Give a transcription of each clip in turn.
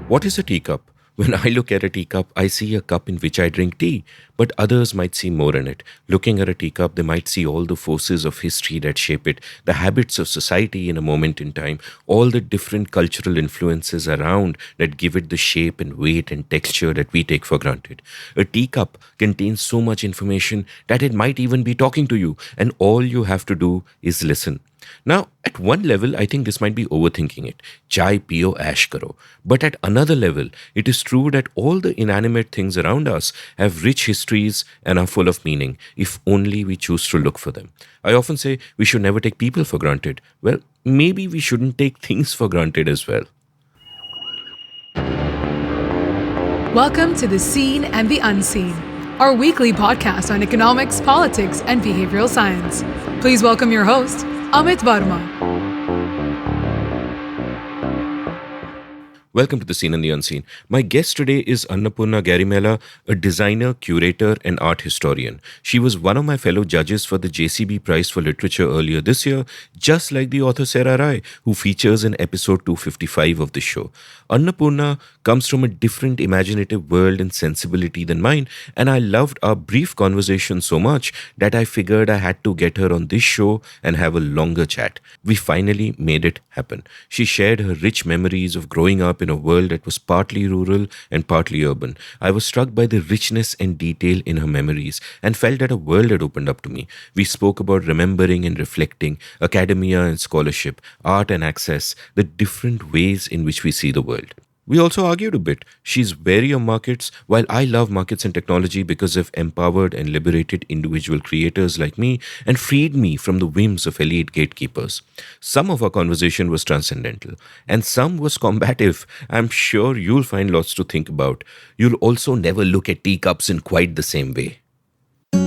What is a teacup? When I look at a teacup, I see a cup in which I drink tea, but others might see more in it. Looking at a teacup, they might see all the forces of history that shape it, the habits of society in a moment in time, all the different cultural influences around that give it the shape and weight and texture that we take for granted. A teacup contains so much information that it might even be talking to you, and all you have to do is listen. Now, at one level, I think this might be overthinking it. Chai piyo ash karo. But at another level, it is true that all the inanimate things around us have rich histories and are full of meaning, if only we choose to look for them. I often say we should never take people for granted. Well, maybe we shouldn't take things for granted as well. Welcome to The Seen and the Unseen, our weekly podcast on economics, politics, and behavioral science. Please welcome your host, Amit Varma. Welcome to The Seen and the Unseen. My guest today is Annapurna Garimella, a designer, curator, and art historian. She was one of my fellow judges for the JCB Prize for Literature earlier this year, just like the author Sarah Rai, who features in episode 255 of the show. Annapurna comes from a different imaginative world and sensibility than mine, and I loved our brief conversation so much that I figured I had to get her on this show and have a longer chat. We finally made it happen. She shared her rich memories of growing up in a world that was partly rural and partly urban. I was struck by the richness and detail in her memories and felt that a world had opened up to me. We spoke about remembering and reflecting, academia and scholarship, art and access, the different ways in which we see the world. We also argued a bit. She's wary of markets, while I love markets and technology because they've empowered and liberated individual creators like me and freed me from the whims of elite gatekeepers. Some of our conversation was transcendental, and some was combative. I'm sure you'll find lots to think about. You'll also never look at teacups in quite the same way. Do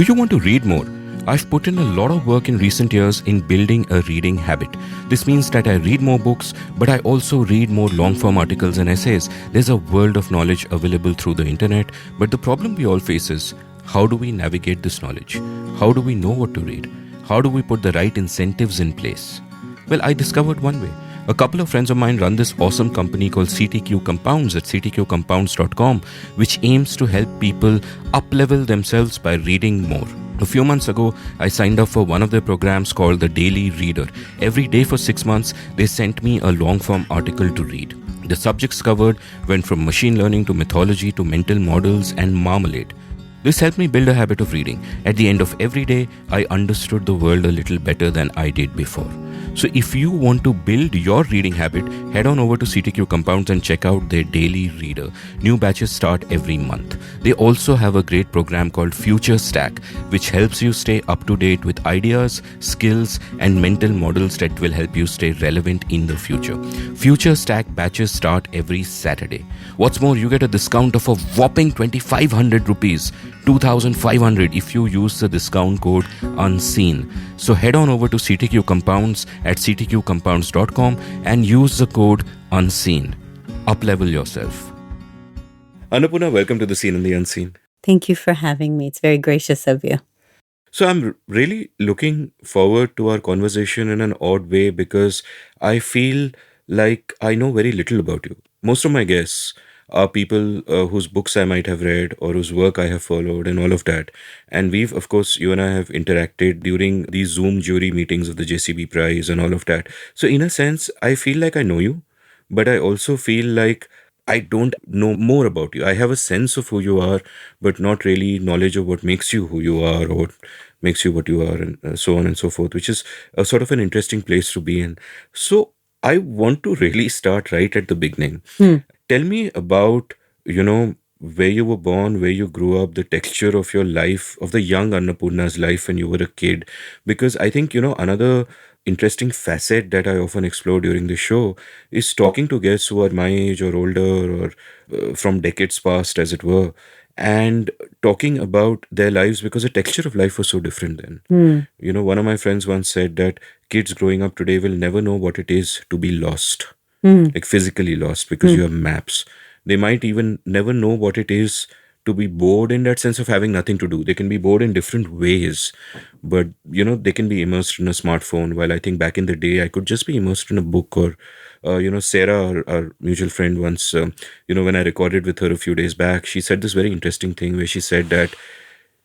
you want to read more? I've put in a lot of work in recent years in building a reading habit. This means that I read more books, but I also read more long-form articles and essays. There's a world of knowledge available through the internet, but the problem we all face is, how do we navigate this knowledge? How do we know what to read? How do we put the right incentives in place? Well, I discovered one way. A couple of friends of mine run this awesome company called CTQ Compounds at ctqcompounds.com, which aims to help people up-level themselves by reading more. A few months ago, I signed up for one of their programs called The Daily Reader. Every day for 6 months, they sent me a long-form article to read. The subjects covered went from machine learning to mythology to mental models and marmalade. This helped me build a habit of reading. At the end of every day, I understood the world a little better than I did before. So if you want to build your reading habit, head on over to CTQ Compounds and check out their daily reader. New batches start every month. They also have a great program called Future Stack, which helps you stay up to date with ideas, skills, and mental models that will help you stay relevant in the future. Future Stack batches start every Saturday. What's more, you get a discount of a whopping 2,500 rupees, 2,500 if you use the discount code UNSEEN. So head on over to CTQ Compounds at ctqcompounds.com and use the code UNSEEN. Uplevel yourself. Annapurna, welcome to The Seen and the Unseen. Thank you for having me. It's very gracious of you. So I'm really looking forward to our conversation in an odd way because I feel like I know very little about you. Most of my guests are people whose books I might have read or whose work I have followed and all of that. And we've, of course, you and I have interacted during these Zoom jury meetings of the JCB Prize and all of that. So in a sense, I feel like I know you, but I also feel like I don't know more about you. I have a sense of who you are, but not really knowledge of what makes you who you are or what makes you what you are and so on and so forth, which is a sort of an interesting place to be in. So I want to really start right at the beginning. Tell me about, where you were born, where you grew up, the texture of your life, of the young Annapurna's life when you were a kid. Because I think, another interesting facet that I often explore during the show is talking to guests who are my age or older or from decades past, as it were, and talking about their lives because the texture of life was so different then. One of my friends once said that kids growing up today will never know what it is to be lost. Like physically lost because you have maps. They might even never know what it is to be bored in that sense of having nothing to do. They can be bored in different ways, but they can be immersed in a smartphone. While I think back in the day, I could just be immersed in a book. Or Sarah, our mutual friend, once, when I recorded with her a few days back, she said this very interesting thing where she said that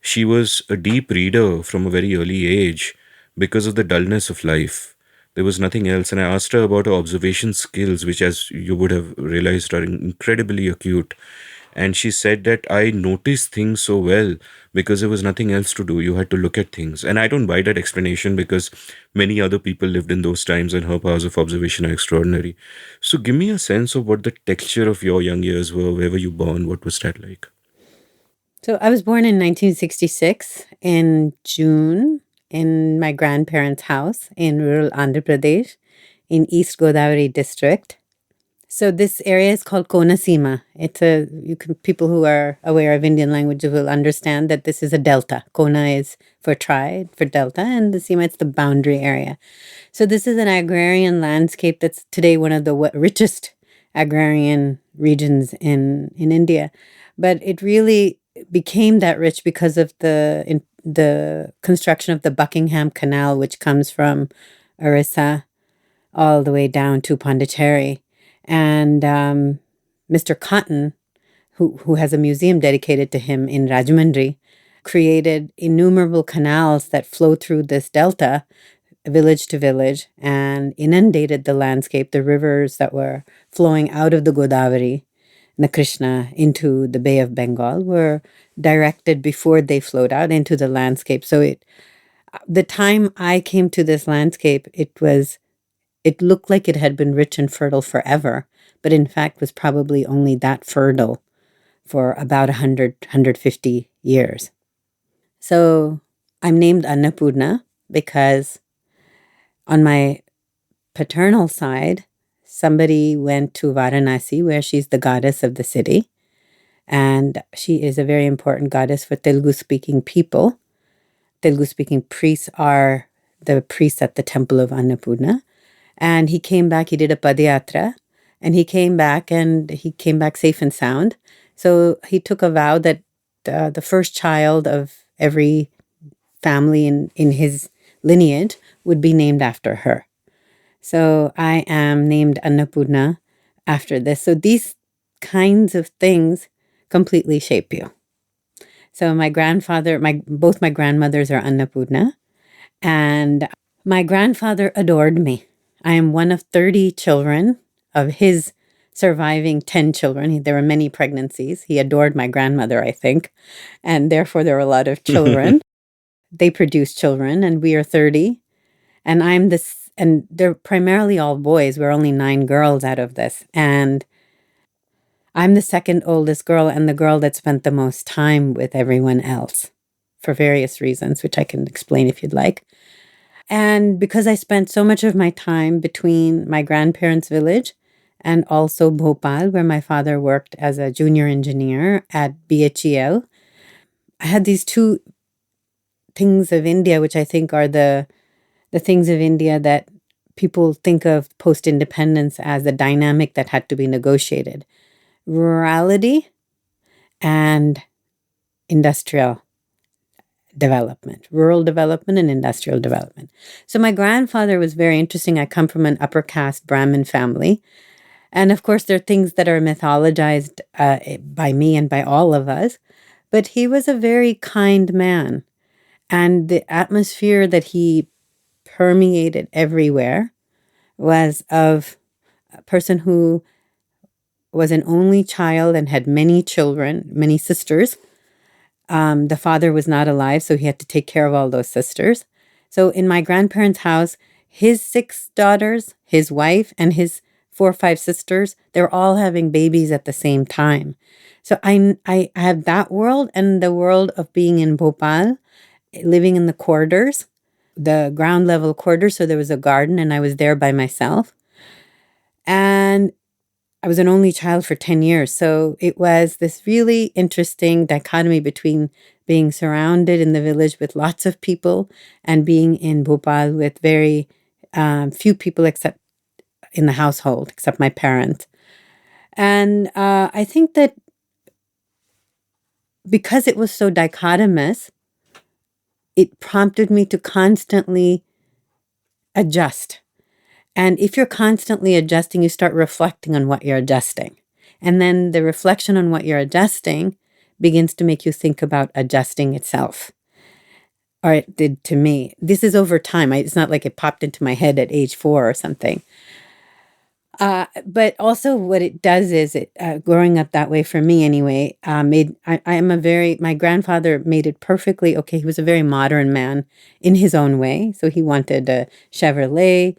she was a deep reader from a very early age because of the dullness of life. There was nothing else. And I asked her about her observation skills, which, as you would have realized, are incredibly acute. And she said that I noticed things so well because there was nothing else to do. You had to look at things. And I don't buy that explanation because many other people lived in those times and her powers of observation are extraordinary. So give me a sense of what the texture of your young years were. Where were you born? What was that like? So I was born in 1966 in June in my grandparents' house in rural Andhra Pradesh in East Godavari district. So this area is called Konasima. People who are aware of Indian language will understand that this is a delta. Kona is for for delta, and the Sima, it's the boundary area. So this is an agrarian landscape that's today one of the richest agrarian regions in India. But it really became that rich because of the construction of the Buckingham Canal, which comes from Orissa all the way down to Pondicherry. And Mr. Cotton, who has a museum dedicated to him in Rajahmundry, created innumerable canals that flow through this delta, village to village, and inundated the landscape. The rivers that were flowing out of the Godavari and the Krishna into the Bay of Bengal were directed before they flowed out into the landscape. So the time I came to this landscape, it looked like it had been rich and fertile forever, but in fact was probably only that fertile for about 150 years. So I'm named Annapurna because on my paternal side, somebody went to Varanasi, where she's the goddess of the city. And she is a very important goddess for Telugu-speaking people. Telugu-speaking priests are the priests at the temple of Annapurna. And he came back, he did a padayatra, and he came back safe and sound. So he took a vow that the first child of every family in his lineage would be named after her. So I am named Annapurna after this. So these kinds of things completely shape you. So both my grandmothers are Annapurna, and my grandfather adored me. I am one of 30 children of his surviving 10 children. There were many pregnancies. He adored my grandmother, I think, and therefore there were a lot of children. They produced children, and we are 30. And and they're primarily all boys. We're only 9 girls out of this. And I'm the second oldest girl and the girl that spent the most time with everyone else for various reasons, which I can explain if you'd like. And because I spent so much of my time between my grandparents' village and also Bhopal, where my father worked as a junior engineer at BHEL, I had these two things of India, which I think are the things of India that people think of post-independence as the dynamic that had to be negotiated. Rurality and industrial development, rural development and industrial development. So my grandfather was very interesting. I come from an upper caste Brahmin family. And of course, there are things that are mythologized by me and by all of us. But he was a very kind man. And the atmosphere that he permeated everywhere was of a person who was an only child and had many children, many sisters. The father was not alive, so he had to take care of all those sisters. So in my grandparents' house, his 6 daughters, his wife, and his 4 or 5 sisters, they're all having babies at the same time. So I have that world and the world of being in Bhopal, living in the quarters, the ground level quarters. So there was a garden and I was there by myself. And I was an only child for 10 years. So it was this really interesting dichotomy between being surrounded in the village with lots of people and being in Bhopal with very few people except in the household, except my parents. And I think that because it was so dichotomous, it prompted me to constantly adjust. And if you're constantly adjusting, you start reflecting on what you're adjusting. And then the reflection on what you're adjusting begins to make you think about adjusting itself. Or it did to me. This is over time. It's not like it popped into my head at age 4 or something. But also what it does is growing up that way for me anyway, my grandfather made it perfectly okay. He was a very modern man in his own way. So he wanted a Chevrolet.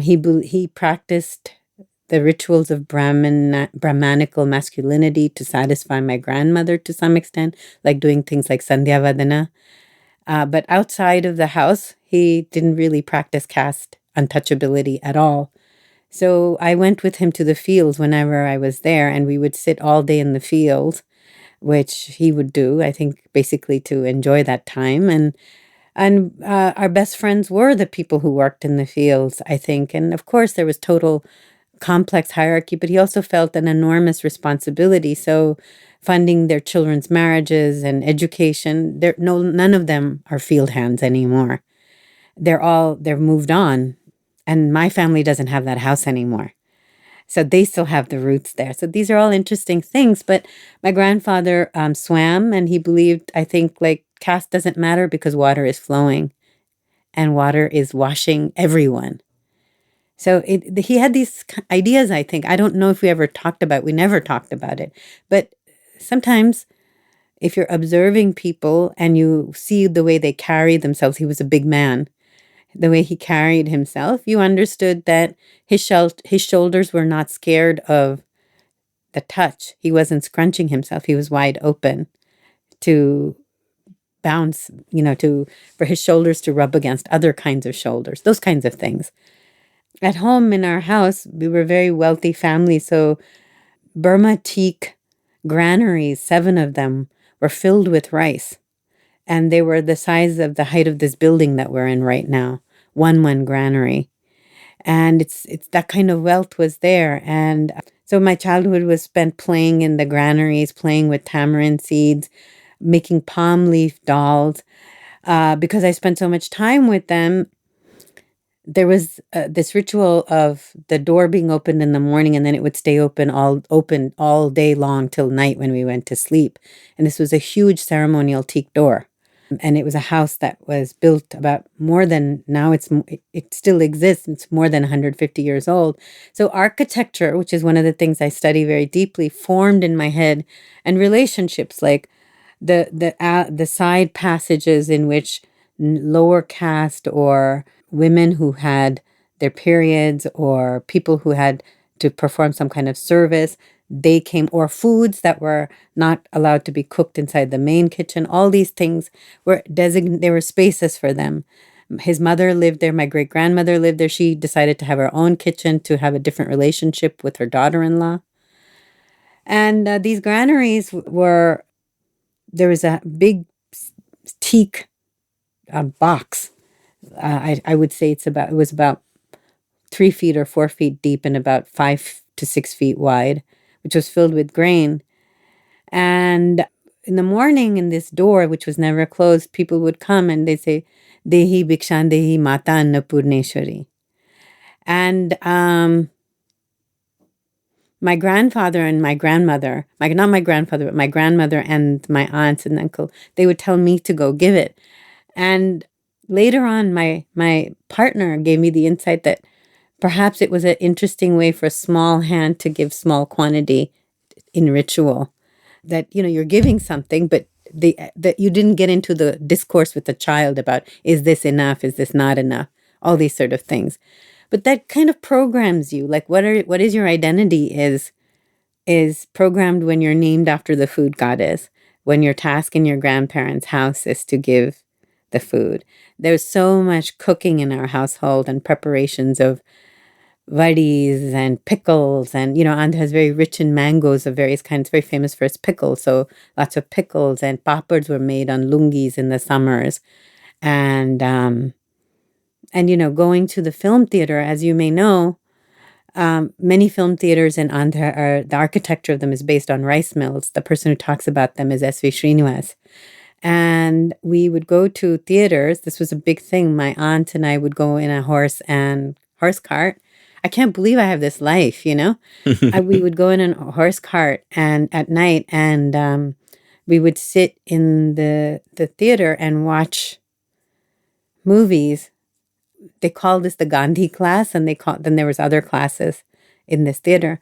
He practiced the rituals of Brahmanical masculinity to satisfy my grandmother to some extent, like doing things like Sandhya Vadana. But outside of the house, he didn't really practice caste untouchability at all. So I went with him to the fields whenever I was there, and we would sit all day in the fields, which he would do, I think, basically to enjoy that time. And our best friends were the people who worked in the fields, I think. And of course, there was total complex hierarchy, but he also felt an enormous responsibility. So funding their children's marriages and education, none of them are field hands anymore. They're moved on. And my family doesn't have that house anymore. So they still have the roots there. So these are all interesting things. But my grandfather swam, and he believed, I think, like caste doesn't matter because water is flowing and water is washing everyone. So he had these ideas, I think. I don't know if we never talked about it. But sometimes if you're observing people and you see the way they carry themselves, he was a big man, the way he carried himself, you understood that his shoulders were not scared of the touch. He wasn't scrunching himself. He was wide open to bounce, for his shoulders to rub against other kinds of shoulders, those kinds of things. At home in our house, we were a very wealthy family. So Burma teak granaries, 7 of them, were filled with rice. And they were the size of the height of this building that we're in right now. One granary. And it's that kind of wealth was there. And so my childhood was spent playing in the granaries, playing with tamarind seeds, making palm leaf dolls. Because I spent so much time with them, there was this ritual of the door being opened in the morning, and then it would stay open all day long till night when we went to sleep. And this was a huge ceremonial teak door. And it was a house that was built about it still exists. It's more than 150 years old. So architecture, which is one of the things I study very deeply, formed in my head, and relationships, like the side passages in which lower caste or women who had their periods or people who had to perform some kind of service, they came, or foods that were not allowed to be cooked inside the main kitchen. All these things were there were spaces for them. His mother lived there. My great-grandmother lived there. She decided to have her own kitchen to have a different relationship with her daughter-in-law. And these granaries there was a big teak box. I would say it was about 3 feet or 4 feet deep and about 5 to 6 feet wide, which was filled with grain. And in the morning, in this door, which was never closed, people would come and they'd say, Dehi Bhikshan Dehi Mata Annapurneshwari. And my grandfather and my grandmother, not my grandfather, but my grandmother and my aunts and uncle, they would tell me to go give it. And later on, my partner gave me the insight that perhaps it was an interesting way for a small hand to give small quantity in ritual. That, you're giving something, but that you didn't get into the discourse with the child about, is this enough? Is this not enough? All these sort of things. But that kind of programs you. Like what is your identity is programmed when you're named after the food goddess, when your task in your grandparents' house is to give the food. There's so much cooking in our household and preparations of vadis and pickles, and Andhra has very rich in mangoes of various kinds. It's very famous for its pickles, so lots of pickles, and papads were made on lungis in the summers, and going to the film theater, as you may know, Many film theaters in Andhra are, the architecture of them is based on rice mills. The person who talks about them is S.V. Srinivas. And we would go to theaters. This was a big thing. My aunt and I would go in a horse cart. I can't believe I have this life, we would go in a horse cart and at night, and we would sit in the theater and watch movies. They called this the Gandhi class, and then there was other classes in this theater.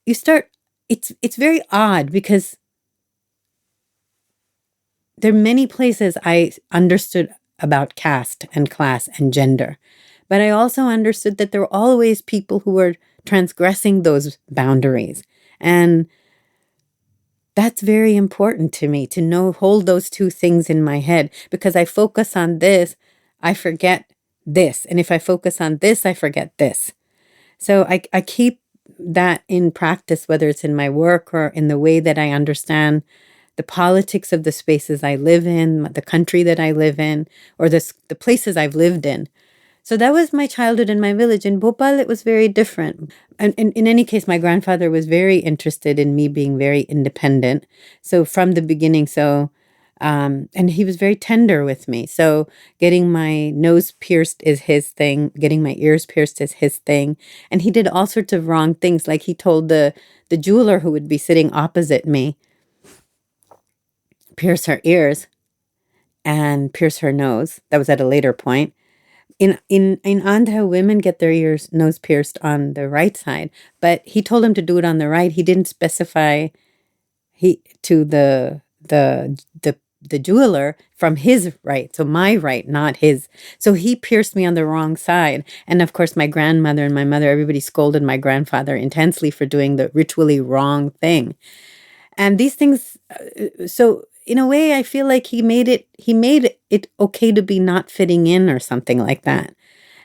It's very odd because there are many places I understood about caste and class and gender, but I also understood that there were always people who were transgressing those boundaries. And that's very important to me to hold those two things in my head, because I focus on this, I forget this. And if I focus on this, I forget this. So I keep that in practice, whether it's in my work or in the way that I understand the politics of the spaces I live in, the country that I live in, or the places I've lived in. So that was my childhood in my village. In Bhopal, it was very different. And in any case, my grandfather was very interested in me being very independent. So from the beginning, and he was very tender with me. So getting my nose pierced is his thing. Getting my ears pierced is his thing. And he did all sorts of wrong things. Like he told the jeweler who would be sitting opposite me, pierce her ears and pierce her nose. That was at a later point. In Andhra, women get their nose pierced on the right side, but he told him to do it on the right. He didn't specify to the jeweler from his right, so my right, not his. So he pierced me on the wrong side. And of course, my grandmother and my mother, everybody scolded my grandfather intensely for doing the ritually wrong thing. And these things, so in a way, I feel like he made it okay to be not fitting in or something like that.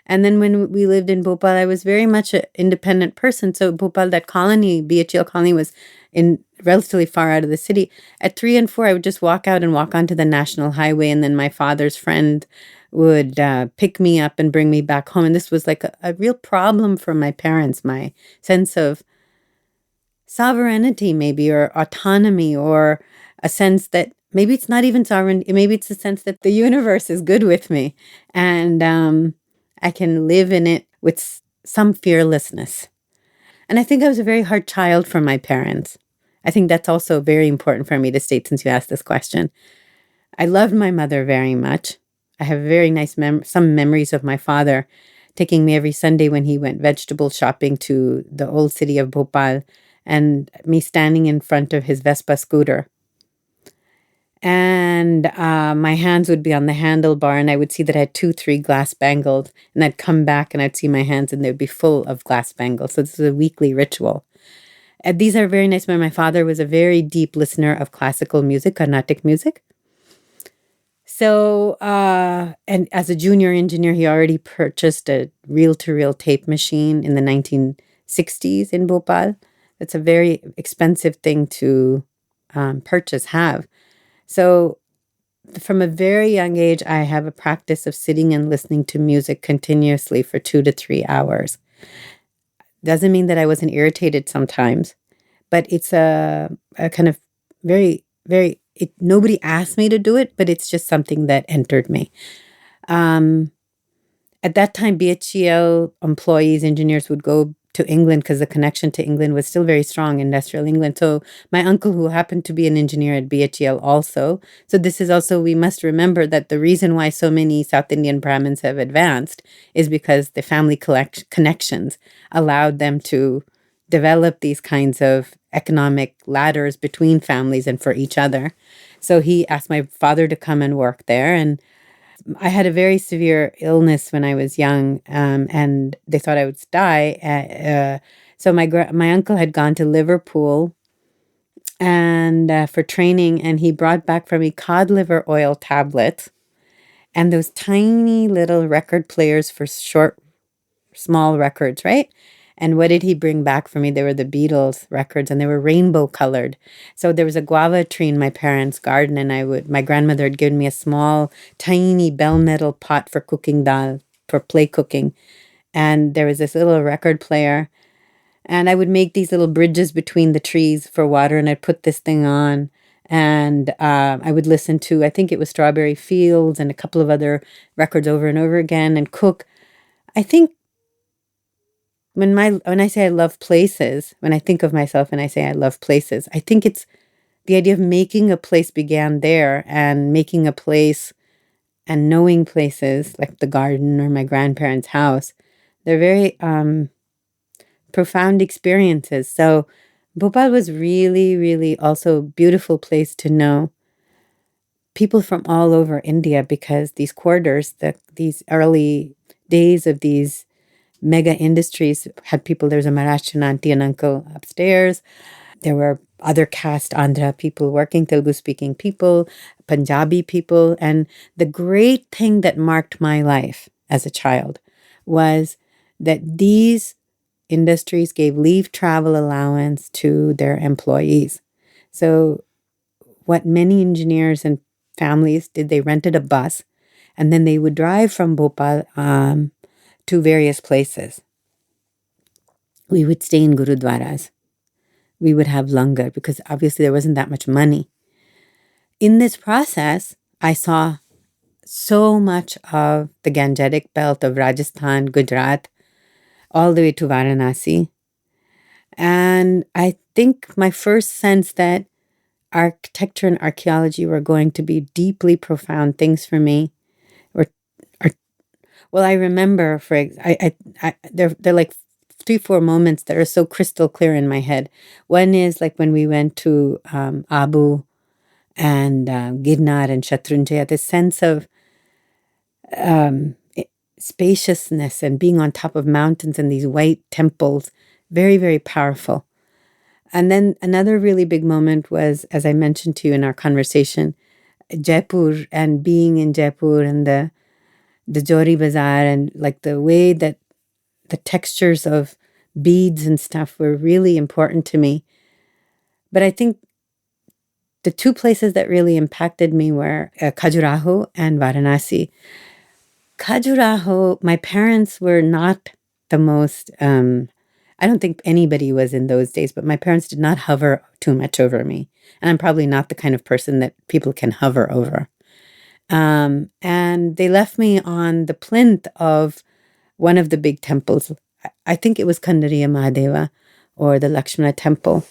And then when we lived in Bhopal, I was very much an independent person. So Bhopal, that colony, BHL colony, was in relatively far out of the city. At 3 and 4, I would just walk out and walk onto the national highway. And then my father's friend would pick me up and bring me back home. And this was like a real problem for my parents, my sense of sovereignty maybe, or autonomy, or a sense that maybe it's not even sovereign. Maybe it's a sense that the universe is good with me, and I can live in it with some fearlessness. And I think I was a very hard child for my parents. I think that's also very important for me to state, since you asked this question. I loved my mother very much. I have very nice some memories of my father taking me every Sunday when he went vegetable shopping to the old city of Bhopal, and me standing in front of his Vespa scooter. And my hands would be on the handlebar, and I would see that I had 2-3 glass bangles, and I'd come back and I'd see my hands and they'd be full of glass bangles. So this is a weekly ritual. And these are very nice. My father was a very deep listener of classical music, Carnatic music. So, and as a junior engineer, he already purchased a reel-to-reel tape machine in the 1960s in Bhopal. It's a very expensive thing to have. So from a very young age, I have a practice of sitting and listening to music continuously for 2 to 3 hours. Doesn't mean that I wasn't irritated sometimes, but it's a kind of very, very, nobody asked me to do it, but it's just something that entered me. At that time, BHEL employees, engineers would go to England because the connection to England was still very strong, industrial England. So my uncle, who happened to be an engineer at BHEL also. So this is also, we must remember that the reason why so many South Indian Brahmins have advanced is because the family connections allowed them to develop these kinds of economic ladders between families and for each other. So he asked my father to come and work there, and I had a very severe illness when I was young, and they thought I would die. So my uncle had gone to Liverpool and for training, and he brought back for me cod liver oil tablets and those tiny little record players for small records, right? And what did he bring back for me? They were the Beatles records, and they were rainbow colored. So there was a guava tree in my parents' garden, and my grandmother had given me a small, tiny bell metal pot for cooking dal, for play cooking. And there was this little record player. And I would make these little bridges between the trees for water, and I'd put this thing on. And I would listen to, I think it was Strawberry Fields and a couple of other records over and over again and cook. I think when I say I love places, when I think of myself and I say I love places, I think it's the idea of making a place began there, and making a place and knowing places like the garden or my grandparents' house. They're very profound experiences. So Bhopal was really, really also a beautiful place to know people from all over India, because these quarters, these early days of these mega industries had people. There was a Maharashtrian auntie and uncle upstairs. There were other caste Andhra people working, Telugu speaking people, Punjabi people. And the great thing that marked my life as a child was that these industries gave leave travel allowance to their employees. So what many engineers and families did, they rented a bus and then they would drive from Bhopal to various places. We would stay in gurudwaras. We would have langar because obviously there wasn't that much money. In this process, I saw so much of the Gangetic belt of Rajasthan, Gujarat, all the way to Varanasi. And I think my first sense that architecture and archaeology were going to be deeply profound things for me. Well, I remember they're like 3-4 moments that are so crystal clear in my head. One is like when we went to Abu and Girnar and Shatrunjaya, this sense of spaciousness and being on top of mountains and these white temples, very, very powerful. And then another really big moment was, as I mentioned to you in our conversation, Jaipur, and being in Jaipur and the Jori Bazaar, and like the way that the textures of beads and stuff were really important to me. But I think the two places that really impacted me were Khajuraho and Varanasi. Khajuraho, my parents were not the most, I don't think anybody was in those days, but my parents did not hover too much over me. And I'm probably not the kind of person that people can hover over. And they left me on the plinth of one of the big temples. I think it was Kandariya Mahadeva or the Lakshmana temple.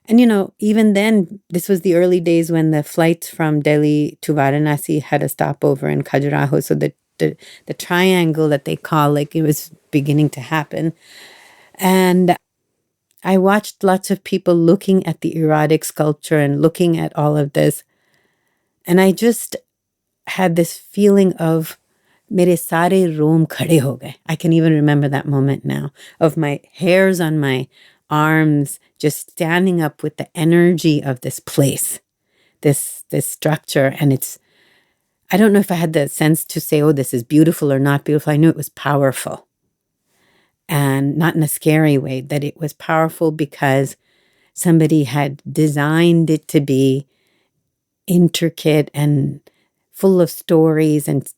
And, even then, this was the early days when the flights from Delhi to Varanasi had a stopover in Khajuraho. So the triangle that they call, like, it was beginning to happen. And I watched lots of people looking at the erotic sculpture and looking at all of this. And I just had this feeling of mere sare room khade ho gaye. I can even remember that moment now, of my hairs on my arms just standing up with the energy of this place, this structure. And I don't know if I had the sense to say, oh, this is beautiful or not beautiful. I knew it was powerful, and not in a scary way, that it was powerful because somebody had designed it to be intricate and full of stories and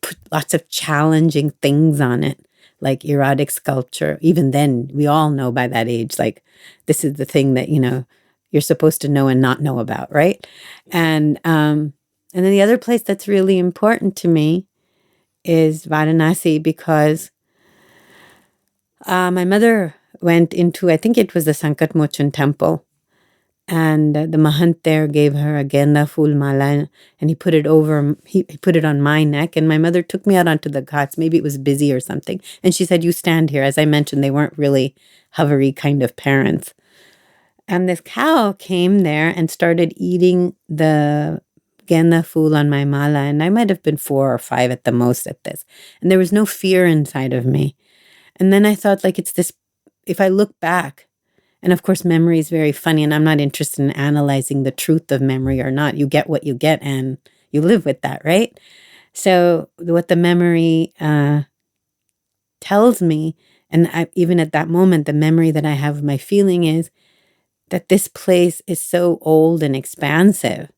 put lots of challenging things on it, like erotic sculpture. Even then, we all know by that age, like, this is the thing that, you're supposed to know and not know about, right? And then the other place that's really important to me is Varanasi, because my mother went into, I think it was the Sankat Mochan temple, and the Mahant there gave her a genda fool mala, and he put it on my neck, and my mother took me out onto the ghats. Maybe it was busy or something. And she said, you stand here. As I mentioned, they weren't really hovery kind of parents. And this cow came there and started eating the genda fool on my mala, and I might have been 4 or 5 at the most at this. And there was no fear inside of me. And then I thought, like, it's this, if I look back, and of course, memory is very funny, and I'm not interested in analyzing the truth of memory or not. You get what you get, and you live with that, right? So what the memory tells me, and even at that moment, the memory that I have of my feeling is that this place is so old and expansive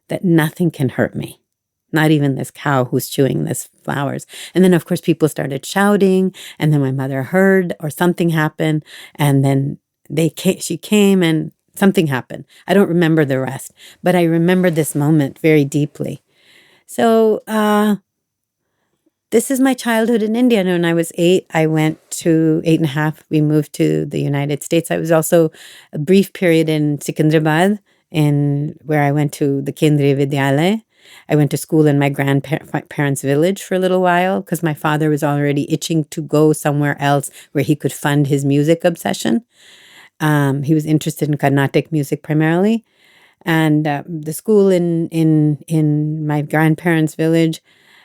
that nothing can hurt me. not even this cow who's chewing this flowers. And then, of course, people started shouting, and then my mother heard, or something happened, and then she came and something happened. I don't remember the rest, but I remember this moment very deeply. So this is my childhood in India. And when I was 8, I went to 8.5. We moved to the United States. I was also a brief period in Secunderabad, where I went to the Kendriya Vidyalaya. I went to school in my grandparents' village for a little while because my father was already itching to go somewhere else where he could fund his music obsession. He was interested in Carnatic music primarily. And the school in my grandparents' village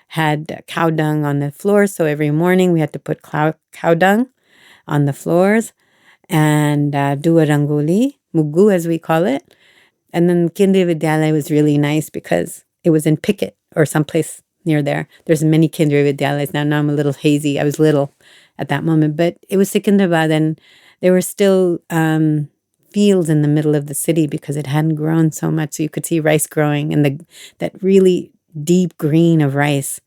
had cow dung on the floor. So every morning we had to put cow dung on the floors and do a rangoli, muggu as we call it. And then Kendriya Vidyalaya was really nice because it was in Pickett or someplace near there. There's many Kendriya Vidyalayas now. Now I'm a little hazy. I was little at that moment, but it was Secunderabad, and there were still fields in the middle of the city because it hadn't grown so much. So you could see rice growing and that really deep green of rice.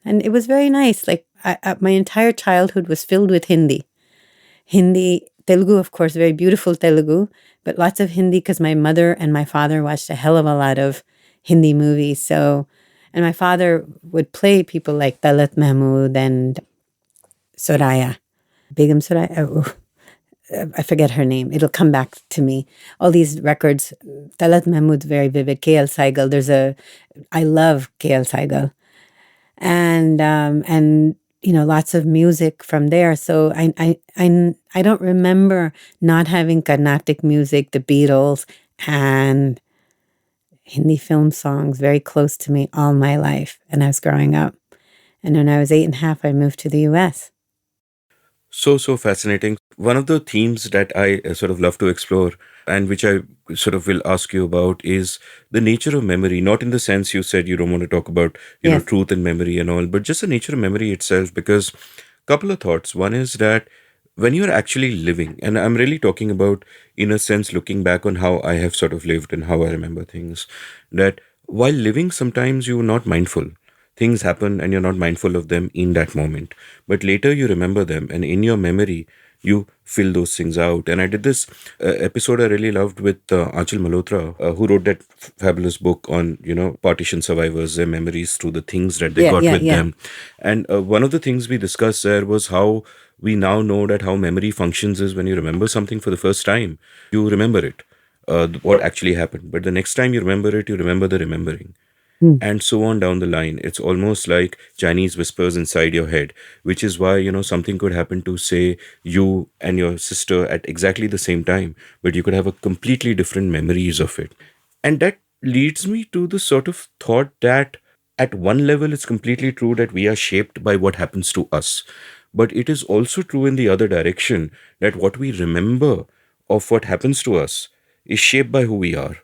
And it was very nice. Like my entire childhood was filled with Hindi, Telugu, of course, very beautiful Telugu, but lots of Hindi because my mother and my father watched a hell of a lot of Hindi movies. So, and my father would play people like Talat Mahmood and Soraya, Begum Soraya. I forget her name. It'll come back to me. All these records, Talat Mahmood's very vivid. K.L. Saigal. I love K.L. Saigal. And lots of music from there. So I don't remember not having Carnatic music, the Beatles, and Hindi film songs very close to me all my life. And I was growing up. And when I was 8.5, I moved to the US. So fascinating. One of the themes that I sort of love to explore, and which I sort of will ask you about, is the nature of memory. Not in the sense you said you don't want to talk about, Yes. truth and memory and all, but just the nature of memory itself. Because couple of thoughts. One is that when you're actually living, and I'm really talking about, in a sense, looking back on how I have sort of lived and how I remember things, that while living, sometimes you're not mindful. Things happen and you're not mindful of them in that moment. But later you remember them, and in your memory, you fill those things out. And I did this episode I really loved with Achal Malhotra, who wrote that fabulous book on, partition survivors, their memories through the things that they got with them. And one of the things we discussed there was how we now know that how memory functions is when you remember something for the first time, you remember it, what actually happened. But the next time you remember it, you remember the remembering. And so on down the line. It's almost like Chinese whispers inside your head, which is why, something could happen to, say, you and your sister at exactly the same time, but you could have a completely different memories of it. And that leads me to the sort of thought that at one level, it's completely true that we are shaped by what happens to us. But it is also true in the other direction that what we remember of what happens to us is shaped by who we are.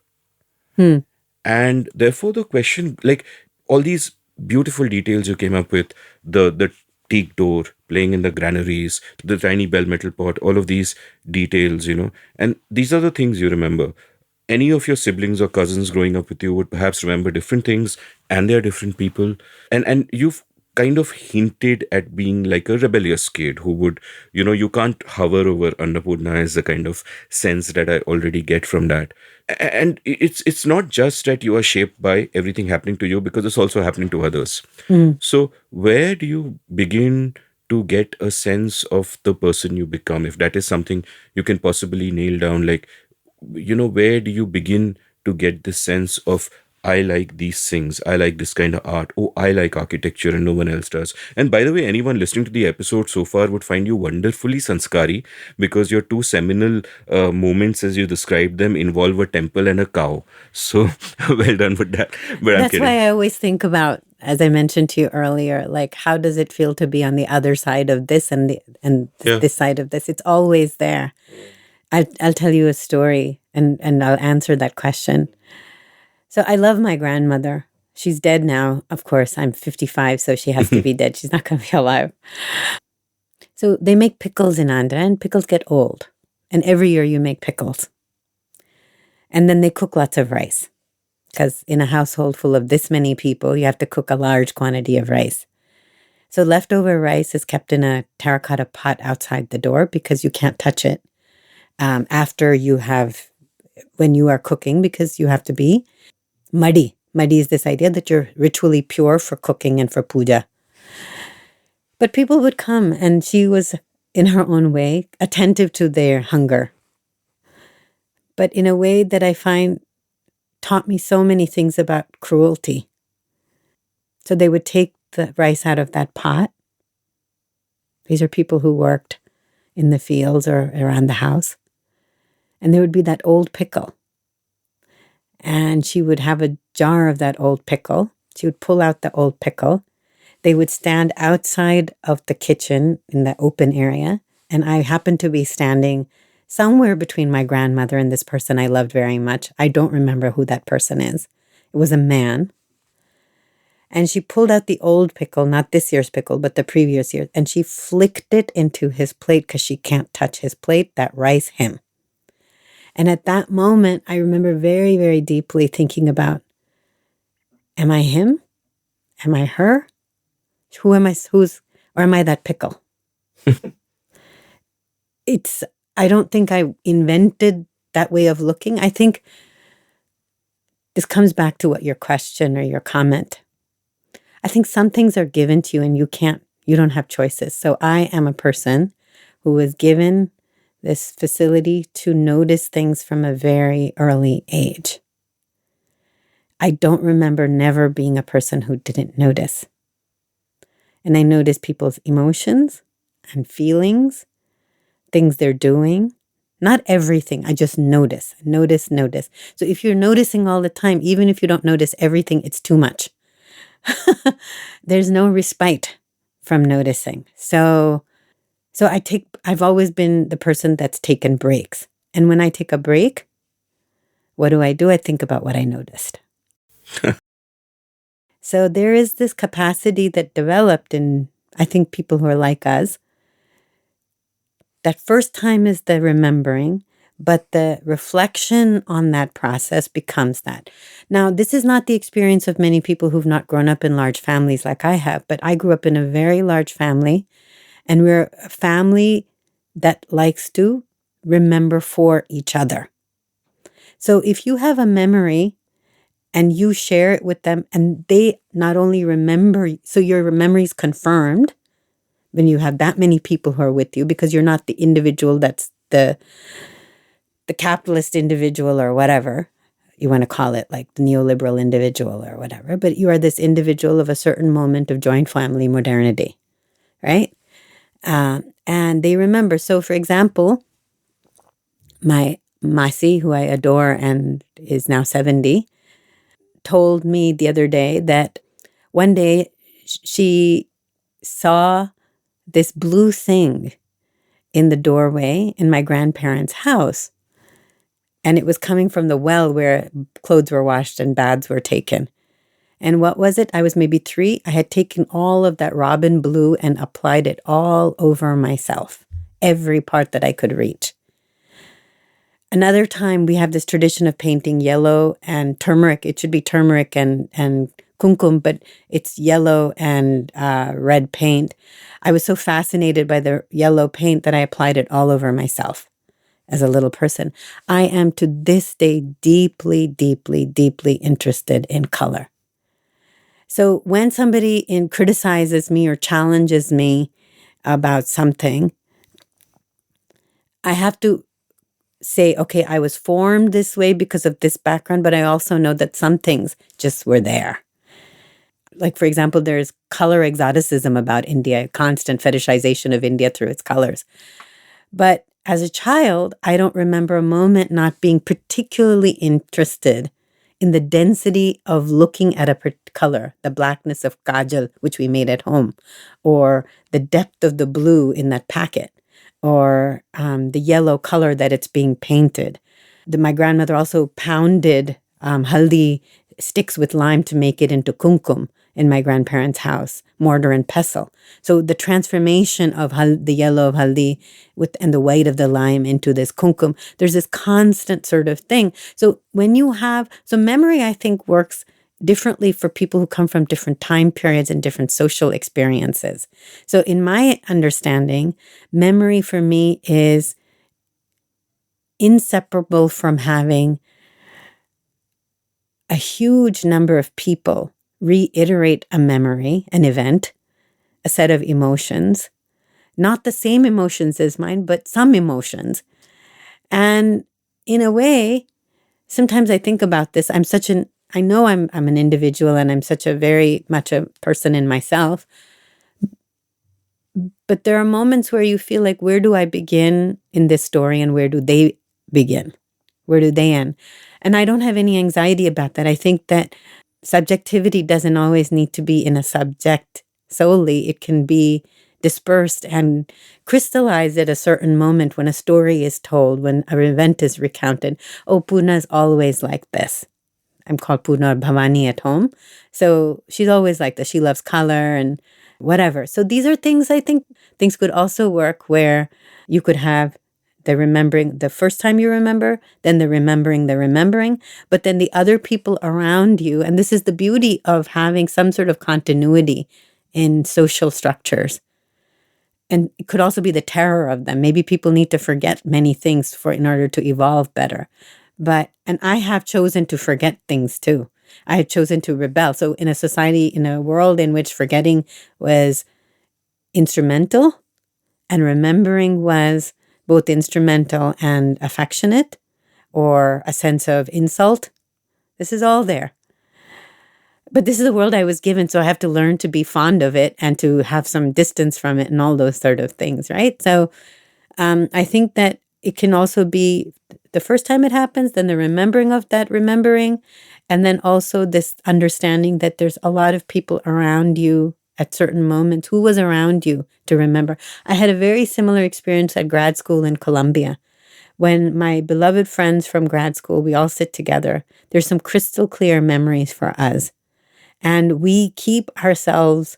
And therefore, the question, like all these beautiful details you came up with, the teak door playing in the granaries, the tiny bell metal pot, all of these details, and these are the things you remember. Any of your siblings or cousins growing up with you would perhaps remember different things, and they are different people. And you've kind of hinted at being like a rebellious kid who would, you can't hover over Annapurna, is the kind of sense that I already get from that. And it's not just that you are shaped by everything happening to you, because it's also happening to others. So where do you begin to get a sense of the person you become, if that is something you can possibly nail down? Like, where do you begin to get this sense of, I like these things, I like this kind of art, oh, I like architecture and no one else does? And by the way, anyone listening to the episode so far would find you wonderfully sanskari, because your two seminal moments, as you described them, involve a temple and a cow. So well done with that. But I'm That's kidding. why I always think about, as I mentioned to you earlier, like, how does it feel to be on the other side of this Yeah. this side of this? It's always there. I'll tell you a story and I'll answer that question. So I love my grandmother. She's dead now. Of course, I'm 55, so she has to be dead. She's not going to be alive. So they make pickles in Andhra, and pickles get old. And every year you make pickles. And then they cook lots of rice because in a household full of this many people, you have to cook a large quantity of rice. So leftover rice is kept in a terracotta pot outside the door because you can't touch it when you are cooking, because you have to be muddy. Muddy is this idea that you're ritually pure for cooking and for puja. But people would come, and she was, in her own way, attentive to their hunger. But in a way that I find taught me so many things about cruelty. So they would take the rice out of that pot. These are people who worked in the fields or around the house. And there would be that old pickle. And she would have a jar of that old pickle. She would pull out the old pickle. They would stand outside of the kitchen in the open area. And I happened to be standing somewhere between my grandmother and this person I loved very much. I don't remember who that person is. It was a man. And she pulled out the old pickle, not this year's pickle, but the previous year. And she flicked it into his plate because she can't touch his plate, that rice him. And at that moment, I remember very, very deeply thinking about, am I him? Am I her? Who am I? Or am I that pickle? I don't think I invented that way of looking. I think this comes back to what your question or your comment. I think some things are given to you and you don't have choices. So I am a person who was given this facility to notice things from a very early age. I don't remember never being a person who didn't notice. And I notice people's emotions and feelings, things they're doing. Not everything. I just notice. So if you're noticing all the time, even if you don't notice everything, it's too much. There's no respite from noticing. So I've always been the person that's taken breaks. And when I take a break, what do? I think about what I noticed. So there is this capacity that developed in, I think, people who are like us. That first time is the remembering, but the reflection on that process becomes that. Now, this is not the experience of many people who've not grown up in large families like I have, but I grew up in a very large family. And we're a family that likes to remember for each other. So if you have a memory and you share it with them and they not only remember, so your memory is confirmed when you have that many people who are with you, because you're not the individual that's the capitalist individual or whatever you want to call it, like the neoliberal individual or whatever, but you are this individual of a certain moment of joint family modernity, right? And they remember. So, for example, my Masi, who I adore and is now 70, told me the other day that one day she saw this blue thing in the doorway in my grandparents' house. And it was coming from the well where clothes were washed and baths were taken. And what was it? I was maybe 3. I had taken all of that robin blue and applied it all over myself, every part that I could reach. Another time, we have this tradition of painting yellow and turmeric. It should be turmeric and kumkum, but it's yellow and red paint. I was so fascinated by the yellow paint that I applied it all over myself as a little person. I am to this day deeply, deeply, deeply interested in color. So when somebody criticizes me or challenges me about something, I have to say, okay, I was formed this way because of this background, but I also know that some things just were there. Like, for example, there's color exoticism about India, constant fetishization of India through its colors. But as a child, I don't remember a moment not being particularly interested in the density of looking at a color, the blackness of kajal, which we made at home, or the depth of the blue in that packet, or the yellow color that it's being painted. My grandmother also pounded haldi sticks with lime to make it into kumkum. in my grandparents' house, mortar and pestle. So the transformation of the yellow of haldi and the white of the lime into this kumkum, there's this constant sort of thing. So memory, I think, works differently for people who come from different time periods and different social experiences. So in my understanding, memory for me is inseparable from having a huge number of people reiterate a memory, an event, a set of emotions, not the same emotions as mine, but some emotions. And in a way, sometimes I think about this. I know I'm an individual and I'm such a very much a person in myself. But there are moments where you feel like, where do I begin in this story and where do they begin? Where do they end? And I don't have any anxiety about that. I think that subjectivity doesn't always need to be in a subject solely. It can be dispersed and crystallized at a certain moment when a story is told, when an event is recounted. Oh, Purna is always like this. I'm called Purna or Bhavani at home. So she's always like this. She loves color and whatever. So these are things I think things could also work where you could have the remembering the first time you remember, then the remembering, but then the other people around you. And this is the beauty of having some sort of continuity in social structures. And it could also be the terror of them. Maybe people need to forget many things in order to evolve better. And I have chosen to forget things too. I have chosen to rebel. So in a society, in a world in which forgetting was instrumental and remembering was both instrumental and affectionate, or a sense of insult, this is all there. But this is the world I was given, so I have to learn to be fond of it and to have some distance from it and all those sort of things, right? So I think that it can also be the first time it happens, then the remembering of that remembering, and then also this understanding that there's a lot of people around you at certain moments. Who was around you to remember? I had a very similar experience at grad school in Columbia. When my beloved friends from grad school, we all sit together, there's some crystal clear memories for us. And we keep ourselves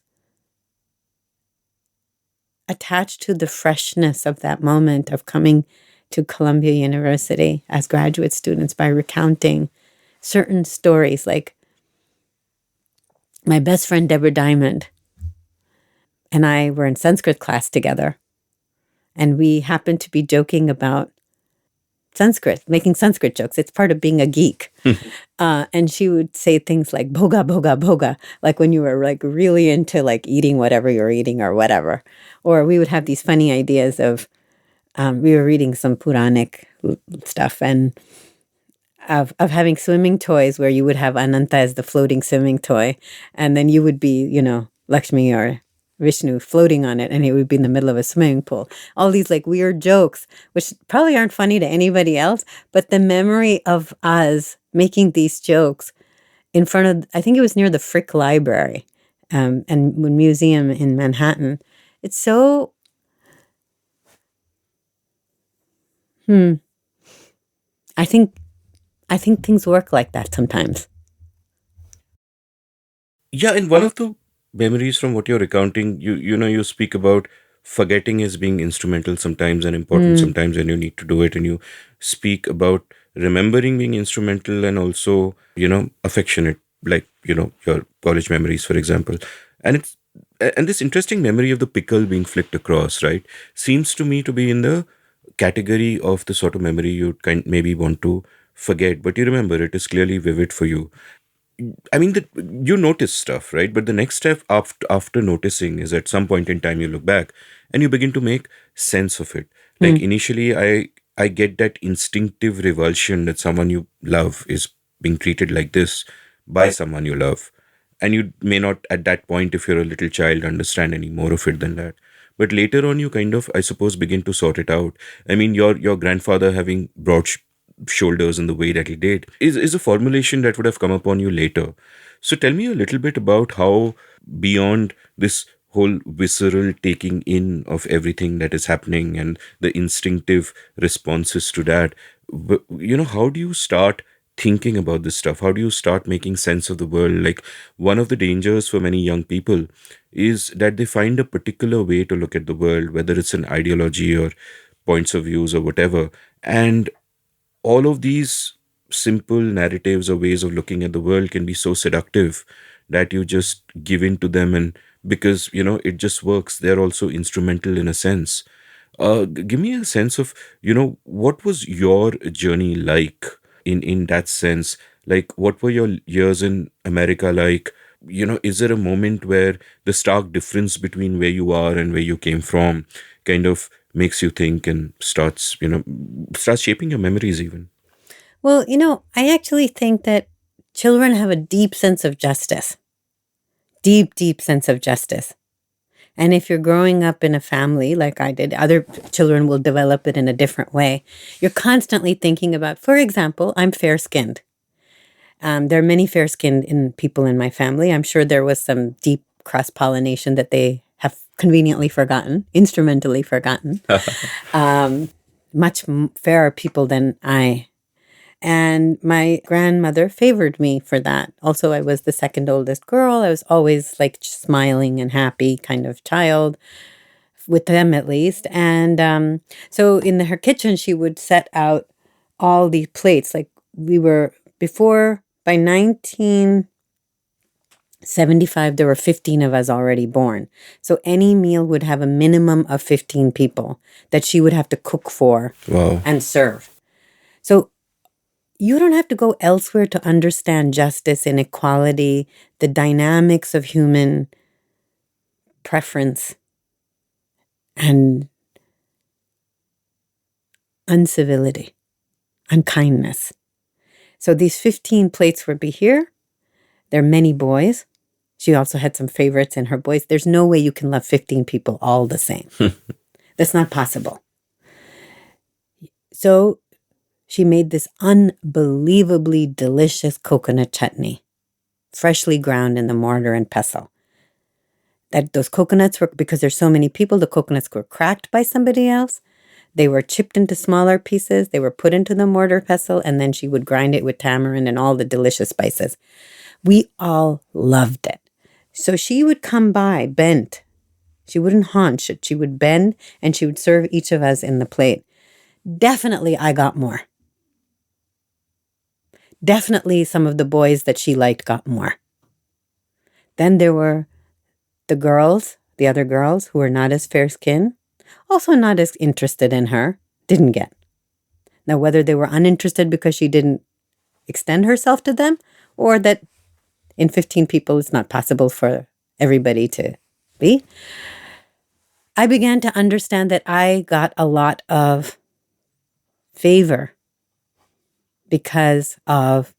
attached to the freshness of that moment of coming to Columbia University as graduate students by recounting certain stories. Like my best friend, Deborah Diamond, and I were in Sanskrit class together. And we happened to be joking about Sanskrit, making Sanskrit jokes. It's part of being a geek. And she would say things like bhoga, bhoga, bhoga, like when you were like really into like eating whatever you're eating or whatever. Or we would have these funny ideas of, we were reading some Puranic stuff and of having swimming toys where you would have Ananta as the floating swimming toy. And then you would be, Lakshmi or Vishnu floating on it, and he would be in the middle of a swimming pool. All these like weird jokes, which probably aren't funny to anybody else, but the memory of us making these jokes in front of, I think it was near the Frick Library and museum in Manhattan. It's so, I think things work like that sometimes. Yeah, and one of the memories from what you're recounting, you speak about forgetting as being instrumental sometimes and important sometimes, and you need to do it, and you speak about remembering being instrumental and also, affectionate, like, your college memories, for example. And this interesting memory of the pickle being flicked across, right, seems to me to be in the category of the sort of memory you maybe want to forget, but you remember it is clearly vivid for you. I mean, you notice stuff, right? But the next step after noticing is at some point in time you look back and you begin to make sense of it. Like initially, I get that instinctive revulsion that someone you love is being treated like this by someone you love, and you may not at that point, if you're a little child, understand any more of it than that. But later on, you kind of, I suppose, begin to sort it out. I mean, your grandfather having broad shoulders in the way that he did is a formulation that would have come upon you later. So tell me a little bit about how, beyond this whole visceral taking in of everything that is happening and the instinctive responses to that, how do you start thinking about this stuff? How do you start making sense of the world? Like, one of the dangers for many young people is that they find a particular way to look at the world, whether it's an ideology or points of views or whatever. And all of these simple narratives or ways of looking at the world can be so seductive that you just give in to them, and because it just works, they're also instrumental in a sense. Give me a sense of what was your journey like in that sense. Like, what were your years in America like? Is there a moment where the stark difference between where you are and where you came from kind of makes you think and starts shaping your memories even? Well, I actually think that children have a deep sense of justice, deep, deep sense of justice. And if you're growing up in a family like I did, other children will develop it in a different way. You're constantly thinking about, for example, I'm fair skinned. There are many fair skinned people in my family. I'm sure there was some deep cross pollination that they have conveniently forgotten, instrumentally forgotten. Much fairer people than I. And my grandmother favored me for that. Also, I was the second oldest girl. I was always like smiling and happy kind of child, with them at least. And so in her kitchen, she would set out all these plates. Like by 1975, there were 15 of us already born. So any meal would have a minimum of 15 people that she would have to cook for Wow. and serve. So you don't have to go elsewhere to understand justice, inequality, the dynamics of human preference and uncivility, unkindness. So these 15 plates would be here. There are many boys. She also had some favorites in her boys. There's no way you can love 15 people all the same. That's not possible. So she made this unbelievably delicious coconut chutney, freshly ground in the mortar and pestle. That those coconuts were, because there's so many people, the coconuts were cracked by somebody else. They were chipped into smaller pieces. They were put into the mortar pestle, and then she would grind it with tamarind and all the delicious spices. We all loved it. So she would come by bent. She wouldn't haunch it. She would bend, and she would serve each of us in the plate. Definitely, I got more. Definitely some of the boys that she liked got more. Then there were the other girls who were not as fair-skinned, also not as interested in her, didn't get. Now, whether they were uninterested because she didn't extend herself to them, or that in 15 people it's not possible for everybody to be, I began to understand that I got a lot of favor because of,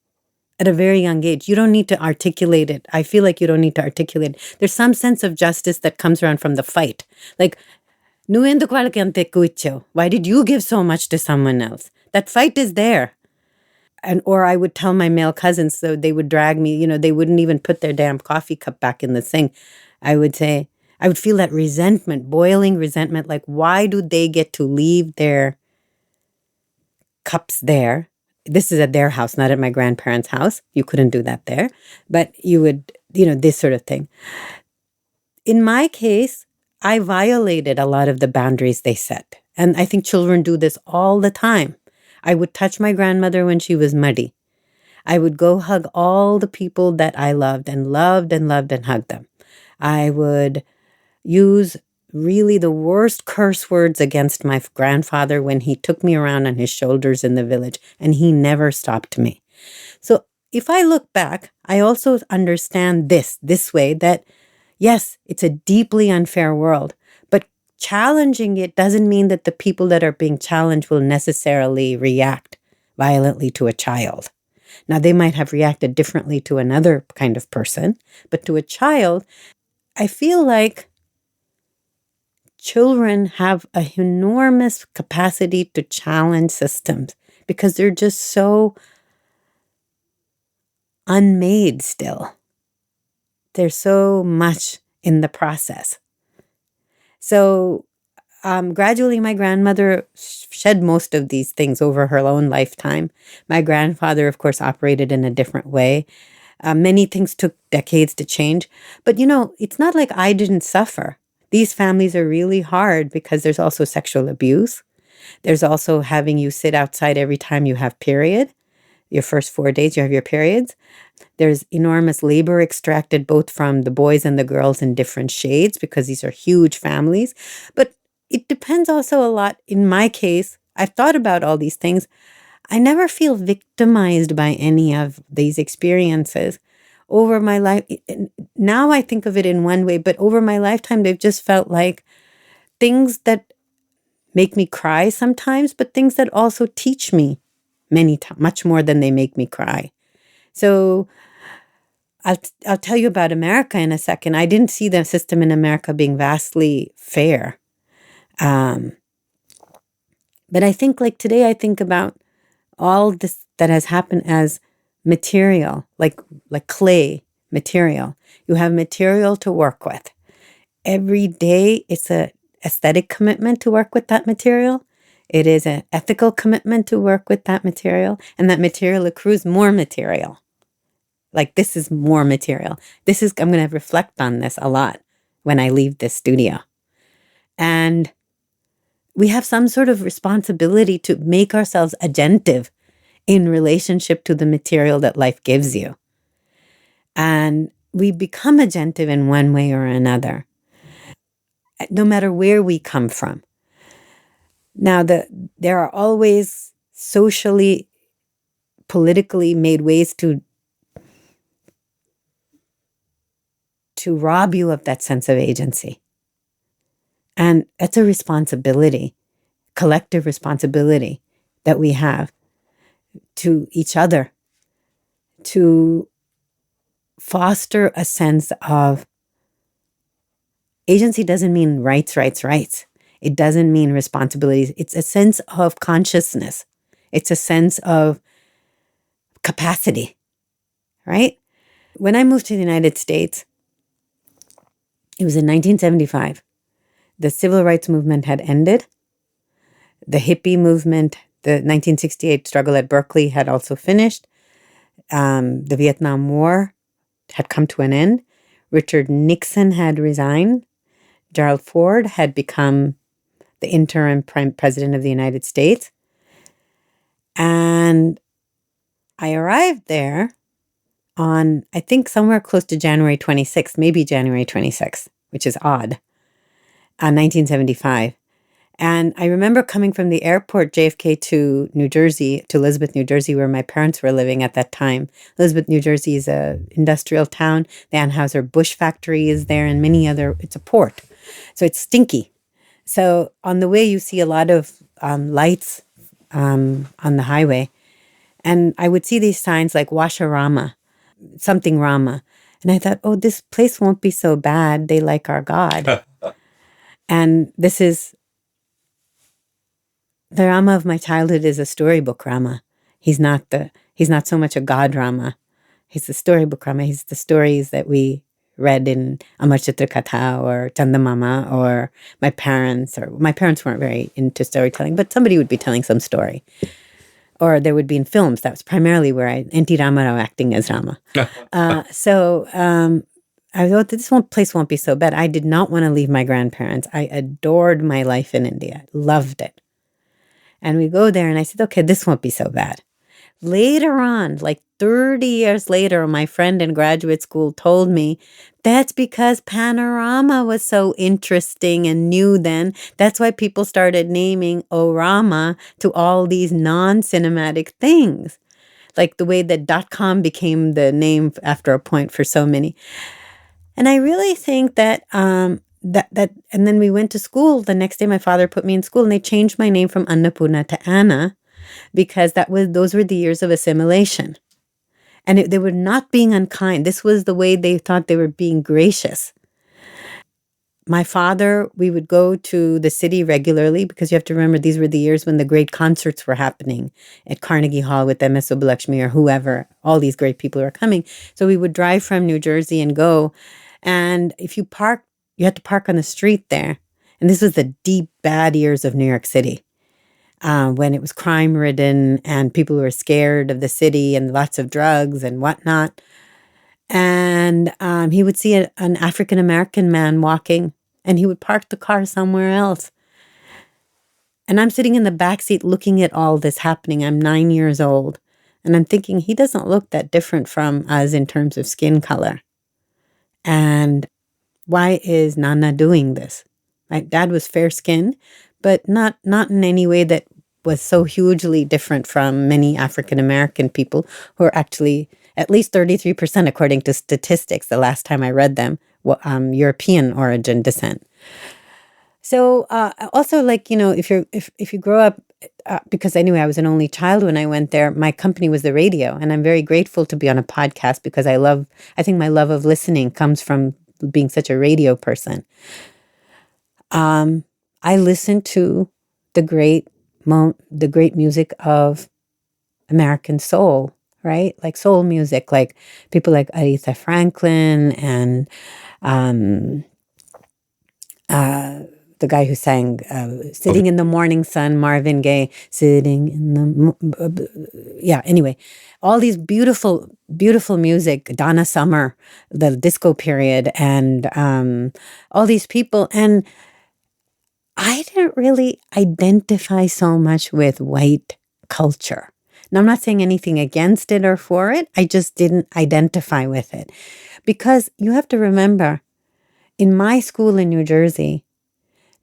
at a very young age, you don't need to articulate it. I feel like you don't need to articulate it. There's some sense of justice that comes around from the fight. Like, why did you give so much to someone else? That fight is there. Or I would tell my male cousins, so they would drag me, they wouldn't even put their damn coffee cup back in the sink. I would feel that resentment, boiling resentment, like, why do they get to leave their cups there? This is at their house, not at my grandparents' house. You couldn't do that there. But you would, this sort of thing. In my case, I violated a lot of the boundaries they set. And I think children do this all the time. I would touch my grandmother when she was muddy. I would go hug all the people that I loved and loved and loved and hug them. I would use really the worst curse words against my grandfather when he took me around on his shoulders in the village, and he never stopped me. So if I look back, I also understand this way, that yes, it's a deeply unfair world, but challenging it doesn't mean that the people that are being challenged will necessarily react violently to a child. Now, they might have reacted differently to another kind of person, but to a child, I feel like children have an enormous capacity to challenge systems because they're just so unmade still. There's so much in the process. So gradually, my grandmother shed most of these things over her own lifetime. My grandfather, of course, operated in a different way. Many things took decades to change. But, it's not like I didn't suffer. These families are really hard because there's also sexual abuse. There's also having you sit outside every time you have period. Your first 4 days, you have your periods. There's enormous labor extracted both from the boys and the girls in different shades because these are huge families. But it depends also a lot. In my case, I've thought about all these things. I never feel victimized by any of these experiences over my life. Now I think of it in one way, but over my lifetime, they've just felt like things that make me cry sometimes, but things that also teach me much more than they make me cry. So I'll tell you about America in a second. I didn't see the system in America being vastly fair. But I think like today, I think about all this that has happened as material, like clay material. You have material to work with. Every day, it's a aesthetic commitment to work with that material. It is an ethical commitment to work with that material. And that material accrues more material. Like this is more material. I'm going to reflect on this a lot when I leave this studio. And we have some sort of responsibility to make ourselves agentive in relationship to the material that life gives you. And we become agentive in one way or another, no matter where we come from. Now, there are always socially, politically made ways to rob you of that sense of agency. And that's a responsibility, collective responsibility that we have to each other to foster a sense of agency. Doesn't mean rights. It doesn't mean responsibilities. It's a sense of consciousness. It's a sense of capacity, right? When I moved to the United States, it was in 1975. The civil rights movement had ended. The hippie movement, the 1968 struggle at Berkeley had also finished. The Vietnam War had come to an end. Richard Nixon had resigned. Gerald Ford had become the interim president of the United States. And I arrived there on, I think, somewhere close to January 26th, maybe January 26th, which is odd, 1975. And I remember coming from the airport, JFK, to New Jersey, to Elizabeth, New Jersey, where my parents were living at that time. Elizabeth, New Jersey is an industrial town. The Anheuser-Busch factory is there and it's a port. So it's stinky. So on the way, you see a lot of lights on the highway. And I would see these signs like Washarama, something Rama. And I thought, oh, this place won't be so bad. They like our God. And this is, the Rama of my childhood is a storybook Rama. He's not so much a God Rama. He's the storybook Rama. He's the stories that we read in Amar Chitra Katha or Chandamama or my parents weren't very into storytelling, but somebody would be telling some story. Or there would be in films. That was primarily where N.T. Ramarao acting as Rama. So I thought this place won't be so bad. I did not want to leave my grandparents. I adored my life in India. Loved it. And we go there and I said, okay, this won't be so bad. Later on, like 30 years later, my friend in graduate school told me that's because panorama was so interesting and new then. That's why people started naming Orama to all these non-cinematic things. Like the way that .com became the name after a point for so many. And I really think that and then we went to school. The next day my father put me in school and they changed my name from Annapurna to Anna because those were the years of assimilation. And they were not being unkind. This was the way they thought they were being gracious. My father, we would go to the city regularly because you have to remember these were the years when the great concerts were happening at Carnegie Hall with M.S. Subbulakshmi or whoever. All these great people were coming. So we would drive from New Jersey and go. And if you parked, you had to park on the street there. And this was the deep, bad years of New York City, when it was crime-ridden and people were scared of the city and lots of drugs and whatnot. And he would see an African-American man walking, and he would park the car somewhere else. And I'm sitting in the back seat looking at all this happening. I'm 9 years old. And I'm thinking, he doesn't look that different from us in terms of skin color. And why is Nana doing this? My dad was fair-skinned, but not in any way that was so hugely different from many African-American people who are actually, at least 33%, according to statistics, the last time I read them, European origin descent. So also, like, if you grow up, because anyway, I was an only child when I went there. My company was the radio, and I'm very grateful to be on a podcast because I think my love of listening comes from being such a radio person. I listened to the great music of American soul, right? Like soul music, like people like Aretha Franklin and the guy who sang Sitting in the Morning Sun, Marvin Gaye, Sitting in the... yeah, anyway, all these beautiful, beautiful music, Donna Summer, the disco period, and all these people. And I didn't really identify so much with white culture. Now, I'm not saying anything against it or for it. I just didn't identify with it. Because you have to remember, in my school in New Jersey,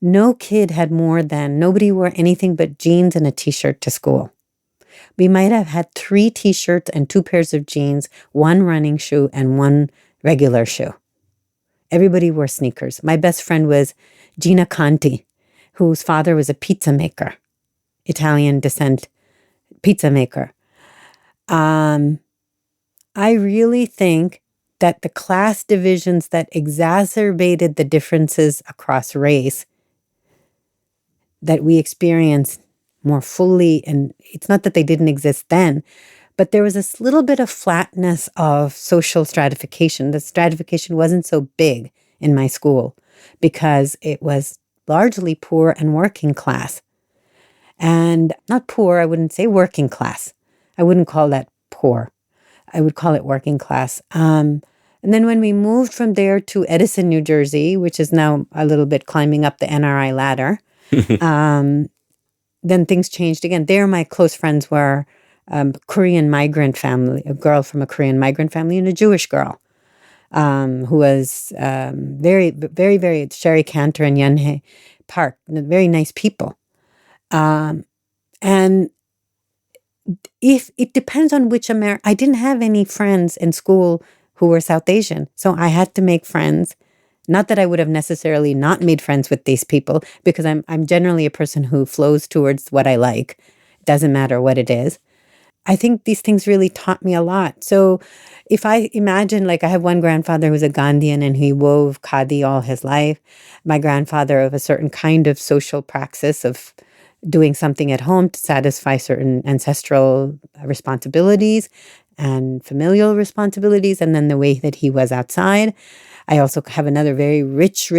nobody wore anything but jeans and a t-shirt to school. We might have had 3 t-shirts and 2 pairs of jeans, 1 running shoe and 1 regular shoe. Everybody wore sneakers. My best friend was Gina Conti, whose father was a pizza maker, Italian descent pizza maker. I really think that the class divisions that exacerbated the differences across race that we experience more fully, and it's not that they didn't exist then, but there was this little bit of flatness of social stratification. The stratification wasn't so big in my school because it was largely poor and working class. And not poor, I wouldn't say working class. I wouldn't call that poor. I would call it working class. And then when we moved from there to Edison, New Jersey, which is now a little bit climbing up the NRI ladder, then things changed again. There, my close friends were Korean migrant family, a girl from a Korean migrant family and a Jewish girl who was very, very, very, Sherry Cantor and Yunhei Park, very nice people. And if it depends on which I didn't have any friends in school who were South Asian, so I had to make friends. Not that I would have necessarily not made friends with these people, because I'm generally a person who flows towards what I like. It doesn't matter what it is. I think these things really taught me a lot. So if I imagine, like, I have one grandfather who's a Gandhian and he wove khadi all his life. My grandfather of a certain kind of social praxis of doing something at home to satisfy certain ancestral responsibilities and familial responsibilities, and then the way that he was outside. I also have another very rich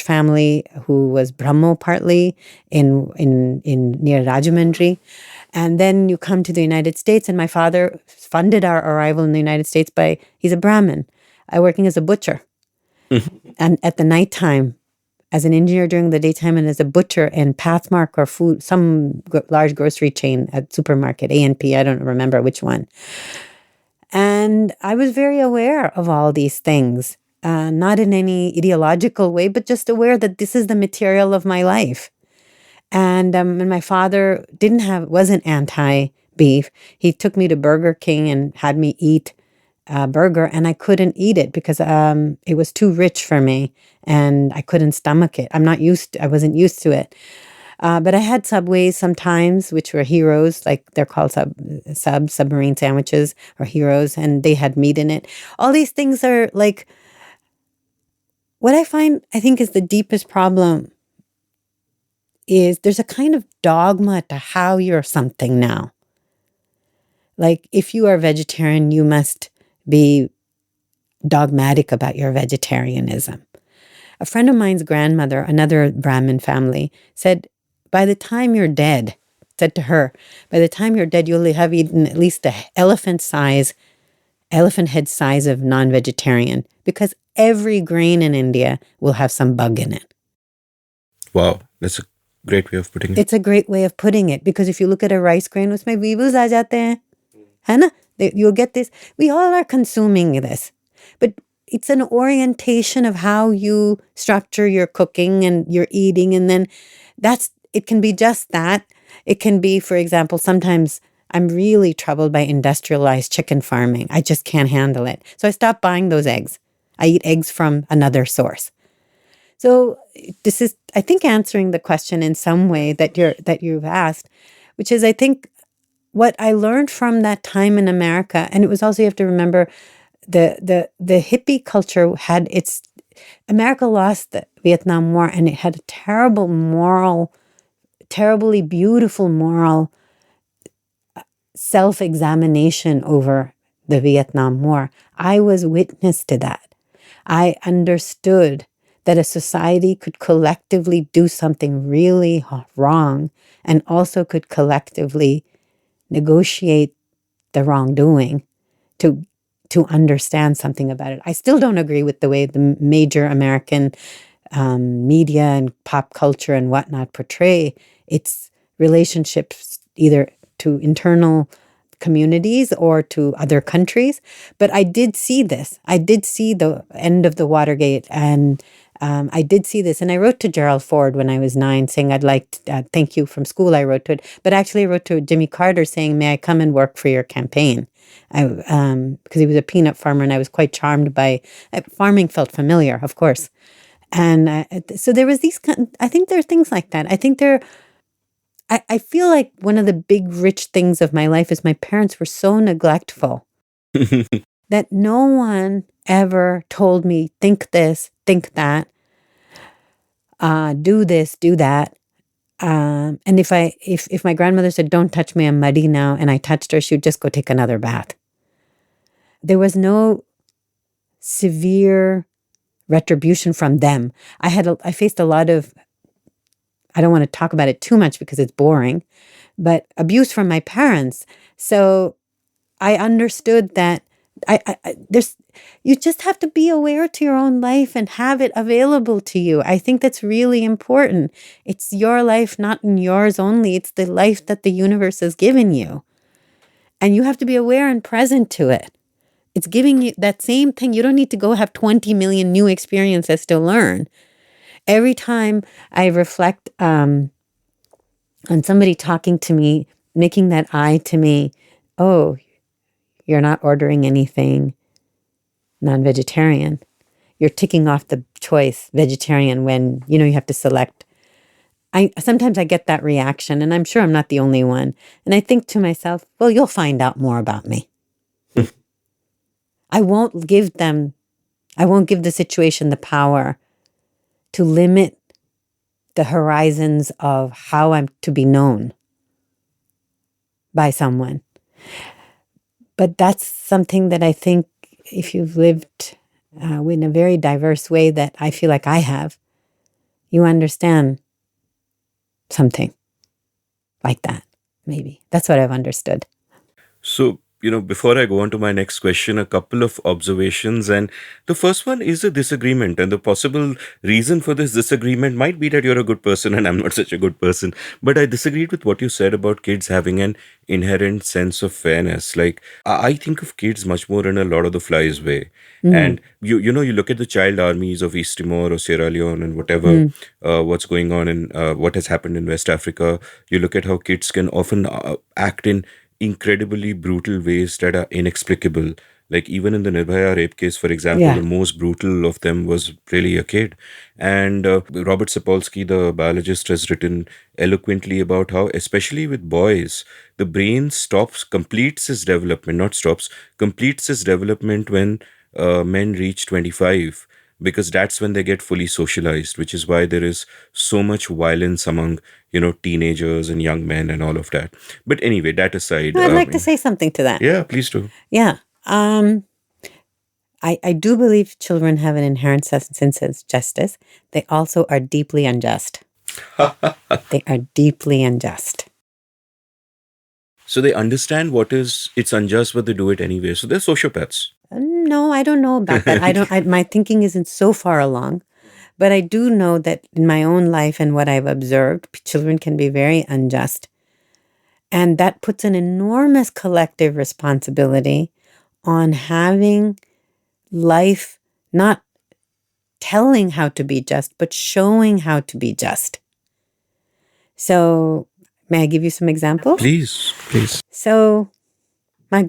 family who was Brahmo partly in near Rajahmundry. And then you come to the United States, and my father funded our arrival in the United States he's a Brahmin, working as a butcher. And at the nighttime, as an engineer during the daytime, and as a butcher in Pathmark or some large grocery chain at supermarket, A&P, I don't remember which one. And I was very aware of all these things, not in any ideological way, but just aware that this is the material of my life. And my father wasn't anti-beef. He took me to Burger King and had me eat a burger, and I couldn't eat it because it was too rich for me, and I couldn't stomach it. I wasn't used to it. But I had Subways sometimes, which were heroes, like they're called submarine sandwiches or heroes, and they had meat in it. All these things are like, what I think is the deepest problem is there's a kind of dogma to how you're something now. Like, if you are vegetarian, you must be dogmatic about your vegetarianism. A friend of mine's grandmother, another Brahmin family, said, by the time you're dead, said to her, by the time you're dead, you'll have eaten at least a elephant head size of non-vegetarian, because every grain in India will have some bug in it. Wow, that's a great way of putting it. It's a great way of putting it, because if you look at a rice grain, उसमें weevils आ जाते हैं, है ना? You'll get this. We all are consuming this, but it's an orientation of how you structure your cooking and your eating, and then it can be just that. It can be, for example, sometimes I'm really troubled by industrialized chicken farming. I just can't handle it. So I stopped buying those eggs. I eat eggs from another source. So this is, I think, answering the question in some way that you've asked, which is, I think, what I learned from that time in America. And it was also, you have to remember, the hippie culture had America lost the Vietnam War, and it had a terribly beautiful moral self-examination over the Vietnam War. I was witness to that. I understood that a society could collectively do something really wrong and also could collectively negotiate the wrongdoing to understand something about it. I still don't agree with the way the major American media and pop culture and whatnot portray its relationships either to internal communities or to other countries. But I did see this. I did see the end of the Watergate, and I did see this. And I wrote to Gerald Ford when I was 9 saying, I'd like to thank you from school. I wrote to it. But actually I wrote to Jimmy Carter saying, may I come and work for your campaign? Because he was a peanut farmer, and I was quite charmed by farming. Felt familiar, of course. And so there was I think there are things like that. I feel like one of the big rich things of my life is my parents were so neglectful that no one ever told me, think this, think that, do this, do that. And if my grandmother said, don't touch me, I'm muddy now, and I touched her, she would just go take another bath. There was no severe retribution from them. I faced a lot of, I don't want to talk about it too much because it's boring, but abuse from my parents. So I understood that you just have to be aware to your own life and have it available to you. I think that's really important. It's your life, not in yours only. It's the life that the universe has given you. And you have to be aware and present to it. It's giving you that same thing. You don't need to go have 20 million new experiences to learn. Every time I reflect on somebody talking to me, making that eye to me, oh, you're not ordering anything non-vegetarian. You're ticking off the choice vegetarian when, you have to select. Sometimes I get that reaction, and I'm sure I'm not the only one. And I think to myself, well, you'll find out more about me. I won't give the situation the power to limit the horizons of how I'm to be known by someone. But that's something that I think if you've lived in a very diverse way that I feel like I have, you understand something like that, maybe. That's what I've understood. So, before I go on to my next question, a couple of observations. And the first one is a disagreement. And the possible reason for this disagreement might be that you're a good person and I'm not such a good person. But I disagreed with what you said about kids having an inherent sense of fairness. Like, I think of kids much more in a Lord of the Flies way. And you look at the child armies of East Timor or Sierra Leone and whatever, what's going on and what has happened in West Africa. You look at how kids can often act in incredibly brutal ways that are inexplicable. Like even in the Nirbhaya rape case, for example, the most brutal of them was really a kid. And Robert Sapolsky, the biologist, has written eloquently about how, especially with boys, the brain completes its development when men reach 25. Because that's when they get fully socialized, which is why there is so much violence among, teenagers and young men and all of that. But anyway, that aside. I'd like to say something to that. Yeah, please do. Yeah. I do believe children have an inherent sense of justice. They also are deeply unjust. They are deeply unjust. So they understand it's unjust, but they do it anyway. So they're sociopaths. No, I don't know about that. My thinking isn't so far along, but I do know that in my own life and what I've observed, children can be very unjust. And that puts an enormous collective responsibility on having life not telling how to be just, but showing how to be just. So, may I give you some examples? Please, please. So, my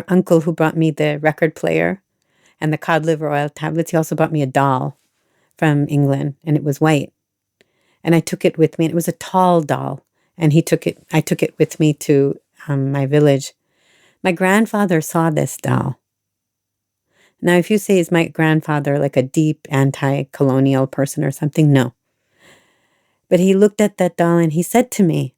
uncle who brought me the record player and the cod liver oil tablets, he also brought me a doll from England, and it was white. And I took it with me, and it was a tall doll. And I took it with me to my village. My grandfather saw this doll. Now, if you say, is my grandfather like a deep anti-colonial person or something? No. But he looked at that doll and he said to me,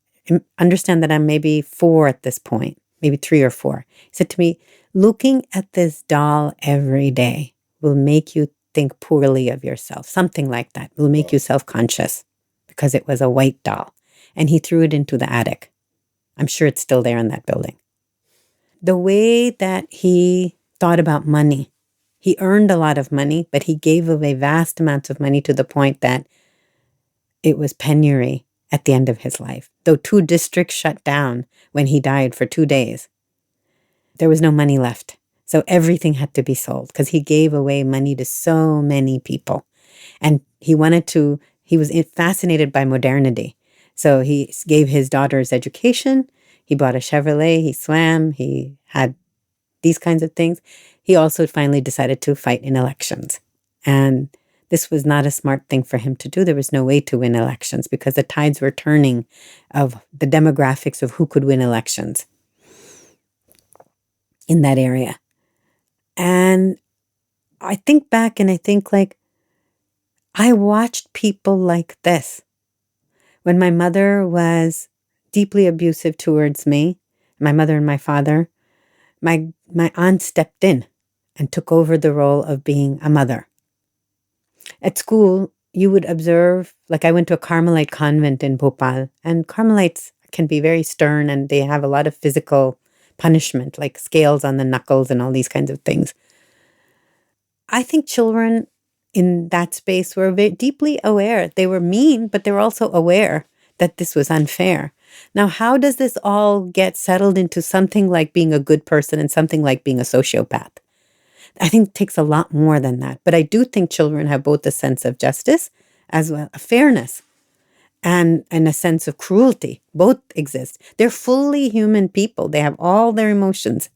understand that I'm maybe 4 at this point, maybe 3 or 4. He said to me, looking at this doll every day will make you think poorly of yourself. Something like that will make you self-conscious, because it was a white doll. And he threw it into the attic. I'm sure it's still there in that building. The way that he thought about money, he earned a lot of money, but he gave away vast amounts of money to the point that it was penury at the end of his life. Though 2 districts shut down when he died for 2 days, there was no money left. So everything had to be sold because he gave away money to so many people. And he was fascinated by modernity. So he gave his daughters education. He bought a Chevrolet. He swam. He had these kinds of things. He also finally decided to fight in elections. And this was not a smart thing for him to do. There was no way to win elections because the tides were turning of the demographics of who could win elections in that area. And I think back and I think like, I watched people like this. When my mother was deeply abusive towards me, my mother and my father, my aunt stepped in and took over the role of being a mother. At school, you would observe, like I went to a Carmelite convent in Bhopal, and Carmelites can be very stern and they have a lot of physical punishment, like scales on the knuckles and all these kinds of things. I think children in that space were very deeply aware. They were mean, but they were also aware that this was unfair. Now, how does this all get settled into something like being a good person and something like being a sociopath? I think it takes a lot more than that. But I do think children have both a sense of justice as well as fairness and a sense of cruelty. Both exist. They're fully human people. They have all their emotions.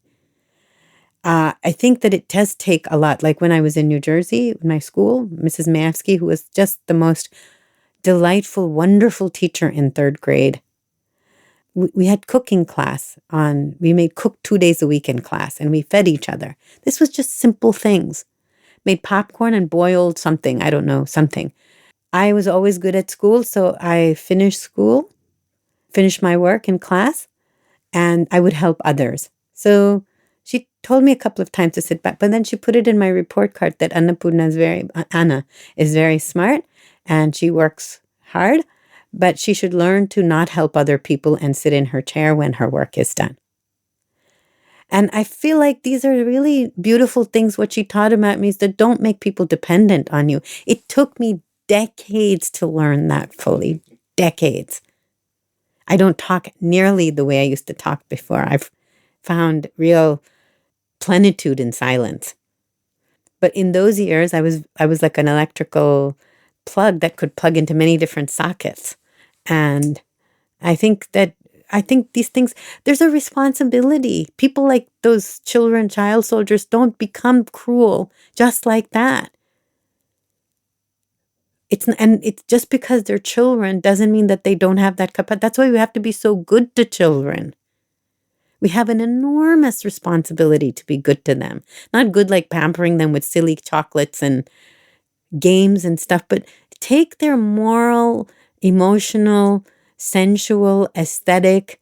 I think that it does take a lot. Like when I was in New Jersey, in my school, Mrs. Maevsky, who was just the most delightful, wonderful teacher in 3rd grade. We had cooking class we made cook 2 days a week in class and we fed each other. This was just simple things. Made popcorn and boiled something. I don't know, something. I was always good at school. So I finished my work in class, and I would help others. So she told me a couple of times to sit back, but then she put it in my report card that Anna is very smart and she works hard, but she should learn to not help other people and sit in her chair when her work is done. And I feel like these are really beautiful things. What she taught about me is that don't make people dependent on you. It took me decades to learn that fully. Decades. I don't talk nearly the way I used to talk before. I've found real plenitude in silence. But in those years, I was like an electrical plug that could plug into many different sockets. And I think these things, there's a responsibility. People like those child soldiers don't become cruel just like that. It's just because they're children doesn't mean that they don't have that capacity. That's why we have to be so good to children. We have an enormous responsibility to be good to them. Not good like pampering them with silly chocolates and games and stuff, but take their moral, emotional, sensual, aesthetic,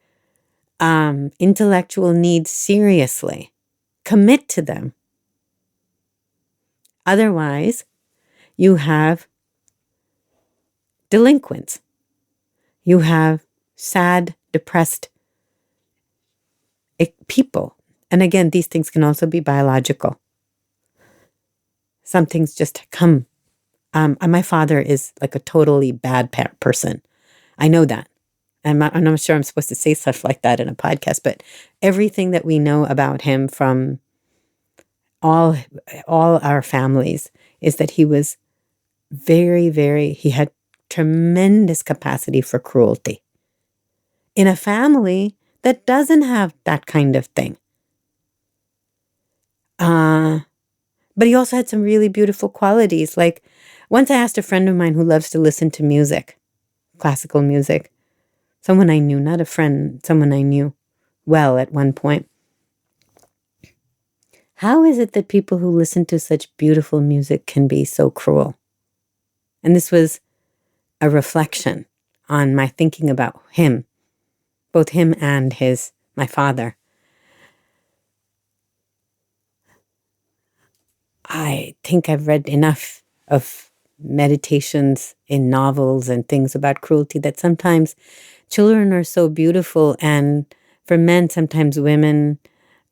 intellectual needs seriously. Commit to them. Otherwise, you have delinquents. You have sad, depressed people. And again, these things can also be biological. Some things just come. My father is like a totally bad person. I know that. I'm not sure I'm supposed to say stuff like that in a podcast, but everything that we know about him from all our families is that he was he had tremendous capacity for cruelty in a family that doesn't have that kind of thing. But he also had some really beautiful qualities. Like once I asked a friend of mine who loves to listen to music, classical music, someone I knew, not a friend, someone I knew well at one point, how is it that people who listen to such beautiful music can be so cruel? And this was a reflection on my thinking about him, both him and my father. I think I've read enough of meditations in novels and things about cruelty that sometimes children are so beautiful, and for men, sometimes women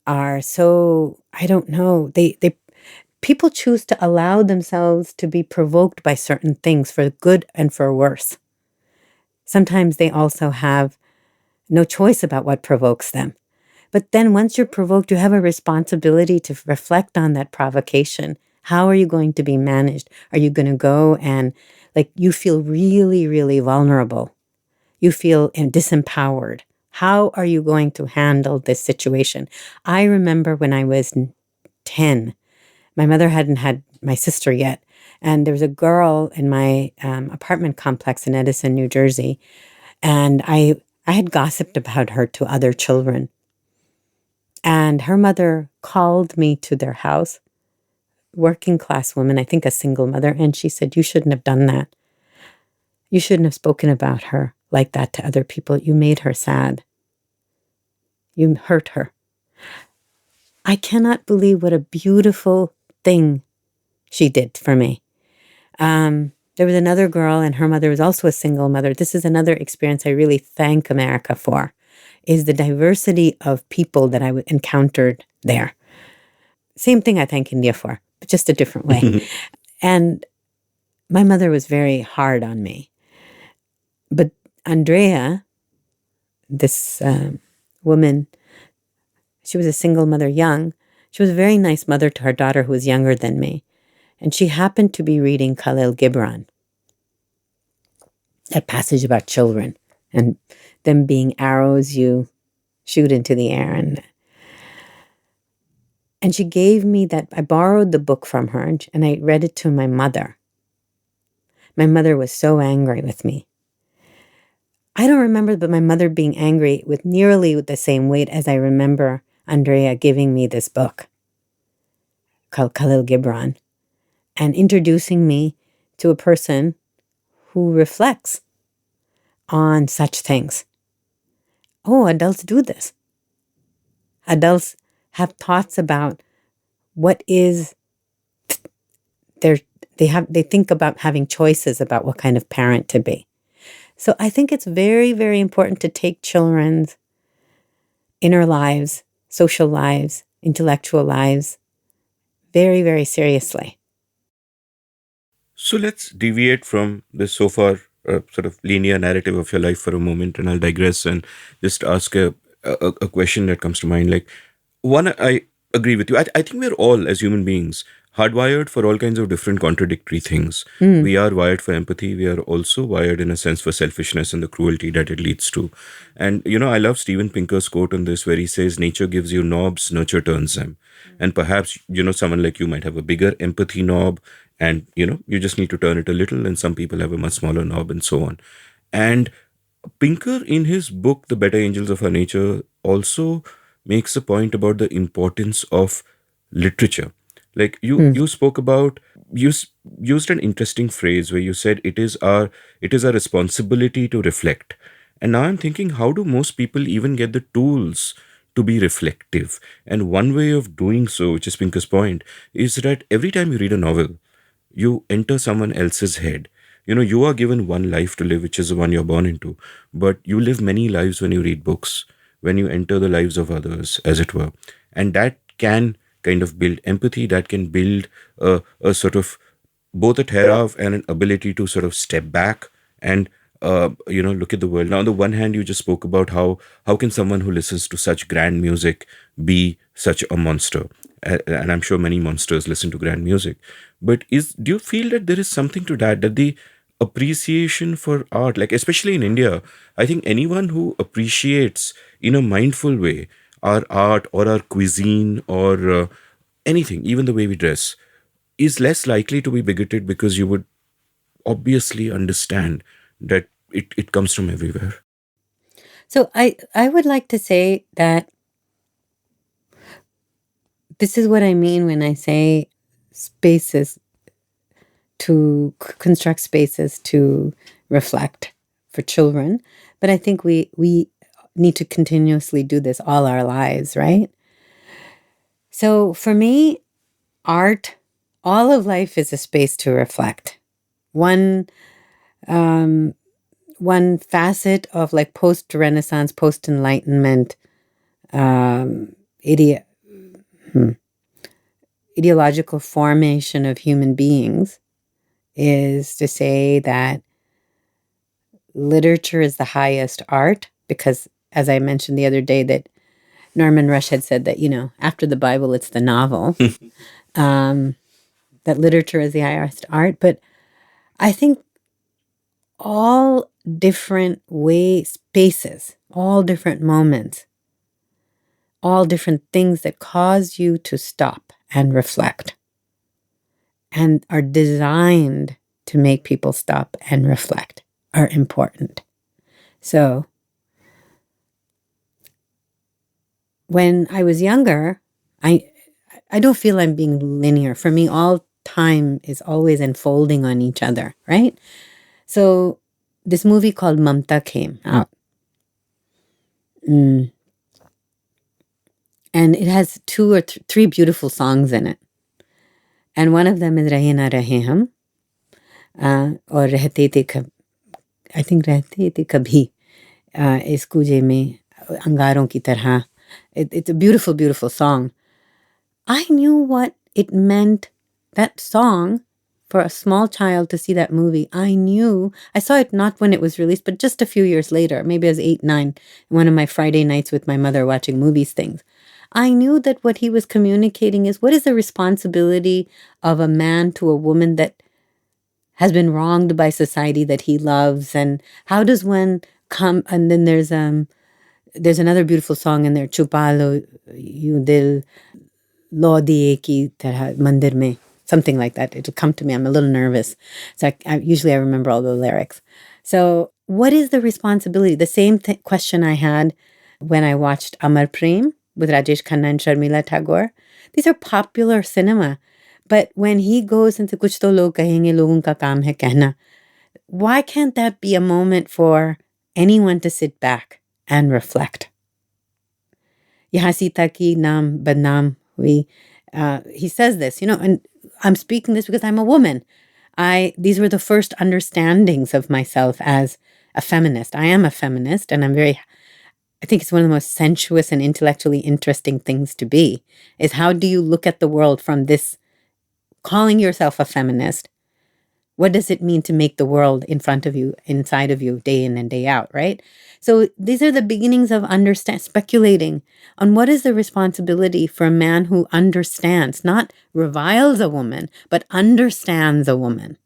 are so, I don't know, people choose to allow themselves to be provoked by certain things for good and for worse. Sometimes they also have no choice about what provokes them. But then once you're provoked, you have a responsibility to reflect on that provocation. How are you going to be managed? Are you going to go and you feel really, really vulnerable? You feel disempowered. How are you going to handle this situation? I remember when I was 10, my mother hadn't had my sister yet. And there was a girl in my apartment complex in Edison, New Jersey. And I had gossiped about her to other children. And her mother called me to their house, working class woman, I think a single mother. And she said, you shouldn't have done that. You shouldn't have spoken about her like that to other people. You made her sad. You hurt her. I cannot believe what a beautiful thing she did for me. There was another girl, and her mother was also a single mother. This is another experience I really thank America for, is the diversity of people that I encountered there. Same thing I thank India for, but just a different way. And my mother was very hard on me. But Andrea, this woman, she was a single mother, young. She was a very nice mother to her daughter who was younger than me. And she happened to be reading Khalil Gibran, that passage about children and them being arrows you shoot into the air. And she gave me that. I borrowed the book from her and I read it to my mother. My mother was so angry with me. I don't remember but my mother being angry with nearly the same weight as I remember Andrea giving me this book called Khalil Gibran and introducing me to a person who reflects on such things. Oh, adults do this. Adults have thoughts about what is they think about having choices about what kind of parent to be. So I think it's very, very important to take children's inner lives, social lives, intellectual lives very, very seriously. So let's deviate from this so far sort of linear narrative of your life for a moment, and I'll digress and just ask a question that comes to mind. Like, one, I agree with you. I think we're all, as human beings, hardwired for all kinds of different contradictory things. We are wired for empathy. We are also wired, in a sense, for selfishness and the cruelty that it leads to. And, I love Steven Pinker's quote on this, where he says, nature gives you knobs, nurture turns them. And perhaps, someone like you might have a bigger empathy knob, and, you just need to turn it a little, and some people have a much smaller knob, and so on. And Pinker, in his book, The Better Angels of Our Nature, also makes a point about the importance of literature. Like you spoke about, used an interesting phrase where you said it is our responsibility to reflect. And now I'm thinking, how do most people even get the tools to be reflective. And one way of doing so, which is Pinker's point, is that every time you read a novel, you enter someone else's head. You are given one life to live, which is the one you're born into, but you live many lives when you read books, when you enter the lives of others, as it were. And that can kind of build empathy, that can build a sort of both a thereof and an ability to sort of step back and look at the world. Now, on the one hand, you just spoke about how can someone who listens to such grand music be such a monster? And I'm sure many monsters listen to grand music. But do you feel that there is something to that the appreciation for art, like especially in India, I think anyone who appreciates in a mindful way our art or our cuisine or anything, even the way we dress, is less likely to be bigoted, because you would obviously understand that it comes from everywhere. So I would like to say that this is what I mean when I say spaces to construct spaces to reflect for children. But I think we need to continuously do this all our lives, right? So for me, art, all of life is a space to reflect. One facet of like post-Renaissance, post-Enlightenment ideological formation of human beings is to say that literature is the highest art, because, as I mentioned the other day, that Norman Rush had said that, after the Bible, it's the novel, that literature is the highest art. But I think all different spaces, all different moments, all different things that cause you to stop and reflect and are designed to make people stop and reflect are important. So when I was younger, I don't feel I'm being linear. For me, all time is always unfolding on each other, right? So this movie called Mamta came out. And it has two or three beautiful songs in it. And one of them is Rahe Na Rahe Hum, or Rehte Te Kabhi. I think Rehte Te Kabhi, Is Kuje Mein Angaron Ki Tarha. It's a beautiful, beautiful song. I knew what it meant, that song, for a small child to see that movie. I saw it not when it was released, but just a few years later. Maybe I was 8, 9, one of my Friday nights with my mother watching movies things. I knew that what he was communicating is, what is the responsibility of a man to a woman that has been wronged by society that he loves, and how does one come? And then there's another beautiful song in there, Chupa Lo Yu Dil Lo Diye Ki Tarha Mandir Mein, something like that. It'll come to me. I'm a little nervous, so usually I remember all the lyrics. So what is the responsibility? The same question I had when I watched Amar Prem with Rajesh Khanna and Sharmila Tagore. These are popular cinema. But when he goes into Kuch To Log Kahenge Logon Ka Kaam Hai Kehna, why can't that be a moment for anyone to sit back and reflect? Yahan Sita ki naam badnaam hui. He says this, and I'm speaking this because I'm a woman. These were the first understandings of myself as a feminist. I am a feminist, and I think it's one of the most sensuous and intellectually interesting things to be, is how do you look at the world from this, calling yourself a feminist? What does it mean to make the world in front of you, inside of you, day in and day out, right? So these are the beginnings of speculating on what is the responsibility for a man who understands, not reviles a woman, but understands a woman.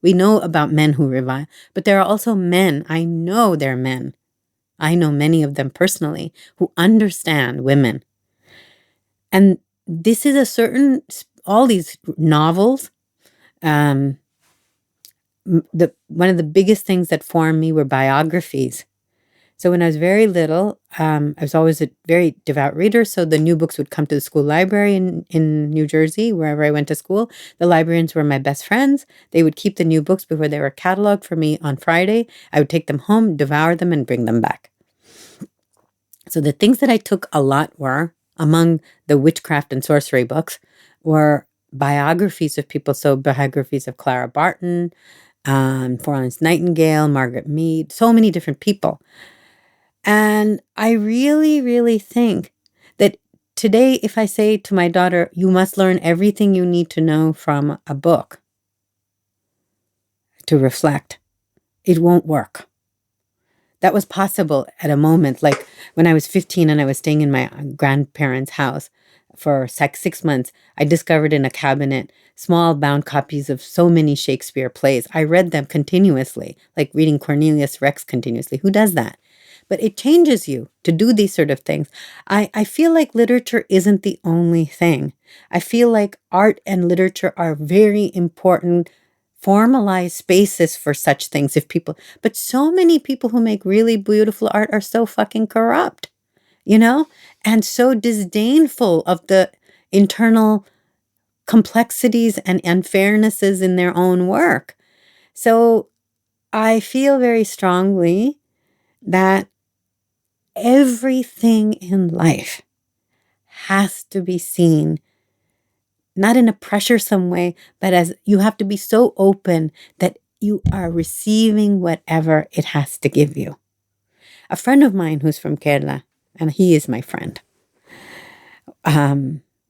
We know about men who revile, but there are also men, I know they're men, I know many of them personally, who understand women. And this is all these novels, one of the biggest things that formed me were biographies. So when I was very little, I was always a very devout reader. So the new books would come to the school library in New Jersey, wherever I went to school. The librarians were my best friends. They would keep the new books before they were cataloged for me on Friday. I would take them home, devour them, and bring them back. So the things that I took a lot were, among the witchcraft and sorcery books, were biographies of people. So biographies of Clara Barton, Florence Nightingale, Margaret Mead, so many different people. And I really, really think that today, if I say to my daughter, you must learn everything you need to know from a book to reflect, it won't work. That was possible at a moment, like when I was 15 and I was staying in my grandparents' house for 6 months. I discovered in a cabinet small bound copies of so many Shakespeare plays. I read them continuously, like reading Cornelius Rex continuously. Who does that? But it changes you to do these sort of things. I feel like literature isn't the only thing. I feel like art and literature are very important formalized spaces for such things but so many people who make really beautiful art are so fucking corrupt, and so disdainful of the internal complexities and unfairnesses in their own work. So I feel very strongly that everything in life has to be seen not in a pressuresome way, but as you have to be so open that you are receiving whatever it has to give you. A friend of mine who's from Kerala, and he is my friend,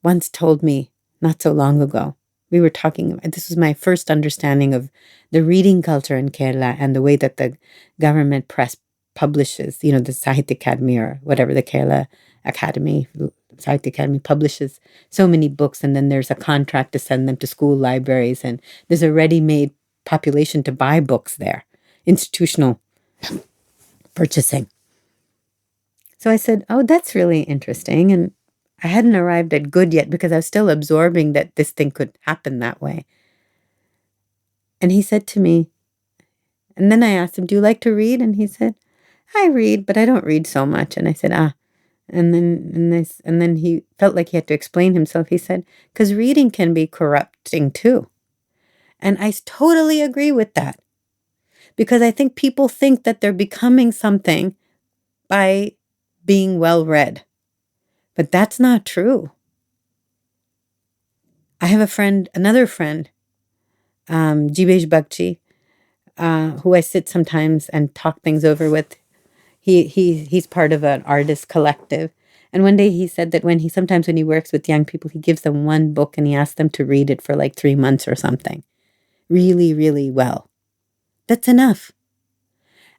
once told me not so long ago, we were talking, this was my first understanding of the reading culture in Kerala and the way that the government press publishes, the Sahitya Academy or whatever, the Kerala Academy, Sahitya Academy publishes so many books, and then there's a contract to send them to school libraries, and there's a ready-made population to buy books there, institutional purchasing. So I said, oh, that's really interesting. And I hadn't arrived at good yet because I was still absorbing that this thing could happen that way. And he said to me, and then I asked him, do you like to read? And he said, I read, but I don't read so much. And I said, And then he felt like he had to explain himself. He said, because reading can be corrupting too. And I totally agree with that. Because I think people think that they're becoming something by being well read. But that's not true. I have another friend, Jivesh Bagchi, who I sit sometimes and talk things over with. He's part of an artist collective. And one day he said that when he works with young people, he gives them one book and he asks them to read it for like 3 months or something. Really, really well. That's enough.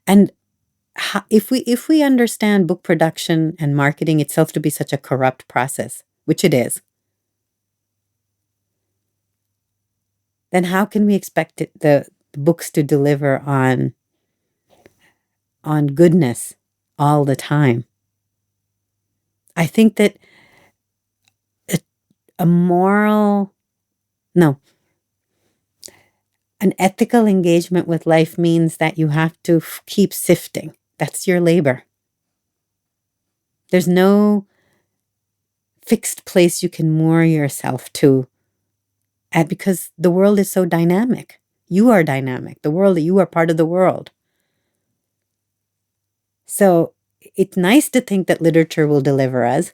And if we understand book production and marketing itself to be such a corrupt process, which it is, then how can we expect the books to deliver on goodness all the time? I think that an ethical engagement with life means that you have to keep sifting. That's your labor. There's no fixed place you can moor yourself to, because the world is so dynamic. You are dynamic. You are part of the world. So it's nice to think that literature will deliver us.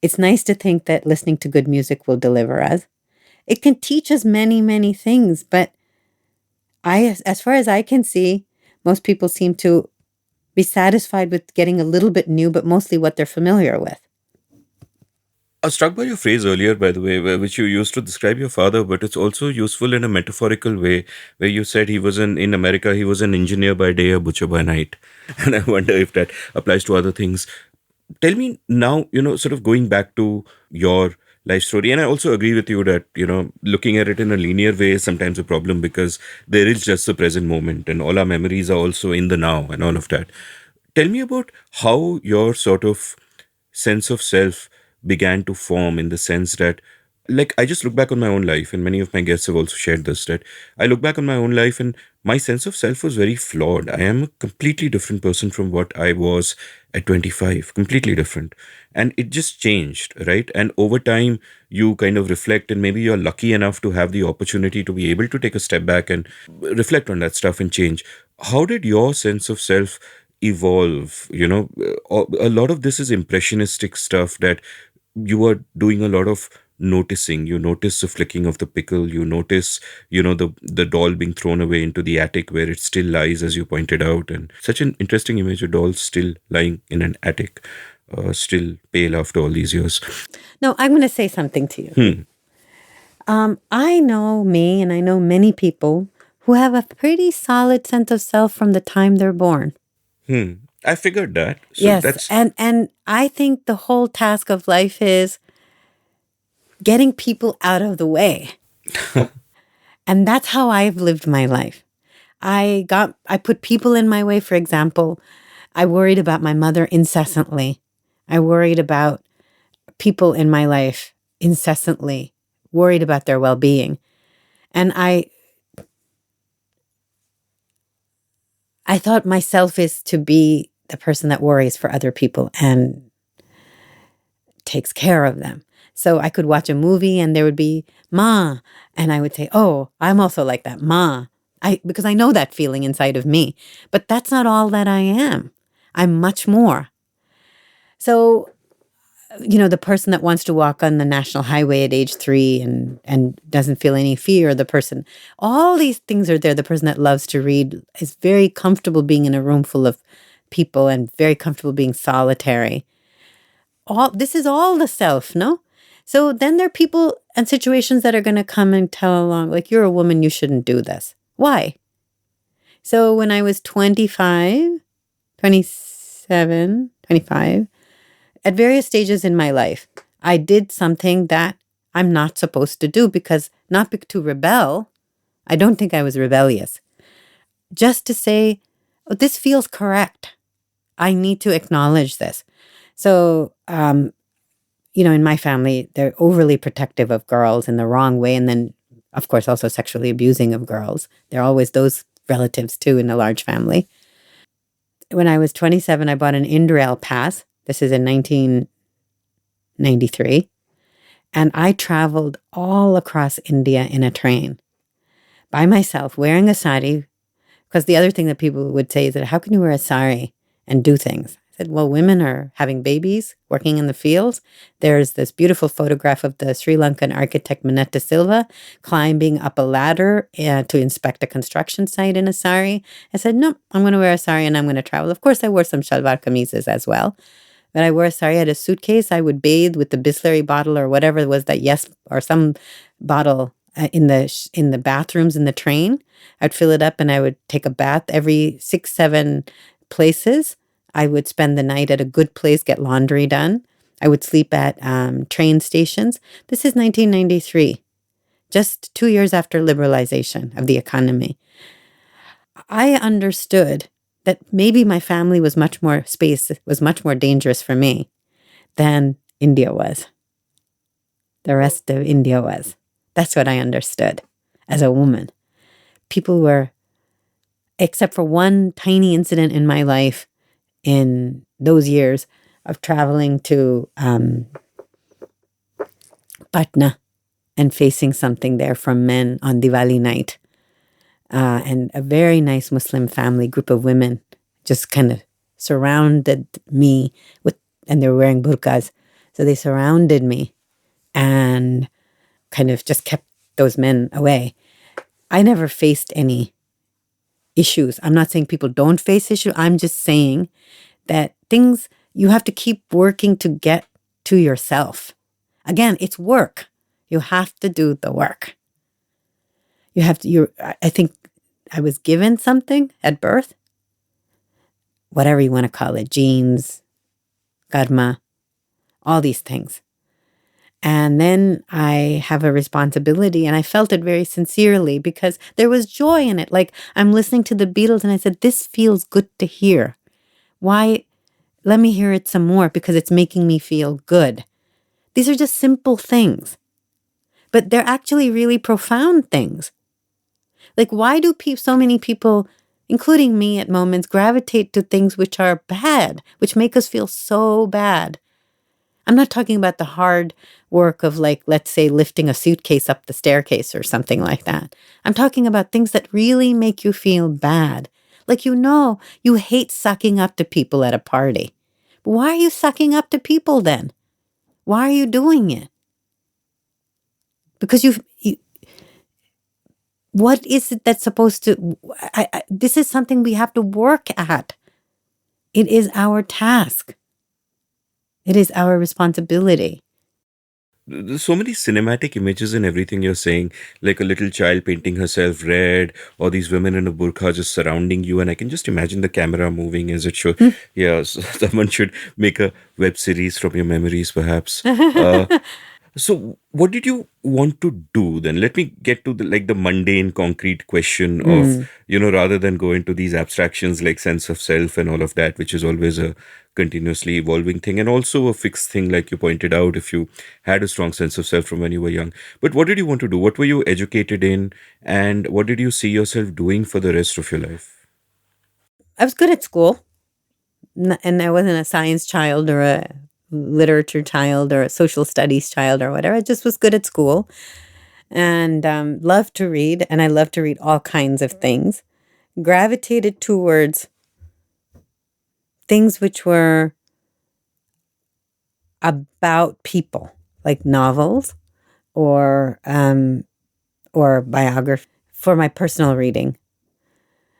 It's nice to think that listening to good music will deliver us. It can teach us many, many things, but as far as I can see, most people seem to be satisfied with getting a little bit new, but mostly what they're familiar with. I was struck by your phrase earlier, by the way, which you used to describe your father, but it's also useful in a metaphorical way, where you said he was in America, he was an engineer by day, a butcher by night. And I wonder if that applies to other things. Tell me now, sort of going back to your life story, and I also agree with you that, looking at it in a linear way is sometimes a problem because there is just the present moment and all our memories are also in the now and all of that. Tell me about how your sort of sense of self began to form, in the sense that, like, I just look back on my own life, and many of my guests have also shared this, that I look back on my own life and my sense of self was very flawed. I am a completely different person from what I was at 25, completely different. And it just changed, right? And over time, you kind of reflect, and maybe you're lucky enough to have the opportunity to be able to take a step back and reflect on that stuff and change. How did your sense of self evolve? A lot of this is impressionistic stuff that you are doing a lot of noticing. You notice the flicking of the pickle. You notice, the doll being thrown away into the attic where it still lies, as you pointed out. And such an interesting image, a doll still lying in an attic, still pale after all these years. No, I'm going to say something to you. I know me, and I know many people who have a pretty solid sense of self from the time they're born. I figured that. So Yes, that's and I think the whole task of life is getting people out of the way. And that's how I've lived my life. I put people in my way. For example, I worried about my mother incessantly. I worried about people in my life incessantly, worried about their well-being. And I thought myself is to be the person that worries for other people and takes care of them. So I could watch a movie and there would be Ma, and I would say, "Oh, I'm also like that, Ma." Because I know that feeling inside of me. But that's not all that I am. I'm much more. So, the person that wants to walk on the national highway at age 3 and doesn't feel any fear, the person, all these things are there. The person that loves to read is very comfortable being in a room full of people and very comfortable being solitary. This is all the self, no? So then there are people and situations that are going to come and tell along, like, you're a woman, you shouldn't do this. Why? So when I was 25, 27, 25, at various stages in my life, I did something that I'm not supposed to do not to rebel. I don't think I was rebellious. Just to say, oh, this feels correct. I need to acknowledge this. So, in my family, they're overly protective of girls in the wrong way. And then, of course, also sexually abusing of girls. There are always those relatives, too, in a large family. When I was 27, I bought an Indrail pass. This is in 1993. And I traveled all across India in a train by myself, wearing a sari. Because the other thing that people would say is that, how can you wear a sari and do things? I said, well, women are having babies, working in the fields. There's this beautiful photograph of the Sri Lankan architect Manetta Silva climbing up a ladder to inspect a construction site in a sari. I said, no, I'm going to wear a sari and I'm going to travel. Of course, I wore some shalwar kameezes as well. But I wore a sari, I had a suitcase. I would bathe with the Bisleri bottle or whatever it was that, or some bottle in the bathrooms in the train. I'd fill it up and I would take a bath every 6-7 places. I would spend the night at a good place, get laundry done. I would sleep at train stations. This is 1993, just 2 years after liberalization of the economy. I understood that maybe my family was much more dangerous for me than India was. The rest of India was. That's what I understood as a woman. People were, except for one tiny incident in my life in those years of traveling to Patna and facing something there from men on Diwali night. And a very nice Muslim family, group of women, just kind of surrounded me and they were wearing burqas. So they surrounded me and kind of just kept those men away. I never faced any issues. I'm not saying people don't face issues. I'm just saying that things, you have to keep working to get to yourself. Again, it's work. You have to do the work. I think I was given something at birth, whatever you want to call it, genes, karma, all these things. And then I have a responsibility, and I felt it very sincerely because there was joy in it. Like, I'm listening to the Beatles and I said, this feels good to hear. Why? Let me hear it some more because it's making me feel good. These are just simple things, but they're actually really profound things. Like, why do so many people, including me at moments, gravitate to things which are bad, which make us feel so bad? I'm not talking about the hard work of, like, let's say, lifting a suitcase up the staircase or something like that. I'm talking about things that really make you feel bad. Like, you hate sucking up to people at a party. But why are you sucking up to people then? Why are you doing it? Because what is it that's supposed to, this is something we have to work at. It is our task. It is our responsibility. There's so many cinematic images in everything you're saying, like a little child painting herself red, or these women in a burqa just surrounding you, and I can just imagine the camera moving as it should. Yeah, so someone should make a web series from your memories, perhaps. So, what did you want to do then? Let me get to the mundane, concrete question of, rather than go into these abstractions like sense of self and all of that, which is always a continuously evolving thing and also a fixed thing, like you pointed out, if you had a strong sense of self from when you were young. But what did you want to do? What were you educated in? And what did you see yourself doing for the rest of your life? I was good at school, and I wasn't a science child or a literature child or a social studies child or whatever. I just was good at school and loved to read, and I loved to read all kinds of things. Gravitated towards things which were about people, like novels or biography for my personal reading.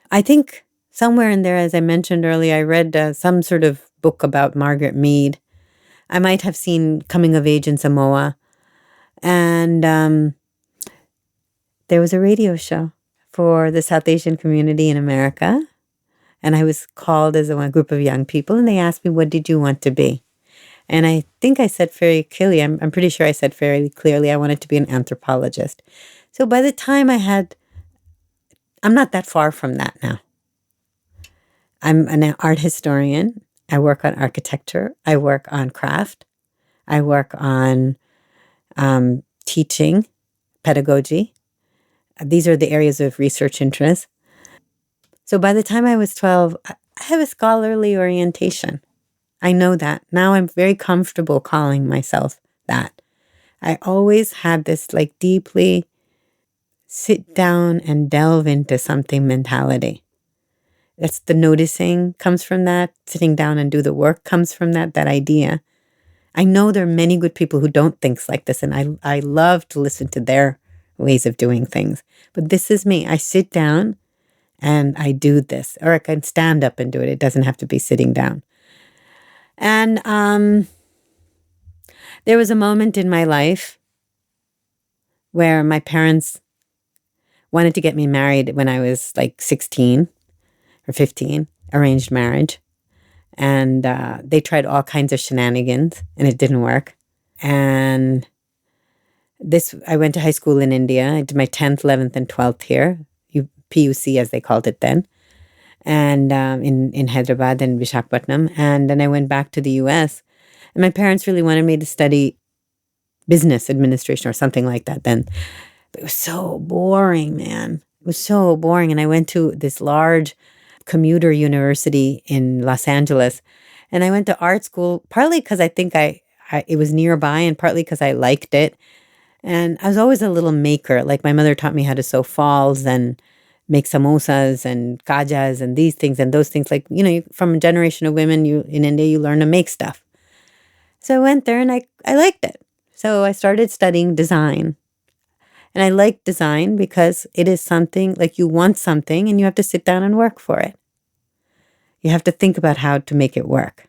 I think somewhere in there, as I mentioned earlier, I read some sort of book about Margaret Mead. I might have seen Coming of Age in Samoa. And there was a radio show for the South Asian community in America. And I was called as a group of young people, and they asked me, what did you want to be? And I think I said very clearly, I'm pretty sure I said very clearly, I wanted to be an anthropologist. So by the time I'm not that far from that now. I'm an art historian. I work on architecture. I work on craft. I work on teaching, pedagogy. These are the areas of research interest. So by the time I was 12, I have a scholarly orientation. I know that. Now I'm very comfortable calling myself that. I always had this deeply sit down and delve into something mentality. That's the noticing comes from that. Sitting down and do the work comes from that idea. I know there are many good people who don't think like this, and I love to listen to their ways of doing things. But this is me. I sit down and I do this, or I can stand up and do it. It doesn't have to be sitting down. And there was a moment in my life where my parents wanted to get me married when I was 16 or 15, arranged marriage. And they tried all kinds of shenanigans, and it didn't work. And I went to high school in India. I did my 10th, 11th, and 12th here, PUC as they called it then, and in Hyderabad and Visakhapatnam. And then I went back to the US, and my parents really wanted me to study business administration or something like that then. But it was so boring, man. It was so boring. And I went to this large commuter university in Los Angeles, and I went to art school partly because I think it was nearby, and partly because I liked it. And I was always a little maker. Like my mother taught me how to sew falls and make samosas and kajas and these things and those things. From a generation of women, in India, you learn to make stuff. So I went there and I liked it. So I started studying design. And I like design because it is something you want something and you have to sit down and work for it. You have to think about how to make it work.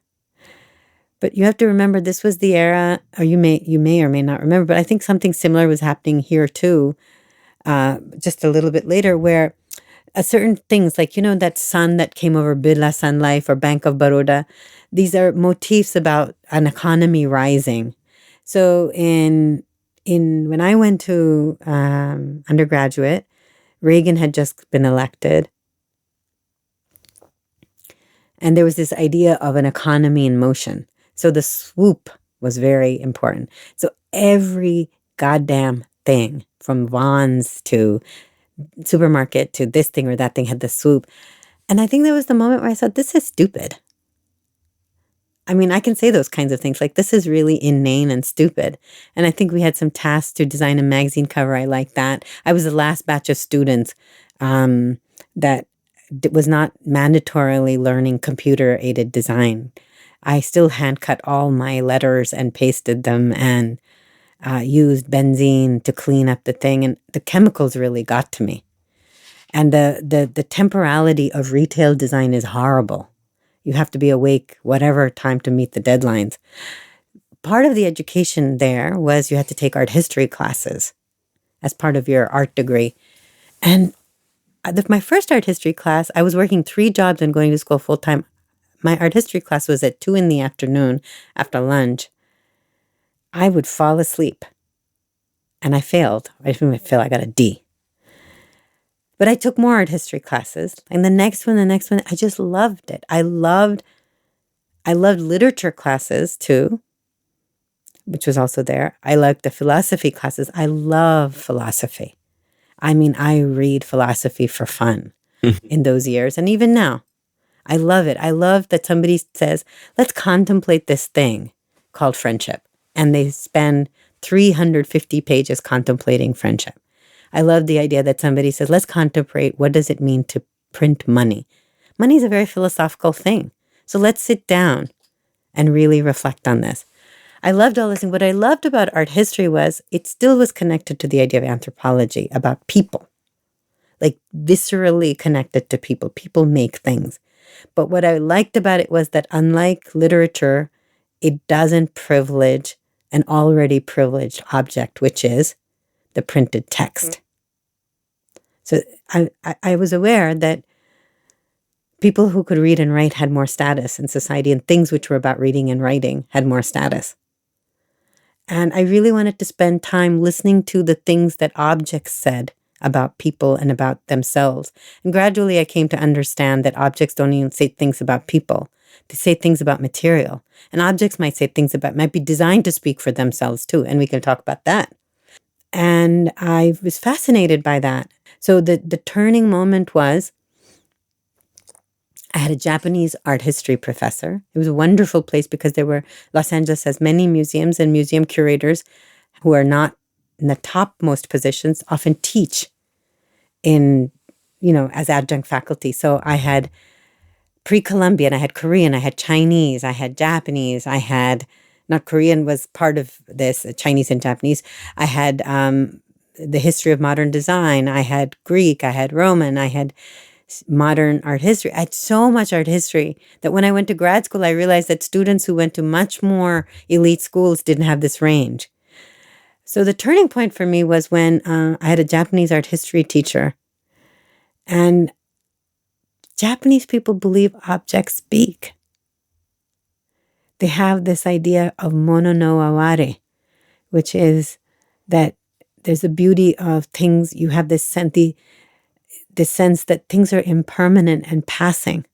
But you have to remember this was the era, or you may or may not remember, but I think something similar was happening here too, just a little bit later, where certain things that sun that came over Birla Sun Life or Bank of Baroda, these are motifs about an economy rising. So when I went to undergraduate, Reagan had just been elected. And there was this idea of an economy in motion. So the swoop was very important. So every goddamn thing, from Vons to supermarket to this thing or that thing, had the swoop. And I think that was the moment where I thought, this is stupid. I mean, I can say those kinds of things, this is really inane and stupid. And I think we had some tasks to design a magazine cover. I like that. I was the last batch of students that was not mandatorily learning computer-aided design. I still hand cut all my letters and pasted them and used benzene to clean up the thing. And the chemicals really got to me. And the temporality of retail design is horrible. You have to be awake whatever time to meet the deadlines. Part of the education there was you had to take art history classes as part of your art degree. And my first art history class, I was working 3 jobs and going to school full time. My art history class was at 2 p.m. after lunch. I would fall asleep. And I failed. I didn't fail, I got a D. But I took more art history classes. And the next one, I just loved it. I loved literature classes too, which was also there. I liked the philosophy classes. I love philosophy. I mean, I read philosophy for fun in those years. And even now, I love it. I love that somebody says, let's contemplate this thing called friendship. And they spend 350 pages contemplating friendship. I love the idea that somebody says, let's contemplate what does it mean to print money. Money is a very philosophical thing. So let's sit down and really reflect on this. I loved all this. And what I loved about art history was it still was connected to the idea of anthropology, about people, like viscerally connected to people. People make things. But what I liked about it was that unlike literature, it doesn't privilege an already privileged object, which is the printed text. So I was aware that people who could read and write had more status in society, and things which were about reading and writing had more status. And I really wanted to spend time listening to the things that objects said about people and about themselves. And gradually I came to understand that objects don't even say things about people. They say things about material. And objects might be designed to speak for themselves too. And we can talk about that. And I was fascinated by that. So the turning moment was, I had a Japanese art history professor. It was a wonderful place because Los Angeles has many museums, and museum curators who are not in the topmost positions often teach as adjunct faculty. So I had pre-Columbian, I had Korean, I had Chinese, I had Japanese, not Korean was part of this, Chinese and Japanese. I had the history of modern design. I had Greek, I had Roman, I had modern art history. I had so much art history that when I went to grad school, I realized that students who went to much more elite schools didn't have this range. So the turning point for me was when I had a Japanese art history teacher. And Japanese people believe objects speak. They have this idea of mono no aware, which is that there's a beauty of things. You have this sense, the sense that things are impermanent and passing.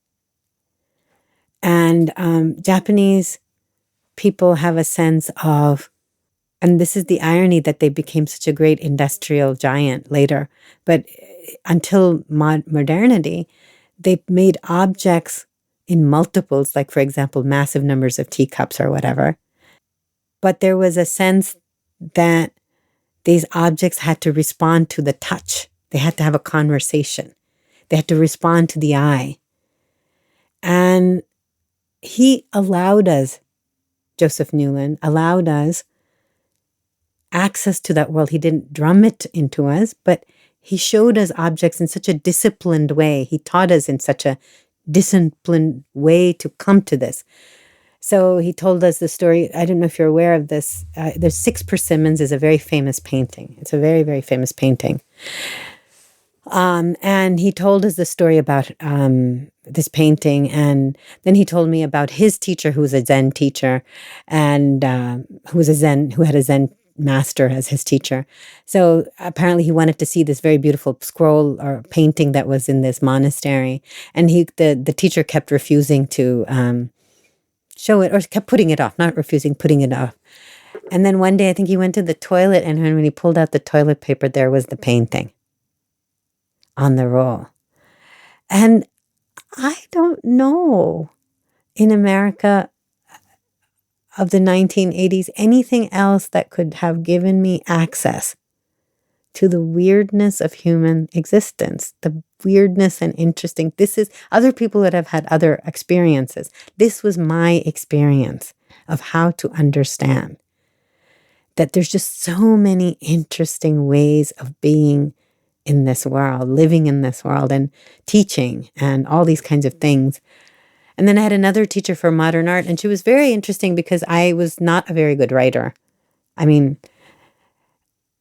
And Japanese people have a sense of, and this is the irony that they became such a great industrial giant later, but until modernity, they made objects in multiples, like, for example, massive numbers of teacups or whatever. But there was a sense that these objects had to respond to the touch. They had to have a conversation. They had to respond to the eye. And he allowed us, Joseph Newland, allowed us access to that world. He didn't drum it into us, but he showed us objects in such a disciplined way. He taught us in such a disciplined way to come to this. So he told us the story. I don't know if you're aware of this. There's 6 Persimmons is a very famous painting. It's a very, very famous painting. And he told us the story about this painting. And then he told me about his teacher, who was a Zen teacher, and who had a Zen master as his teacher. So apparently he wanted to see this very beautiful scroll or painting that was in this monastery. And the teacher kept refusing to show it, or kept putting it off, not refusing, putting it off. And then one day I think he went to the toilet, and when he pulled out the toilet paper, there was the painting on the roll. And I don't know in America of the 1980s anything else that could have given me access to the weirdness of human existence, the weirdness and interesting. This is other people that have had other experiences. This was my experience of how to understand that there's just so many interesting ways of being in this world, living in this world, and teaching, and all these kinds of things. And then I had another teacher for modern art, and she was very interesting because I was not a very good writer. I mean,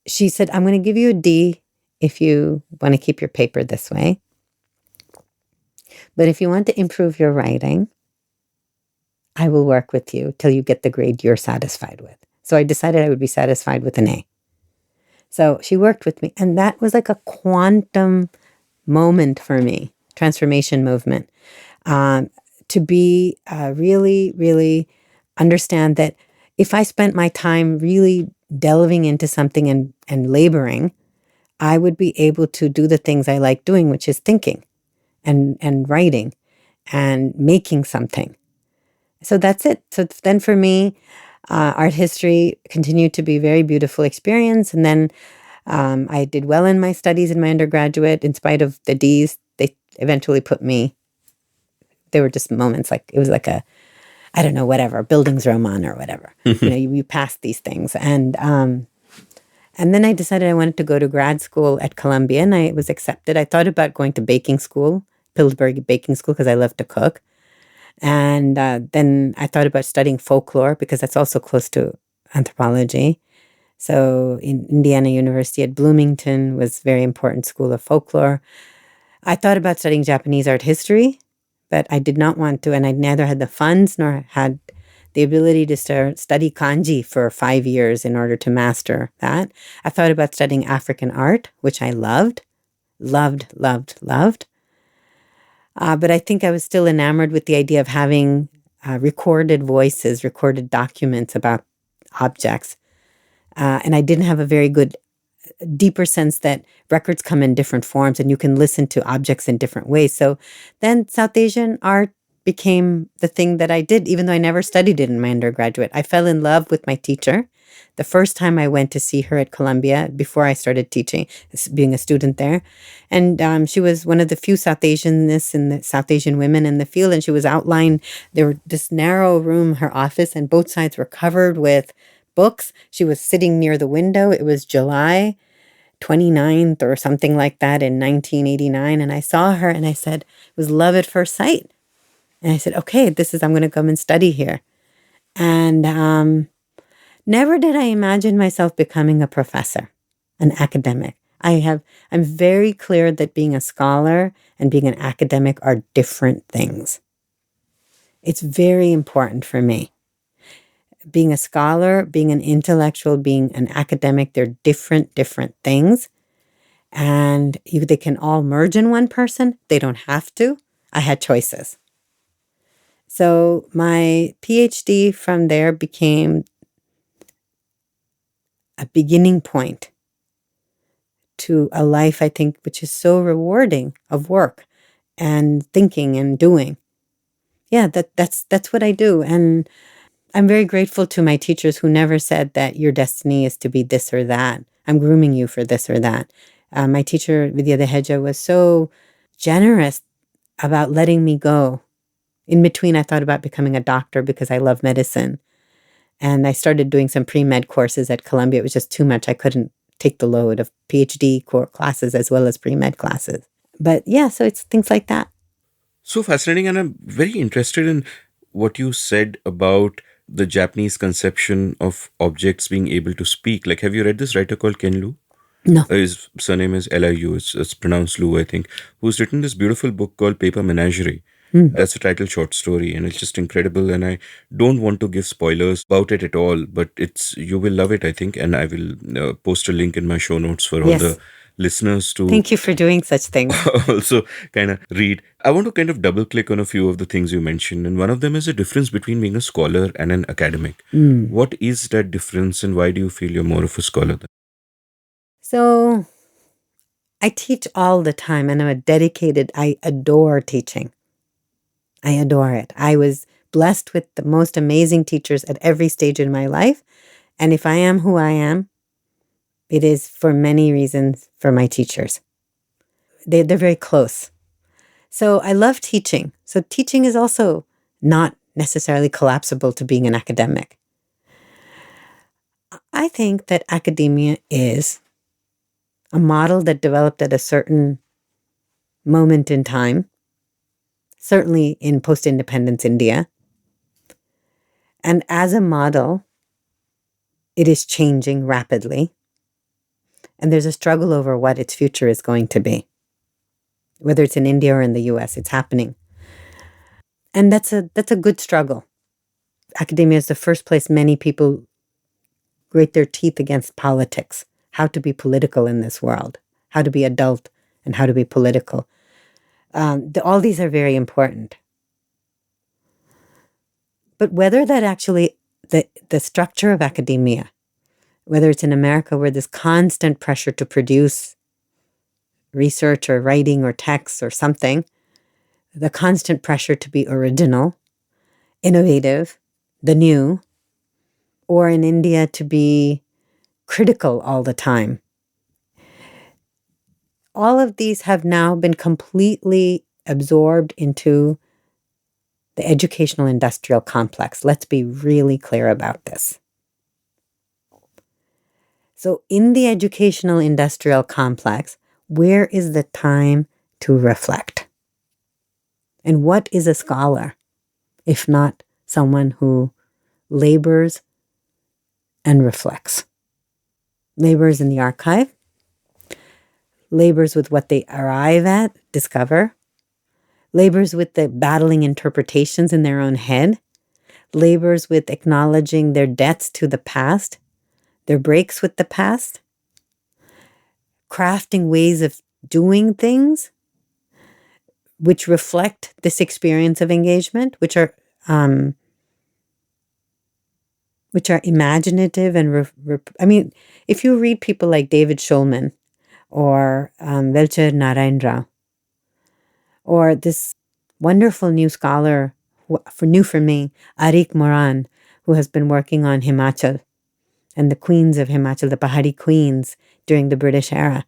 she said, I'm going to give you a D if you want to keep your paper this way. But if you want to improve your writing, I will work with you till you get the grade you're satisfied with. So I decided I would be satisfied with an A. So she worked with me, and that was like a quantum moment for me, transformation movement, to be really, really understand that if I spent my time really delving into something and laboring, I would be able to do the things I like doing, which is thinking and writing and making something. So that's it. So then for me, art history continued to be a very beautiful experience. And then I did well in my studies in my undergraduate. In spite of the D's, they eventually put me, there were just moments like, it was like a, I don't know, whatever, Bildungsroman or whatever. You pass these things. And then I decided I wanted to go to grad school at Columbia, and I was accepted. I thought about going to baking school, Pillsbury Baking School, because I love to cook. And then I thought about studying folklore because that's also close to anthropology. So in Indiana University at Bloomington was a very important school of folklore. I thought about studying Japanese art history, but I did not want to, and I neither had the funds nor had the ability to study kanji for 5 years in order to master that. I thought about studying African art, which I loved. But I think I was still enamored with the idea of having recorded voices, recorded documents about objects. And I didn't have a very good, deeper sense that records come in different forms and you can listen to objects in different ways. So then South Asian art became the thing that I did, even though I never studied it in my undergraduate. I fell in love with my teacher. The first time I went to see her at Columbia, before I started teaching, being a student there. And she was one of the few South Asianists and the South Asian women in the field. And she was outlined, there were this narrow room, her office, and both sides were covered with books. She was sitting near the window. It was July 29th or something like that in 1989. And I saw her and I said, it was love at first sight. And I said, okay, I'm going to come and study here. And never did I imagine myself becoming a professor, an academic. I'm very clear that being a scholar and being an academic are different things. It's very important for me. Being a scholar, being an intellectual, being an academic, they're different things. And they can all merge in one person. They don't have to. I had choices. So my PhD from there became a beginning point to a life, I think, which is so rewarding of work and thinking and doing. Yeah, that's what I do. And I'm very grateful to my teachers who never said that your destiny is to be this or that. I'm grooming you for this or that. My teacher, Vidya Deheja, was so generous about letting me go. In between, I thought about becoming a doctor because I love medicine. And I started doing some pre-med courses at Columbia. It was just too much. I couldn't take the load of PhD core classes as well as pre-med classes. But yeah, so it's things like that. So fascinating. And I'm very interested in what you said about the Japanese conception of objects being able to speak. Like, have you read this writer called Ken Liu? No. His surname is Liu. It's pronounced Lu, I think. Who's written this beautiful book called Paper Menagerie. That's a title short story, and it's just incredible. And I don't want to give spoilers about it at all, but you will love it, I think. And I will post a link in my show notes for all the listeners to. Thank you for doing such things. Also kind of read. I want to kind of double click on a few of the things you mentioned, and one of them is the difference between being a scholar and an academic. What is that difference, and why do you feel you're more of a scholar than? So I teach all the time, and I adore teaching. I adore it. I was blessed with the most amazing teachers at every stage in my life. And if I am who I am, It is for many reasons for my teachers. They're very close. So I love teaching. So teaching is also not necessarily collapsible to being an academic. I think that academia is a model that developed at a certain moment in time, certainly in post-independence India. And as a model, it is changing rapidly. And there's a struggle over what its future is going to be. Whether it's in India or in the US, it's happening. And that's a good struggle. Academia is the first place many people grate their teeth against politics, how to be political in this world, how to be adult and how to be political. All these are very important. But whether that actually, the structure of academia, whether it's in America where there's constant pressure to produce research or writing or text or something, the constant pressure to be original, innovative, the new, or in India to be critical all the time. All of these have now been completely absorbed into the educational industrial complex. Let's be really clear about this. So in the educational industrial complex, where is the time to reflect? And what is a scholar, if not someone who labors and reflects? Labors in the archive, labors with what they arrive at, discover, labors with the battling interpretations in their own head, labors with acknowledging their debts to the past, their breaks with the past, crafting ways of doing things which reflect this experience of engagement, which are imaginative and if you read people like David Shulman or Velcher Narayan Rao, or this wonderful new scholar, new for me, Arik Moran, who has been working on Himachal and the queens of Himachal, the Pahari queens during the British era.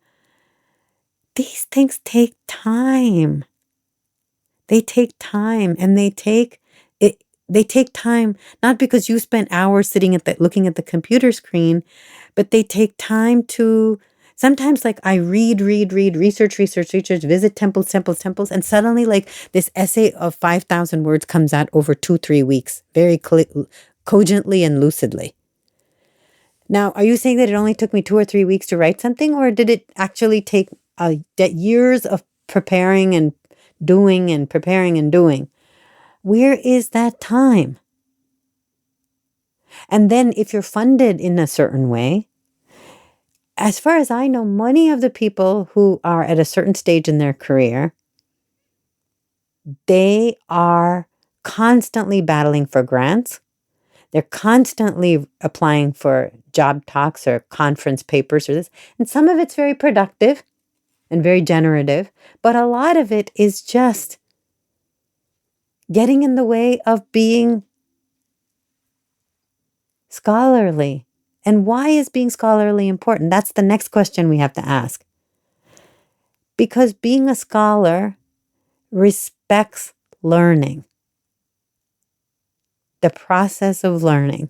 These things take time. They take time, and they take time not because you spent hours sitting looking at the computer screen, but they take time to. Sometimes, like, I read, research, visit temples, and suddenly, like, this essay of 5,000 words comes out over 2-3 weeks, very cogently and lucidly. Now, are you saying that it only took me 2 or 3 weeks to write something, or did it actually take years of preparing and doing and preparing and doing? Where is that time? And then if you're funded in a certain way, as far as I know, many of the people who are at a certain stage in their career, they are constantly battling for grants. They're constantly applying for job talks or conference papers or this. And some of it's very productive and very generative, but a lot of it is just getting in the way of being scholarly. And why is being scholarly important? That's the next question we have to ask. Because being a scholar respects learning, the process of learning.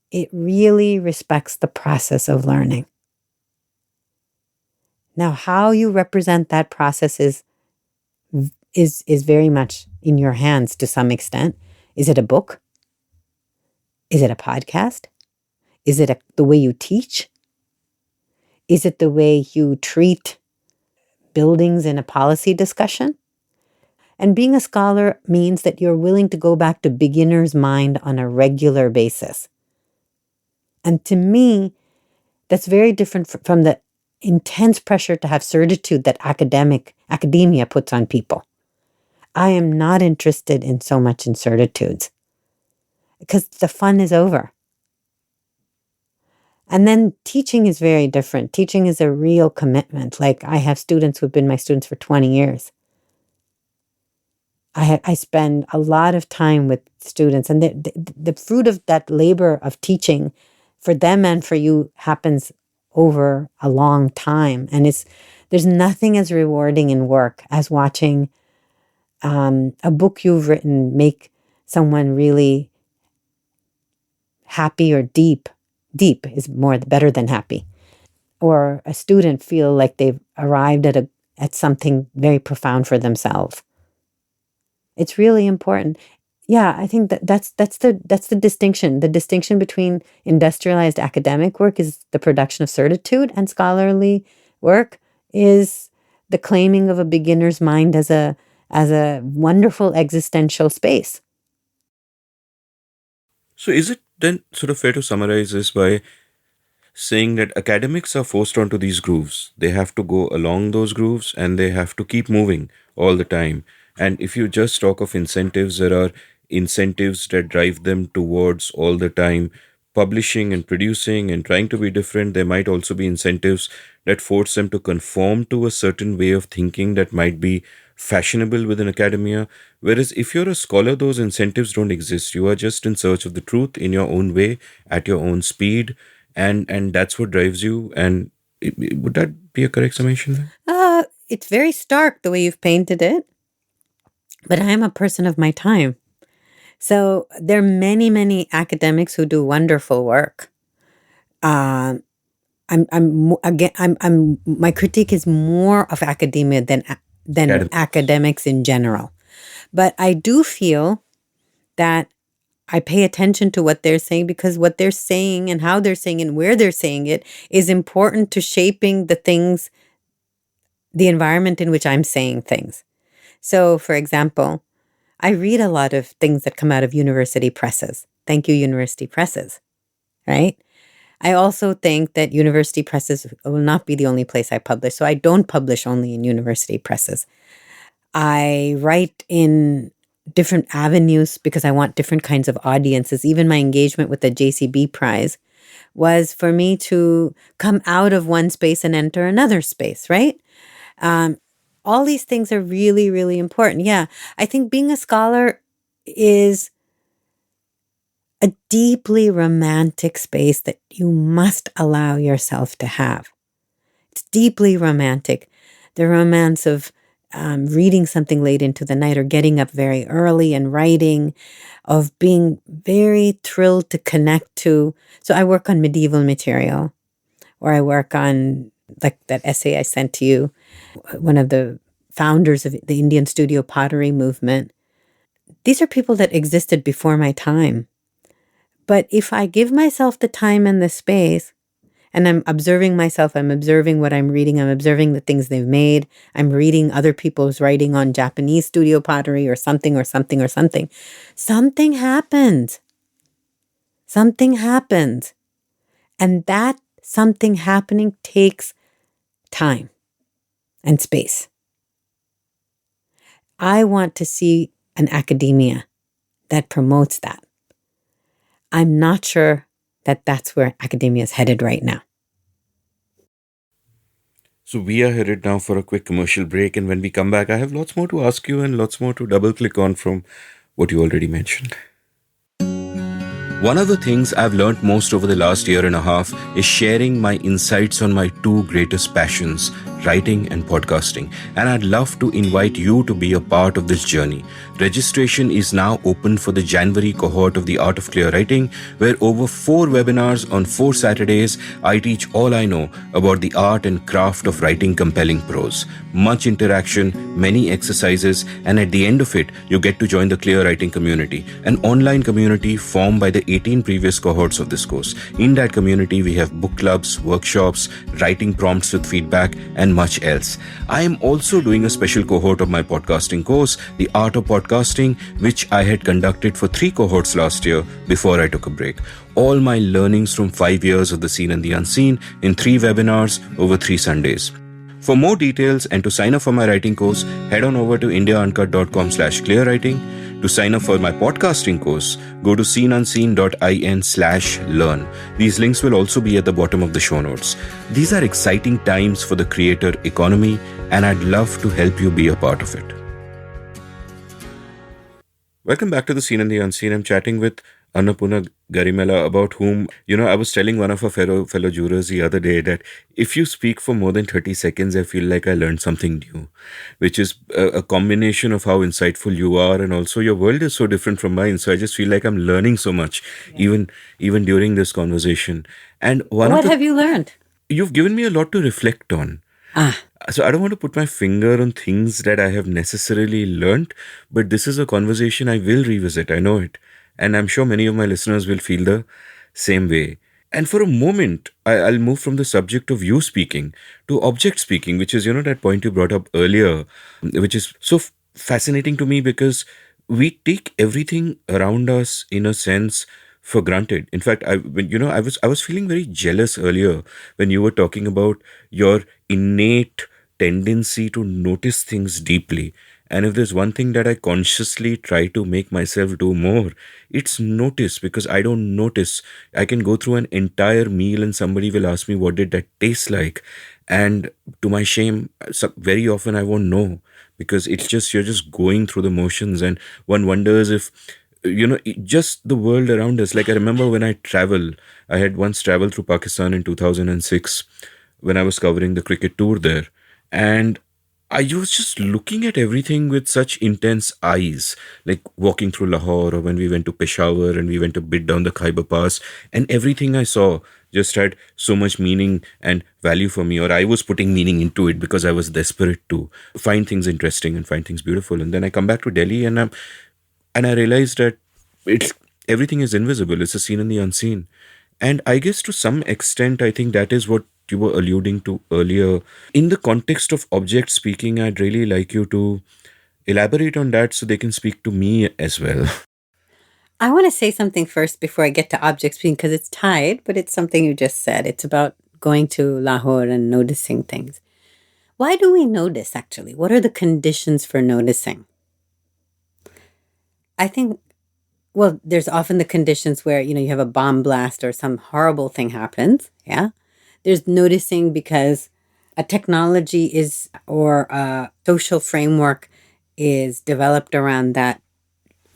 It really respects the process of learning. Now, how you represent that process is very much in your hands to some extent. Is it a book? Is it a podcast? Is it the way you teach? Is it the way you treat buildings in a policy discussion? And being a scholar means that you're willing to go back to beginner's mind on a regular basis. And to me, that's very different from the intense pressure to have certitude that academia puts on people. I am not interested in so much in certitudes because the fun is over. And then teaching is very different. Teaching is a real commitment. Like, I have students who've been my students for 20 years. I spend a lot of time with students, and the fruit of that labor of teaching for them and for you happens over a long time. And there's nothing as rewarding in work as watching a book you've written make someone really happy or deep. Deep is better than happy. Or a student feel like they've arrived at something very profound for themselves. It's really important. Yeah, I think that's the distinction. The distinction between industrialized academic work is the production of certitude, and scholarly work is the claiming of a beginner's mind as a wonderful existential space. So is it then sort of fair to summarize this by saying that academics are forced onto these grooves? They have to go along those grooves and they have to keep moving all the time. And if you just talk of incentives, there are incentives that drive them towards all the time publishing and producing and trying to be different. There might also be incentives that force them to conform to a certain way of thinking that might be fashionable within academia. Whereas if you're a scholar, those incentives don't exist. You are just in search of the truth in your own way, at your own speed, and that's what drives you. And would that be a correct summation then? It's very stark the way you've painted it, but I am a person of my time. So there are many, many academics who do wonderful work. My critique is more of academia than academics in general. But I do feel that I pay attention to what they're saying, because what they're saying and how they're saying and where they're saying it is important to shaping the environment in which I'm saying things. So, for example, I read a lot of things that come out of university presses. Thank you, university presses, right? I also think that university presses will not be the only place I publish. So I don't publish only in university presses. I write in different avenues because I want different kinds of audiences. Even my engagement with the JCB Prize was for me to come out of one space and enter another space, right? All these things are really, really important. Yeah, I think being a scholar is a deeply romantic space that you must allow yourself to have. It's deeply romantic. The romance of reading something late into the night or getting up very early and writing, of being very thrilled to connect to. So I work on medieval material, or I work on, like that essay I sent to you, one of the founders of the Indian studio pottery movement. These are people that existed before my time. But if I give myself the time and the space, and I'm observing myself, I'm observing what I'm reading, I'm observing the things they've made, I'm reading other people's writing on Japanese studio pottery or something, something happened. Something happened. And that something happening takes time and space. I want to see an academia that promotes that. I'm not sure that that's where academia is headed right now. So we are headed now for a quick commercial break, and when we come back, I have lots more to ask you and lots more to double click on from what you already mentioned. One of the things I've learned most over the last year and a half is sharing my insights on my two greatest passions, writing and podcasting. And I'd love to invite you to be a part of this journey. Registration is now open for the January cohort of the Art of Clear Writing, where over 4 webinars on 4 Saturdays, I teach all I know about the art and craft of writing compelling prose. Much interaction, many exercises, and at the end of it, you get to join the Clear Writing community, an online community formed by the 18 previous cohorts of this course. In that community, we have book clubs, workshops, writing prompts with feedback, and much else. I am also doing a special cohort of my podcasting course, The Art of Podcasting, which I had conducted for 3 cohorts last year before I took a break. All my learnings from 5 years of the seen and the unseen in 3 webinars over 3 Sundays. For more details and to sign up for my writing course, head on over to indiauncut.com/clearwriting. To sign up for my podcasting course, go to seenunseen.in/learn. These links will also be at the bottom of the show notes. These are exciting times for the creator economy, and I'd love to help you be a part of it. Welcome back to the Seen and the Unseen. I'm chatting with Annapurna Garimella, about whom, I was telling one of our fellow jurors the other day that if you speak for more than 30 seconds, I feel like I learned something new, which is a combination of how insightful you are, and also your world is so different from mine. So I just feel like I'm learning so much, even during this conversation. And one of What the have you learned? you've given me a lot to reflect on. Ah, So I don't want to put my finger on things that I have necessarily learnt, but this is a conversation I will revisit. I know it. And I'm sure many of my listeners will feel the same way. And for a moment, I'll move from the subject of you speaking to object speaking, which is, that point you brought up earlier, which is so fascinating to me because we take everything around us in a sense for granted. In fact, I was feeling very jealous earlier when you were talking about your innate tendency to notice things deeply. And if there's one thing that I consciously try to make myself do more, it's notice, because I don't notice. I can go through an entire meal and somebody will ask me, what did that taste like? And to my shame, very often I won't know, because you're just going through the motions, and one wonders if just the world around us. Like, I remember when I had once traveled through Pakistan in 2006 when I was covering the cricket tour there. And I was just looking at everything with such intense eyes, like walking through Lahore, or when we went to Peshawar and we went a bit down the Khyber Pass, and everything I saw just had so much meaning and value for me, or I was putting meaning into it because I was desperate to find things interesting and find things beautiful. And then I come back to Delhi, and I realized that it's everything is invisible. It's a seen in the unseen. And I guess to some extent, I think that is what you were alluding to earlier. In the context of object speaking, I'd really like you to elaborate on that so they can speak to me as well. I want to say something first before I get to objects because it's tied, but it's something you just said. It's about going to Lahore and noticing things. Why do we notice, actually? What are the conditions for noticing? I think, well, there's often the conditions where, you have a bomb blast or some horrible thing happens. Yeah. There's noticing because a technology is, or a social framework is developed around that,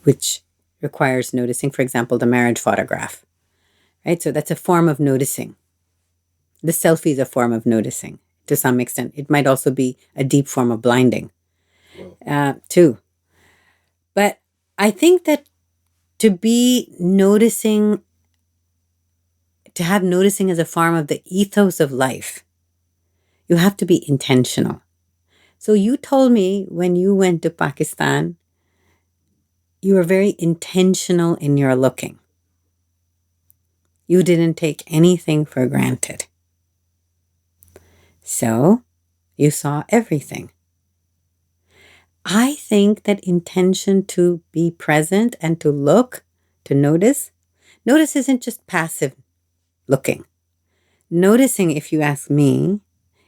which requires noticing. For example, the marriage photograph, right? So that's a form of noticing. The selfie is a form of noticing to some extent. It might also be a deep form of blinding, too. But I think that to be noticing, to have noticing as a form of the ethos of life, you have to be intentional. So you told me when you went to Pakistan, you were very intentional in your looking. You didn't take anything for granted. So you saw everything. I think that intention to be present and to look, to notice isn't just passive looking. Noticing, if you ask me,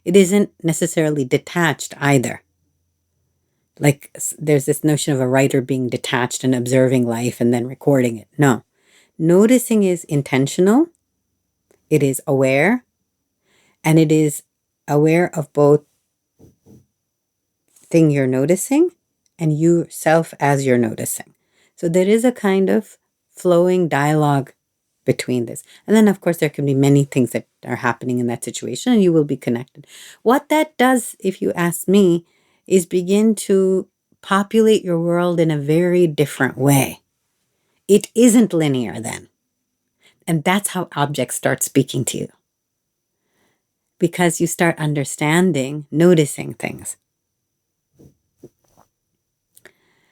it isn't necessarily detached either. Like there's this notion of a writer being detached and observing life and then recording it. No. Noticing is intentional, it is aware, and it is aware of both thing you're noticing and yourself as you're noticing. So there is a kind of flowing dialogue between this. And then, of course, there can be many things that are happening in that situation and you will be connected. What that does, if you ask me, is begin to populate your world in a very different way. It isn't linear then. And that's how objects start speaking to you. Because you start understanding, noticing things.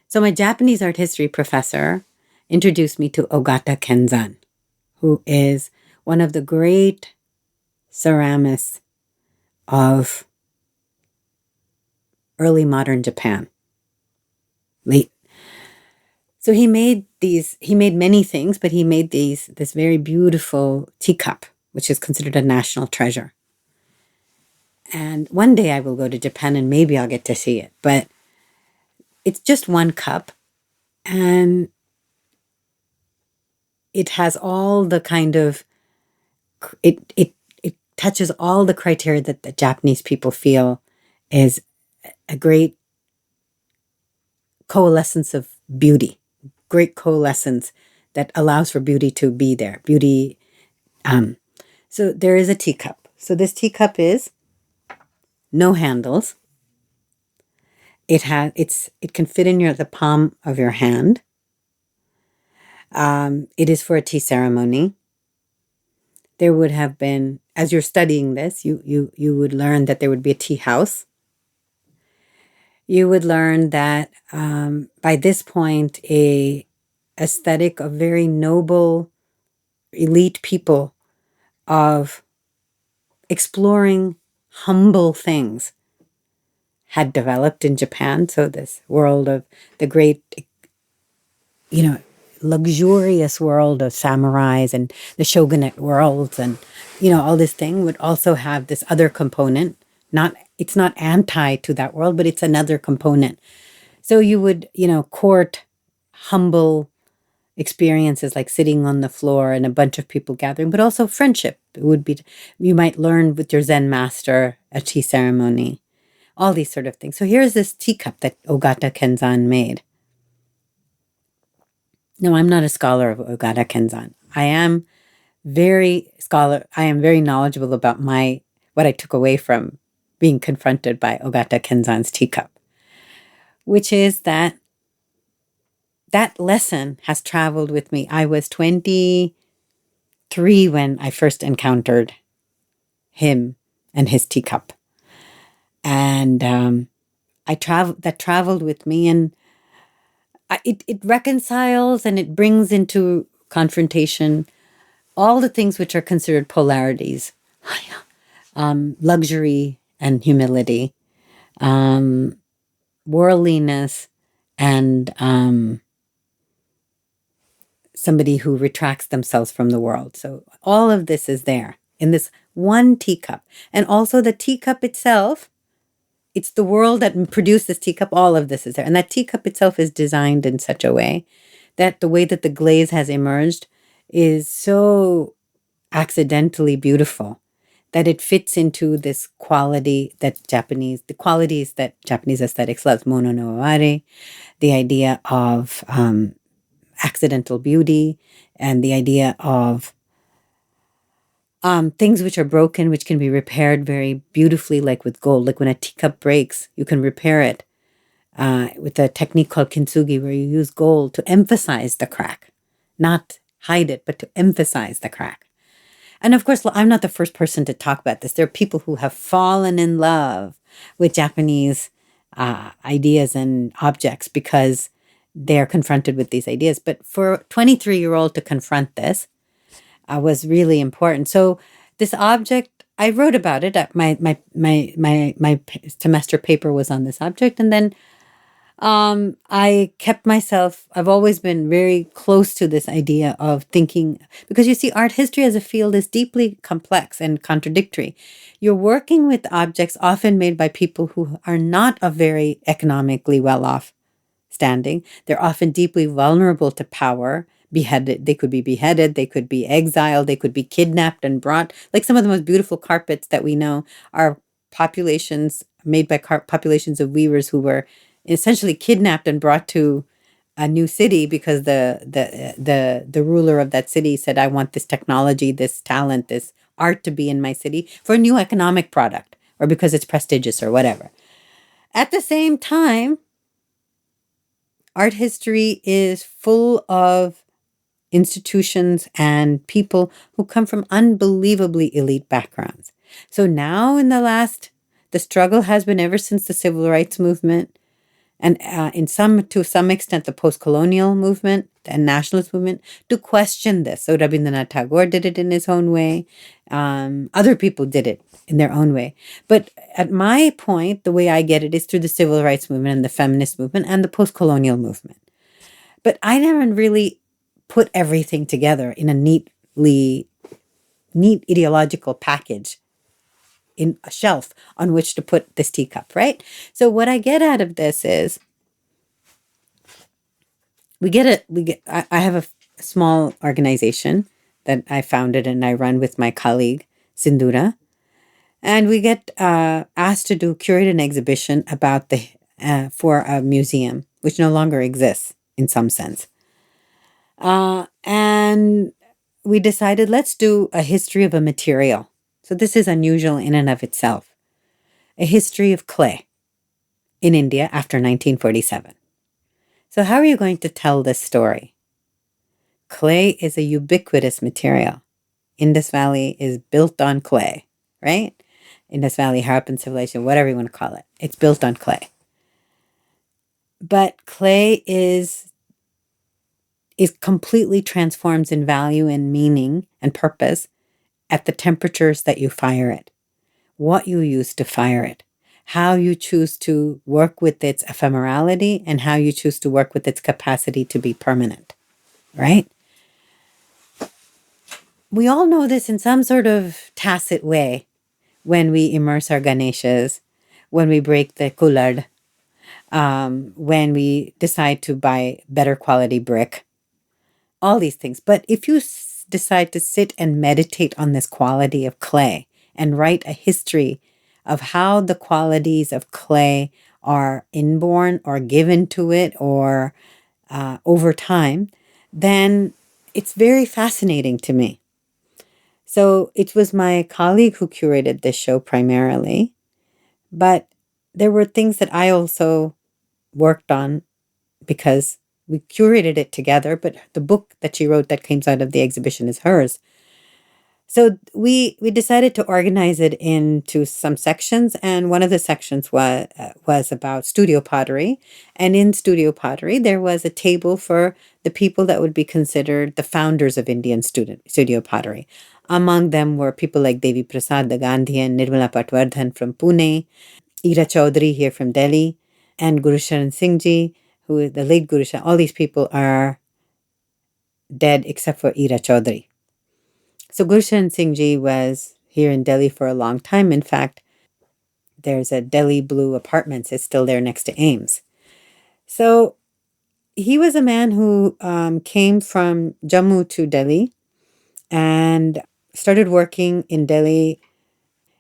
So my Japanese art history professor introduced me to Ogata Kenzan, who is one of the great ceramists of early modern Japan. So he made many things, but he made this very beautiful teacup, which is considered a national treasure. And one day I will go to Japan and maybe I'll get to see it. But it's just one cup and it has all the kind of, it touches all the criteria that the Japanese people feel is a great coalescence of beauty, great coalescence that allows for beauty to be there. Beauty. So there is a teacup. So this teacup is no handles. It can fit in the palm of your hand. It is for a tea ceremony. There would have been, as you're studying this, you would learn that there would be a tea house. You would learn that by this point, a aesthetic of very noble, elite people of exploring humble things had developed in Japan. So this world of the great, luxurious world of samurais and the shogunate worlds and, all this thing would also have this other component. It's not anti to that world, but it's another component. So you would, court humble experiences like sitting on the floor and a bunch of people gathering, but also friendship. It would be, you might learn with your Zen master a tea ceremony, all these sort of things. So here's this teacup that Ogata Kenzan made. No, I'm not a scholar of Ogata Kenzan. I am very knowledgeable about what I took away from being confronted by Ogata Kenzan's teacup, which is that lesson has traveled with me. I was 23 when I first encountered him and his teacup. And that traveled with me, and it reconciles and it brings into confrontation all the things which are considered polarities, luxury and humility, worldliness, and somebody who retracts themselves from the world. So all of this is there in this one teacup. And also the teacup itself, it's the world that produced this teacup. All of this is there. And that teacup itself is designed in such a way that the way that the glaze has emerged is so accidentally beautiful that it fits into this quality the qualities that Japanese aesthetics loves, mono no aware, the idea of accidental beauty, and the idea of things which are broken, which can be repaired very beautifully, like with gold. Like when a teacup breaks, you can repair it with a technique called kintsugi, where you use gold to emphasize the crack, not hide it, but to emphasize the crack. And of course, I'm not the first person to talk about this. There are people who have fallen in love with Japanese ideas and objects because they're confronted with these ideas. But for a 23-year-old to confront this was really important. So this object, I wrote about it. My semester paper was on this object, and then I kept myself. I've always been very close to this idea of thinking, because you see, art history as a field is deeply complex and contradictory. You're working with objects often made by people who are not of very economically well-off standing. They're often deeply vulnerable to power. Beheaded. They could be beheaded. They could be exiled. They could be kidnapped and brought. Like some of the most beautiful carpets that we know are populations made by populations of weavers who were essentially kidnapped and brought to a new city because the ruler of that city said, "I want this technology, this talent, this art to be in my city for a new economic product, or because it's prestigious or whatever." At the same time, art history is full of institutions and people who come from unbelievably elite backgrounds. So now the struggle has been ever since the civil rights movement, and to some extent the post-colonial movement and nationalist movement, to question this. So Rabindranath Tagore did it in his own way. Other people did it in their own way. But at my point, the way I get it is through the civil rights movement and the feminist movement and the post-colonial movement. But I never really put everything together in a neat ideological package in a shelf on which to put this teacup, right? So what I get out of this is I have a small organization that I founded and I run with my colleague Sindura, and we get asked to curate an exhibition for a museum which no longer exists in some sense. And we decided, let's do a history of a material. So this is unusual in and of itself. A history of clay in India after 1947. So how are you going to tell this story? Clay is a ubiquitous material. Indus Valley is built on clay, right? Indus Valley, Harappan civilization, whatever you want to call it. It's built on clay. But clay is completely transforms in value and meaning and purpose at the temperatures that you fire it, what you use to fire it, how you choose to work with its ephemerality, and how you choose to work with its capacity to be permanent, right? We all know this in some sort of tacit way when we immerse our Ganeshas, when we break the kulad, when we decide to buy better quality brick, all these things. But if you decide to sit and meditate on this quality of clay and write a history of how the qualities of clay are inborn or given to it or over time, then it's very fascinating to me. So it was my colleague who curated this show primarily, but there were things that I also worked on because we curated it together, but the book that she wrote that came out of the exhibition is hers. So we decided to organize it into some sections, and one of the sections was about studio pottery. And in studio pottery, there was a table for the people that would be considered the founders of Indian studio pottery. Among them were people like Devi Prasad, the Gandhian, Nirmala Patwardhan from Pune, Ira Chaudhary here from Delhi, and Guru Sharan Singh Ji, who is the late Guru Sharan. All these people are dead except for Ira Chaudhary. So Guru Sharan Singh Ji was here in Delhi for a long time. In fact, there's a Delhi Blue Apartments. It's still there next to Ames. So he was a man who came from Jammu to Delhi and started working in Delhi.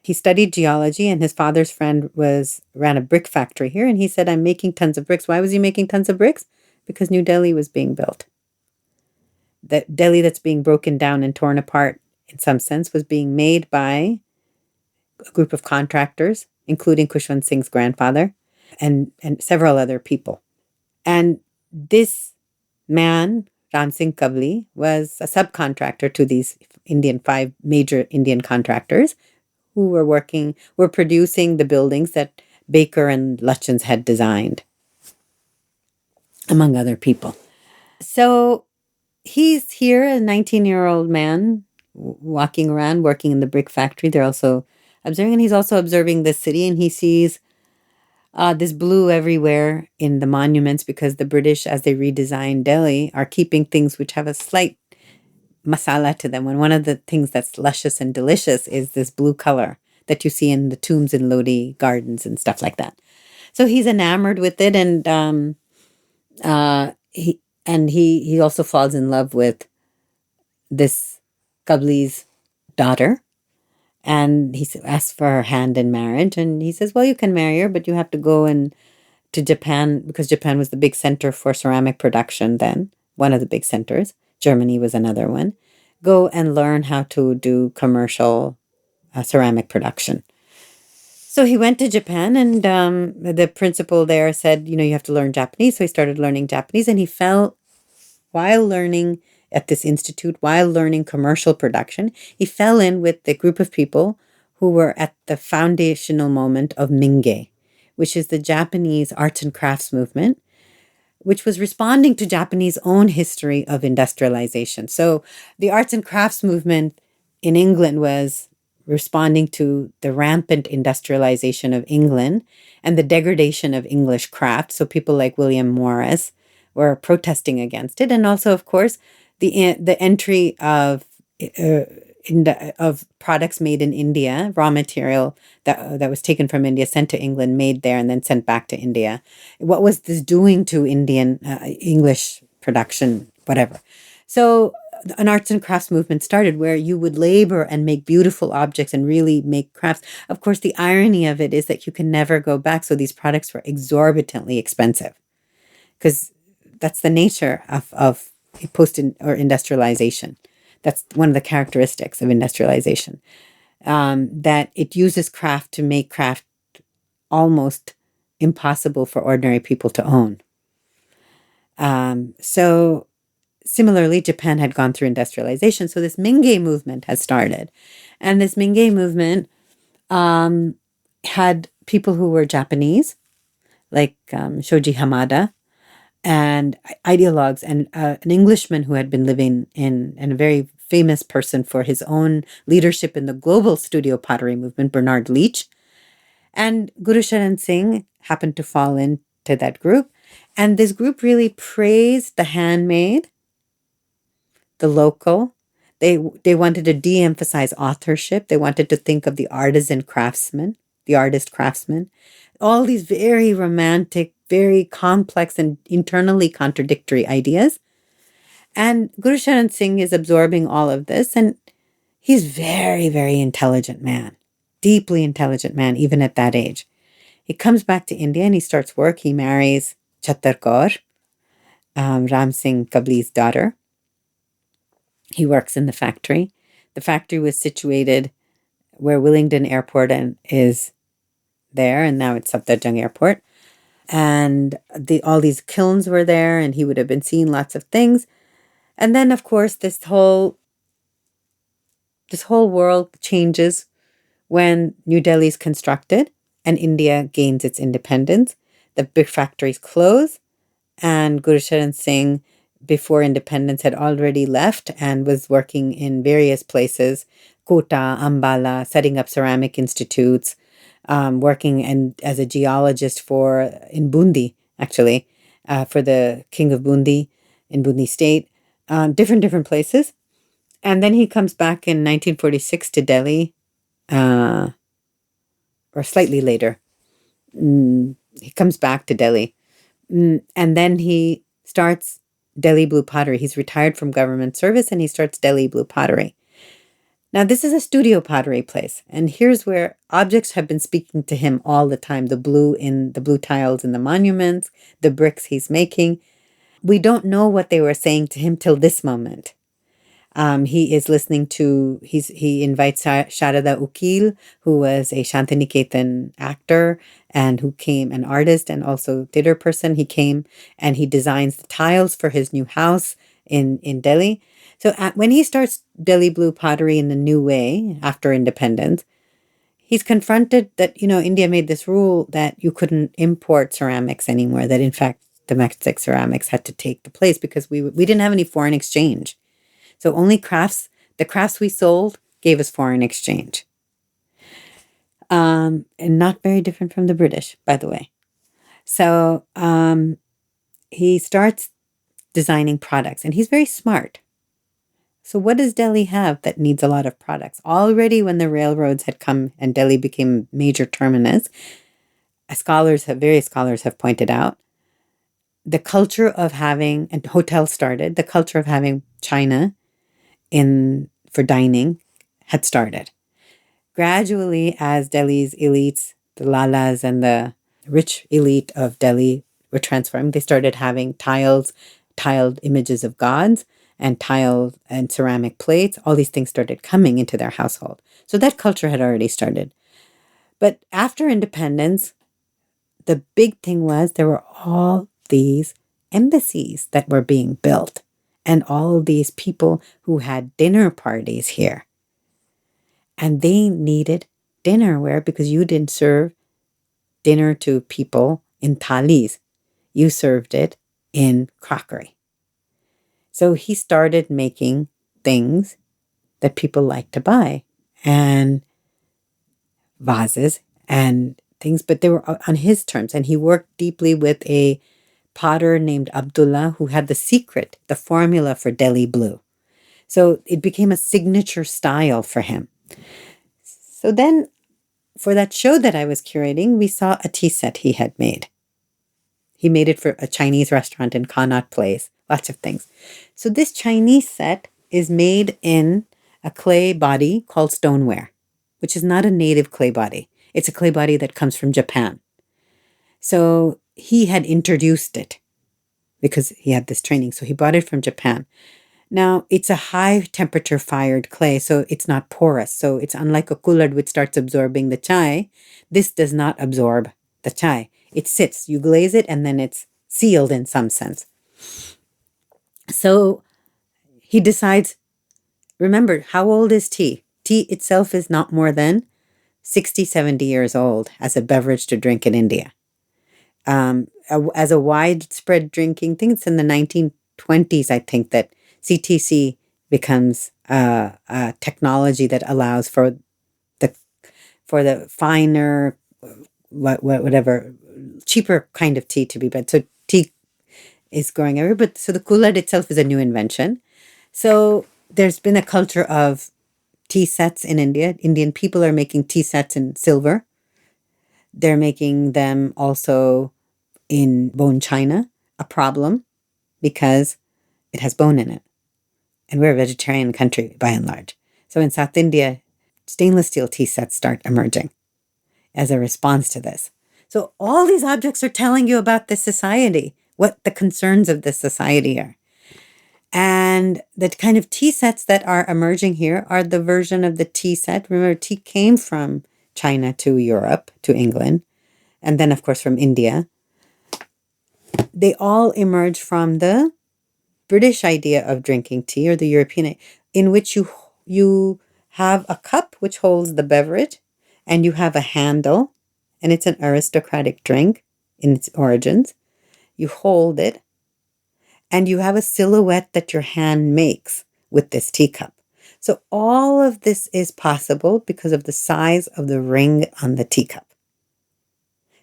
He studied geology, and his father's friend ran a brick factory here. And he said, I'm making tons of bricks. Why was he making tons of bricks? Because New Delhi was being built. The Delhi that's being broken down and torn apart, in some sense, was being made by a group of contractors, including Khushwant Singh's grandfather and several other people. And this man, Ram Singh Kabli, was a subcontractor to these five major Indian contractors who were producing the buildings that Baker and Lutyens had designed, among other people. So he's here, a 19-year-old man walking around, working in the brick factory. They're also observing, and he's also observing the city, and he sees this blue everywhere in the monuments because the British, as they redesign Delhi, are keeping things which have a slight masala to them. And one of the things that's luscious and delicious is this blue color that you see in the tombs in Lodi gardens and stuff like that. So he's enamored with it, and he also falls in love with this Kabli's daughter, and he asks for her hand in marriage, and he says, well, you can marry her, but you have to go to Japan, because Japan was the big center for ceramic production then, one of the big centers. Germany was another one. Go and learn how to do commercial ceramic production. So he went to Japan, and the principal there said, you have to learn Japanese. So he started learning Japanese, and he fell, while learning at this institute, while learning commercial production, he fell in with the group of people who were at the foundational moment of Minge, which is the Japanese arts and crafts movement, which was responding to Japanese own history of industrialization. So the arts and crafts movement in England was responding to the rampant industrialization of England and the degradation of English craft. So people like William Morris were protesting against it. And also, of course, the entry of products made in India, raw material that was taken from India, sent to England, made there, and then sent back to India. What was this doing to Indian English production, whatever? So an arts and crafts movement started where you would labor and make beautiful objects and really make crafts. Of course, the irony of it is that you can never go back. So these products were exorbitantly expensive because that's the nature of or industrialization. That's one of the characteristics of industrialization, that it uses craft to make craft almost impossible for ordinary people to own. So similarly, Japan had gone through industrialization. So this Mingei movement has started. And this Mingei movement had people who were Japanese, like Shoji Hamada, and ideologues, and an Englishman who had been living and a very famous person for his own leadership in the global studio pottery movement, Bernard Leach. And Guru Sharan Singh happened to fall into that group. And this group really praised the handmade, the local. They wanted to de-emphasize authorship. They wanted to think of the artisan craftsman, the artist craftsman. All these very romantic, very complex and internally contradictory ideas. And Guru Sharan Singh is absorbing all of this. And he's very, very intelligent man, deeply intelligent man, even at that age. He comes back to India and he starts work. He marries Chattar Kaur, Ram Singh Kabli's daughter. He works in the factory. The factory was situated where Willingdon Airport is there, and now it's Safdarjung Airport. And all these kilns were there, and he would have been seeing lots of things. And then, of course, this whole world changes when New Delhi is constructed and India gains its independence. The big factories close, and Guru Sharan Singh, before independence, had already left and was working in various places, Kota, Ambala, setting up ceramic institutes, working as a geologist in Bundi, actually, for the king of Bundi in Bundi state, different places. And then he comes back in 1946 to Delhi, or slightly later. He comes back to Delhi. And then he starts Delhi Blue Pottery. He's retired from government service and he starts Delhi Blue Pottery. Now, this is a studio pottery place. And here's where objects have been speaking to him all the time. The blue tiles in the monuments, the bricks he's making. We don't know what they were saying to him till this moment. He is listening to, he invites Sharada Ukil, who was a Shantiniketan actor and who came, an artist and also theater person. He came and he designs the tiles for his new house in Delhi. So when he starts Delhi Blue Pottery in the new way after independence, he's confronted that, India made this rule that you couldn't import ceramics anymore, that in fact domestic ceramics had to take the place because we didn't have any foreign exchange. So only the crafts we sold gave us foreign exchange. And not very different from the British, by the way. So he starts designing products and he's very smart. So what does Delhi have that needs a lot of products? Already when the railroads had come and Delhi became a major terminus, various scholars have pointed out, the culture of having, and hotels started, the culture of having china for dining had started. Gradually, as Delhi's elites, the lalas and the rich elite of Delhi were transforming, they started having tiled images of gods and tiled and ceramic plates. All these things started coming into their household. So that culture had already started. But after independence, the big thing was there were all these embassies that were being built and all these people who had dinner parties here. And they needed dinnerware because you didn't serve dinner to people in thalis. You served it in crockery. So he started making things that people liked to buy, and vases and things, but they were on his terms. And he worked deeply with a potter named Abdullah who had the secret, the formula for Delhi Blue. So it became a signature style for him. So then for that show that I was curating, we saw a tea set he had made. He made it for a Chinese restaurant in Connaught Place, lots of things. So this Chinese set is made in a clay body called stoneware, which is not a native clay body. It's a clay body that comes from Japan. So he had introduced it because he had this training. So he bought it from Japan. Now, it's a high temperature fired clay, so it's not porous. So it's unlike a kullad, which starts absorbing the chai. This does not absorb the chai. It sits, you glaze it, and then it's sealed in some sense. So he decides, remember, how old is tea? Tea itself is not more than 60, 70 years old as a beverage to drink in India. As a widespread drinking thing, it's in the 1920s, I think, that CTC becomes a technology that allows for the finer, whatever, cheaper kind of tea to be bred. So tea is growing everywhere, but so the kullad itself is a new invention. So there's been a culture of tea sets in India. Indian people are making tea sets in silver. They're making them also in bone china, a problem because it has bone in it. And we're a vegetarian country by and large. So in South India, stainless steel tea sets start emerging as a response to this. So all these objects are telling you about this society, what the concerns of this society are. And the kind of tea sets that are emerging here are the version of the tea set. Remember, tea came from China to Europe, to England, and then, of course, from India. They all emerge from the British idea of drinking tea, or the European, in which you have a cup which holds the beverage, and you have a handle, and it's an aristocratic drink in its origins. You hold it, and you have a silhouette that your hand makes with this teacup. So all of this is possible because of the size of the ring on the teacup.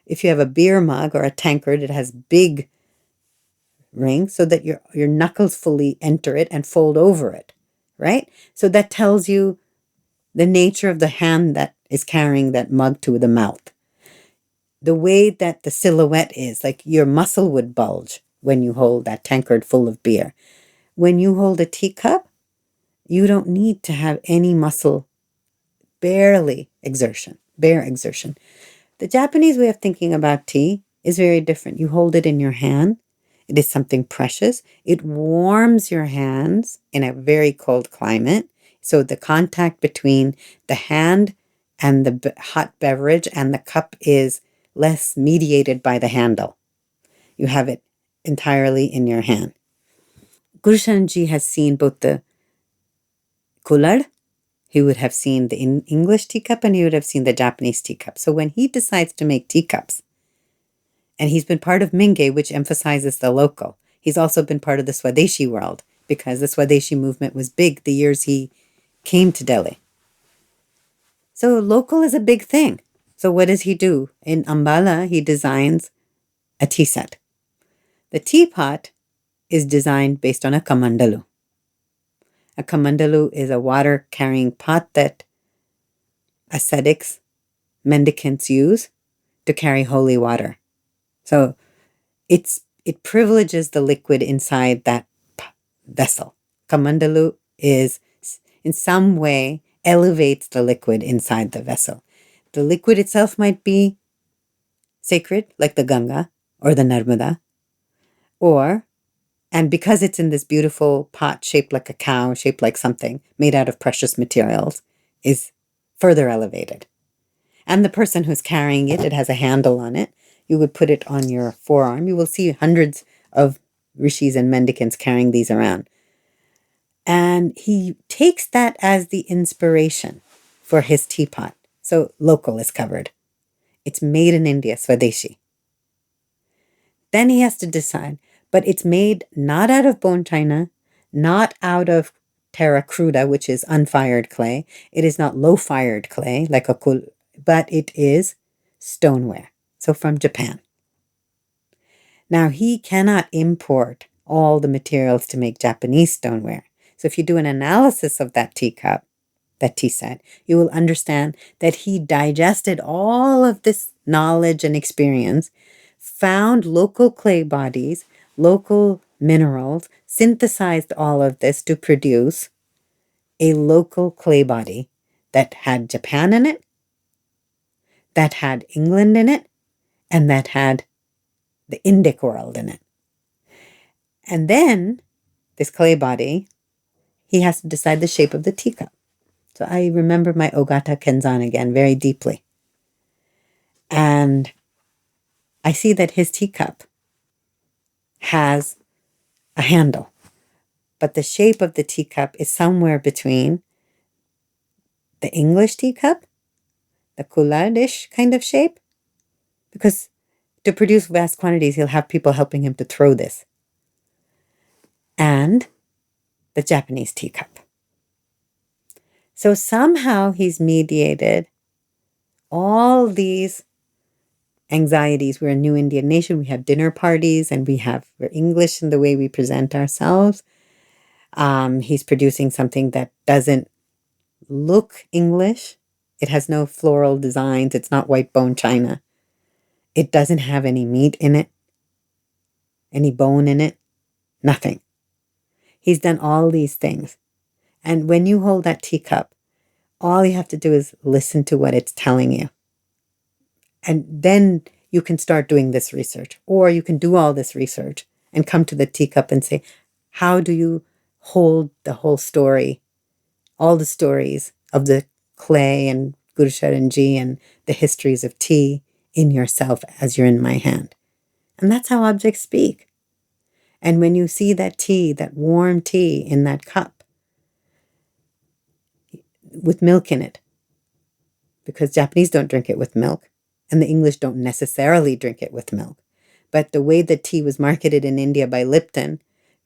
If you have a beer mug or a tankard, it has big ring so that your knuckles fully enter it and fold over it, right? So that tells you the nature of the hand that is carrying that mug to the mouth. The way that the silhouette is, like your muscle would bulge when you hold that tankard full of beer. When you hold a teacup, you don't need to have any muscle, bare exertion. The Japanese way of thinking about tea is very different. You hold it in your hand. It is something precious. It warms your hands in a very cold climate. So the contact between the hand and the hot beverage and the cup is less mediated by the handle. You have it entirely in your hand. Guru Shanji has seen both the kullad, he would have seen the English teacup, and he would have seen the Japanese teacup. So when he decides to make teacups, and he's been part of Minge, which emphasizes the local. He's also been part of the Swadeshi world, because the Swadeshi movement was big the years he came to Delhi. So local is a big thing. So what does he do? In Ambala, he designs a tea set. The teapot is designed based on a kamandalu. A kamandalu is a water-carrying pot that ascetics, mendicants use to carry holy water. So it privileges the liquid inside that vessel. Kamandalu is in some way elevates the liquid inside the vessel. The liquid itself might be sacred, like the Ganga or the Narmada, and because it's in this beautiful pot shaped like a cow, shaped like something, made out of precious materials, is further elevated. And the person who's carrying it, it has a handle on it. You would put it on your forearm. You will see hundreds of rishis and mendicants carrying these around. And he takes that as the inspiration for his teapot. So local is covered. It's made in India, Swadeshi. Then he has to decide, but it's made not out of bone china, not out of terra cruda, which is unfired clay. It is not low-fired clay like but it is stoneware. So from Japan. Now, he cannot import all the materials to make Japanese stoneware. So if you do an analysis of that teacup, that tea set, you will understand that he digested all of this knowledge and experience, found local clay bodies, local minerals, synthesized all of this to produce a local clay body that had Japan in it, that had England in it, and that had the Indic world in it. And then this clay body, he has to decide the shape of the teacup. So I remember my Ogata Kenzan again very deeply. And I see that his teacup has a handle, but the shape of the teacup is somewhere between the English teacup, the Kuladish kind of shape, because to produce vast quantities, he'll have people helping him to throw this, and the Japanese teacup. So somehow he's mediated all these anxieties. We're a new Indian nation. We have dinner parties and we're English in the way we present ourselves. He's producing something that doesn't look English. It has no floral designs. It's not white bone china. It doesn't have any meat in it, any bone in it, nothing. He's done all these things. And when you hold that teacup, all you have to do is listen to what it's telling you. And then you can start doing this research, or you can do all this research and come to the teacup and say, how do you hold the whole story, all the stories of the clay and Guru Sharanji and the histories of tea in yourself as you're in my hand? And that's how objects speak. And when you see that tea, that warm tea in that cup with milk in it, because Japanese don't drink it with milk, and the English don't necessarily drink it with milk. But the way that tea was marketed in India by Lipton,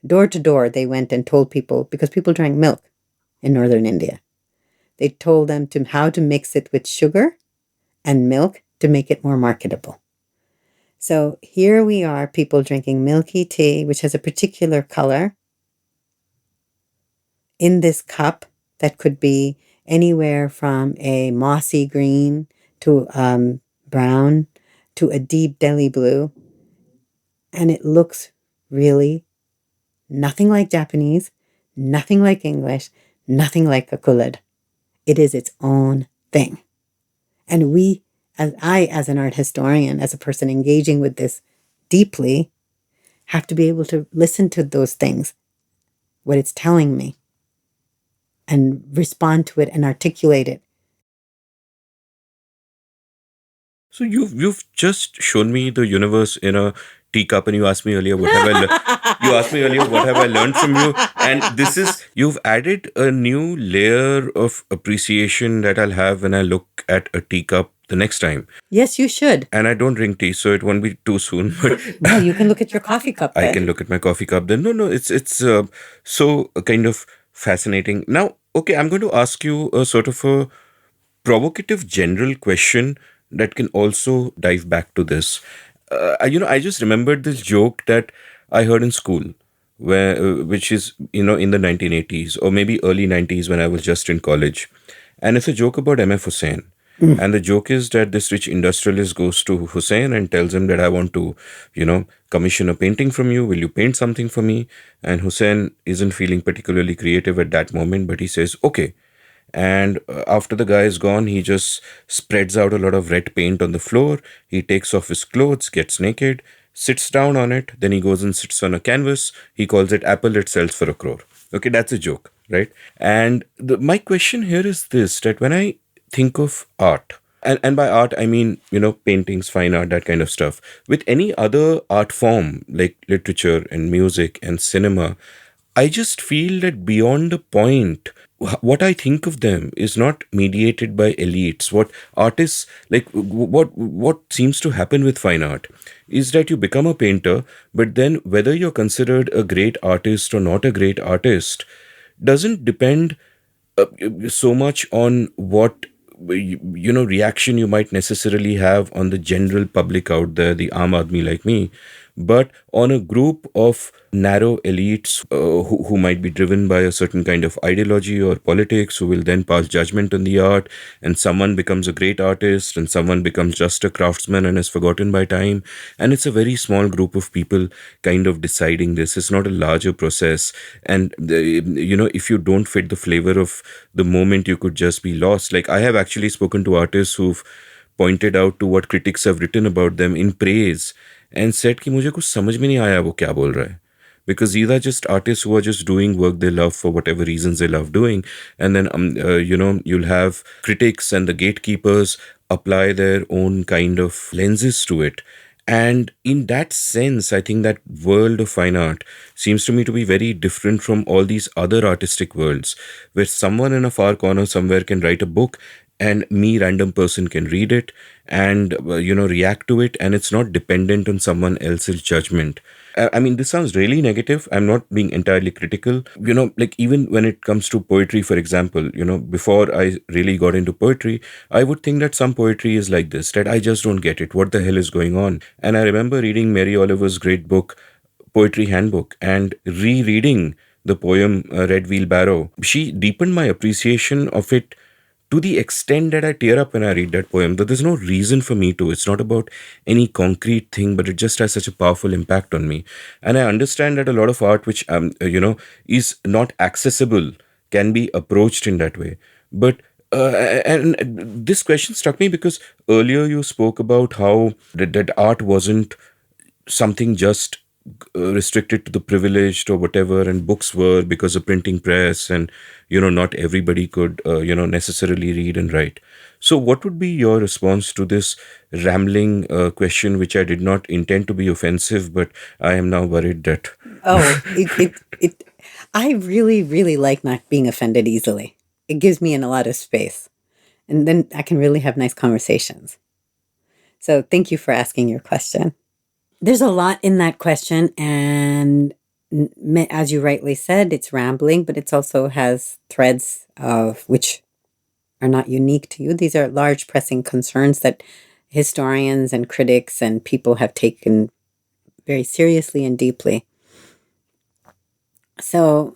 door to door, they went and told people, because people drank milk in northern India. They told them how to mix it with sugar and milk to make it more marketable. So here we are, people drinking milky tea, which has a particular color, in this cup that could be anywhere from a mossy green to brown to a deep Delhi blue. And it looks really nothing like Japanese, nothing like English, nothing like a kulad. It is its own thing. And as an art historian, as a person engaging with this deeply, have to be able to listen to those things, what it's telling me, and respond to it and articulate it. So you've just shown me the universe in a teacup, and you asked me earlier what have I learned from you, and you've added a new layer of appreciation that I'll have when I look at a teacup the next time. Yes, you should. And I don't drink tea, so it won't be too soon. But Well, you can look at your coffee cup then. I can look at my coffee cup then. No, it's so kind of fascinating. Now, okay, I'm going to ask you a sort of a provocative general question that can also dive back to this. I just remembered this joke that I heard in school, which is in the 1980s or maybe early 90s when I was just in college, and it's a joke about M.F. Hussain. And the joke is that this rich industrialist goes to Hussain and tells him that I want to, commission a painting from you. Will you paint something for me? And Hussain isn't feeling particularly creative at that moment, but he says, okay. And after the guy is gone, he just spreads out a lot of red paint on the floor. He takes off his clothes, gets naked, sits down on it. Then he goes and sits on a canvas. He calls it Apple. It sells for 1 crore. Okay, that's a joke, right? And my question here is this, that when I think of art, and by art, I mean, paintings, fine art, that kind of stuff, with any other art form like literature and music and cinema, I just feel that beyond a point, what I think of them is not mediated by elites. What artists, like what seems to happen with fine art is that you become a painter, but then whether you're considered a great artist or not a great artist doesn't depend so much on what reaction you might necessarily have on the general public out there, the Aam Aadmi like me, but on a group of narrow elites who might be driven by a certain kind of ideology or politics, who will then pass judgment on the art, and someone becomes a great artist and someone becomes just a craftsman and is forgotten by time. And it's a very small group of people kind of deciding this. It's not a larger process. And, if you don't fit the flavor of the moment, you could just be lost. Like, I have actually spoken to artists who've pointed out to what critics have written about them in praise and said कि मुझे कुछ समझ में नहीं आया वो क्या बोल रहा है. because these are just artists who are just doing work they love for whatever reasons they love doing. And then you'll have critics and the gatekeepers apply their own kind of lenses to it. And in that sense, I think that world of fine art seems to me to be very different from all these other artistic worlds, where someone in a far corner somewhere can write a book and me, random person, can read it and react to it, and it's not dependent on someone else's judgment. I mean, this sounds really negative. I'm not being entirely critical. Like even when it comes to poetry, for example, before I really got into poetry, I would think that some poetry is like this, that I just don't get it. What the hell is going on? And I remember reading Mary Oliver's great book, Poetry Handbook, and rereading the poem Red Wheelbarrow. She deepened my appreciation of it to the extent that I tear up when I read that poem. Though there's no reason for me to. It's not about any concrete thing, but it just has such a powerful impact on me. And I understand that a lot of art, which is not accessible, can be approached in that way. But and this question struck me because earlier you spoke about how that art wasn't something just restricted to the privileged or whatever, and books were because of printing press, and not everybody could necessarily read and write. So what would be your response to this rambling question, which I did not intend to be offensive, but I am now worried that Oh, I really, really like not being offended easily. It gives me a lot of space. And then I can really have nice conversations. So thank you for asking your question. There's a lot in that question. And as you rightly said, it's rambling, but it also has threads of which are not unique to you. These are large pressing concerns that historians and critics and people have taken very seriously and deeply. So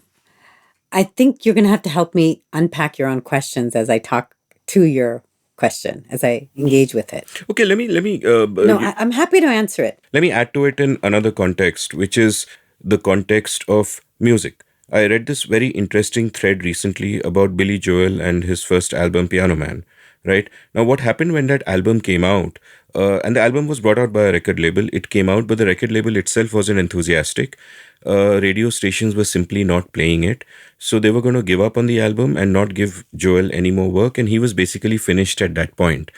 I think you're going to have to help me unpack your own questions as I talk to your question, as I engage with it. Okay, let me No, I'm happy to answer it. let me add to it in another context, which is the context of music. I read this very interesting thread recently about Billy Joel and his first album, Piano Man. Right now, what happened when that album came out, and the album was brought out by a record label. It came out, but the record label itself wasn't enthusiastic. Radio stations were simply not playing it, so they were going to give up on the album and not give Joel any more work, and he was basically finished at that point.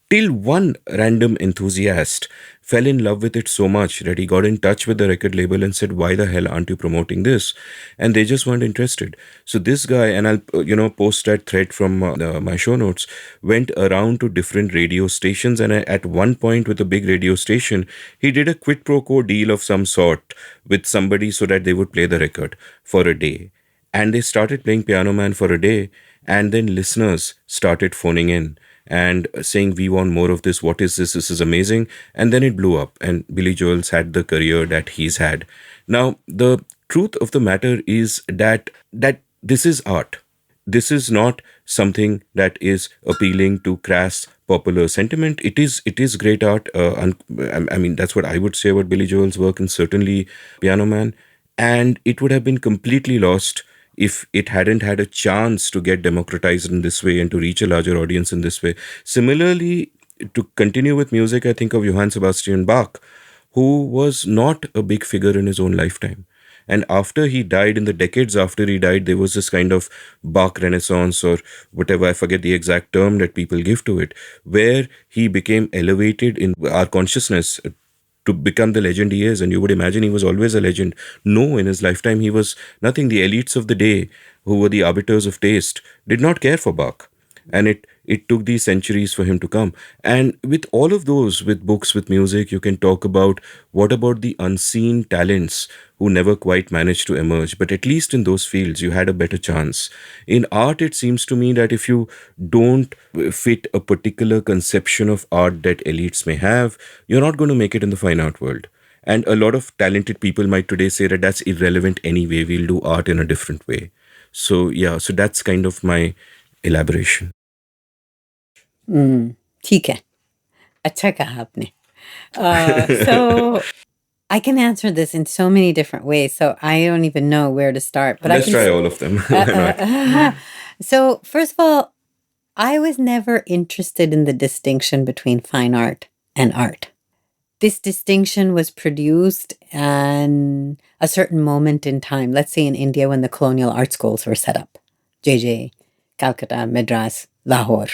Till one random enthusiast fell in love with it so much that he got in touch with the record label and said, "Why the hell aren't you promoting this?" And they just weren't interested. So this guy, and I'll post that thread from my show notes, went around to different radio stations, and at one point with a big radio station, he did a quid pro quo deal of some sort with somebody so that they would play the record for a day. And they started playing Piano Man for a day, and then listeners started phoning in and saying, "We want more of this. What is this? This is amazing." And then it blew up, and Billy Joel's had the career that he's had. Now, the truth of the matter is that this is art. This is not something that is appealing to crass popular sentiment. It is great art. I mean, that's what I would say about Billy Joel's work, and certainly Piano Man. And it would have been completely lost if it hadn't had a chance to get democratized in this way and to reach a larger audience in this way. Similarly, to continue with music, I think of Johann Sebastian Bach, who was not a big figure in his own lifetime. And after he died, in the decades after he died, there was this kind of Bach Renaissance, or whatever, I forget the exact term that people give to it, where he became elevated in our consciousness to become the legend he is. And you would imagine he was always a legend. No, in his lifetime, he was nothing. The elites of the day, who were the arbiters of taste, did not care for Bach. And it took these centuries for him to come. And with all of those, with books, with music, you can talk about what about the unseen talents who never quite managed to emerge. But at least in those fields, you had a better chance. In art, it seems to me that if you don't fit a particular conception of art that elites may have, you're not going to make it in the fine art world. And a lot of talented people might today say that that's irrelevant anyway. We'll do art in a different way. So yeah, so that's kind of my elaboration. ठीक है, अच्छा कहा आपने. So I can answer this in so many different ways, so I don't even know where to start. But Let's I can try all of them. So first of all, I was never interested in the distinction between fine art and art. this distinction was produced in a certain moment in time. Let's say in India when the colonial art schools were set up. JJ, Calcutta, Madras, Lahore.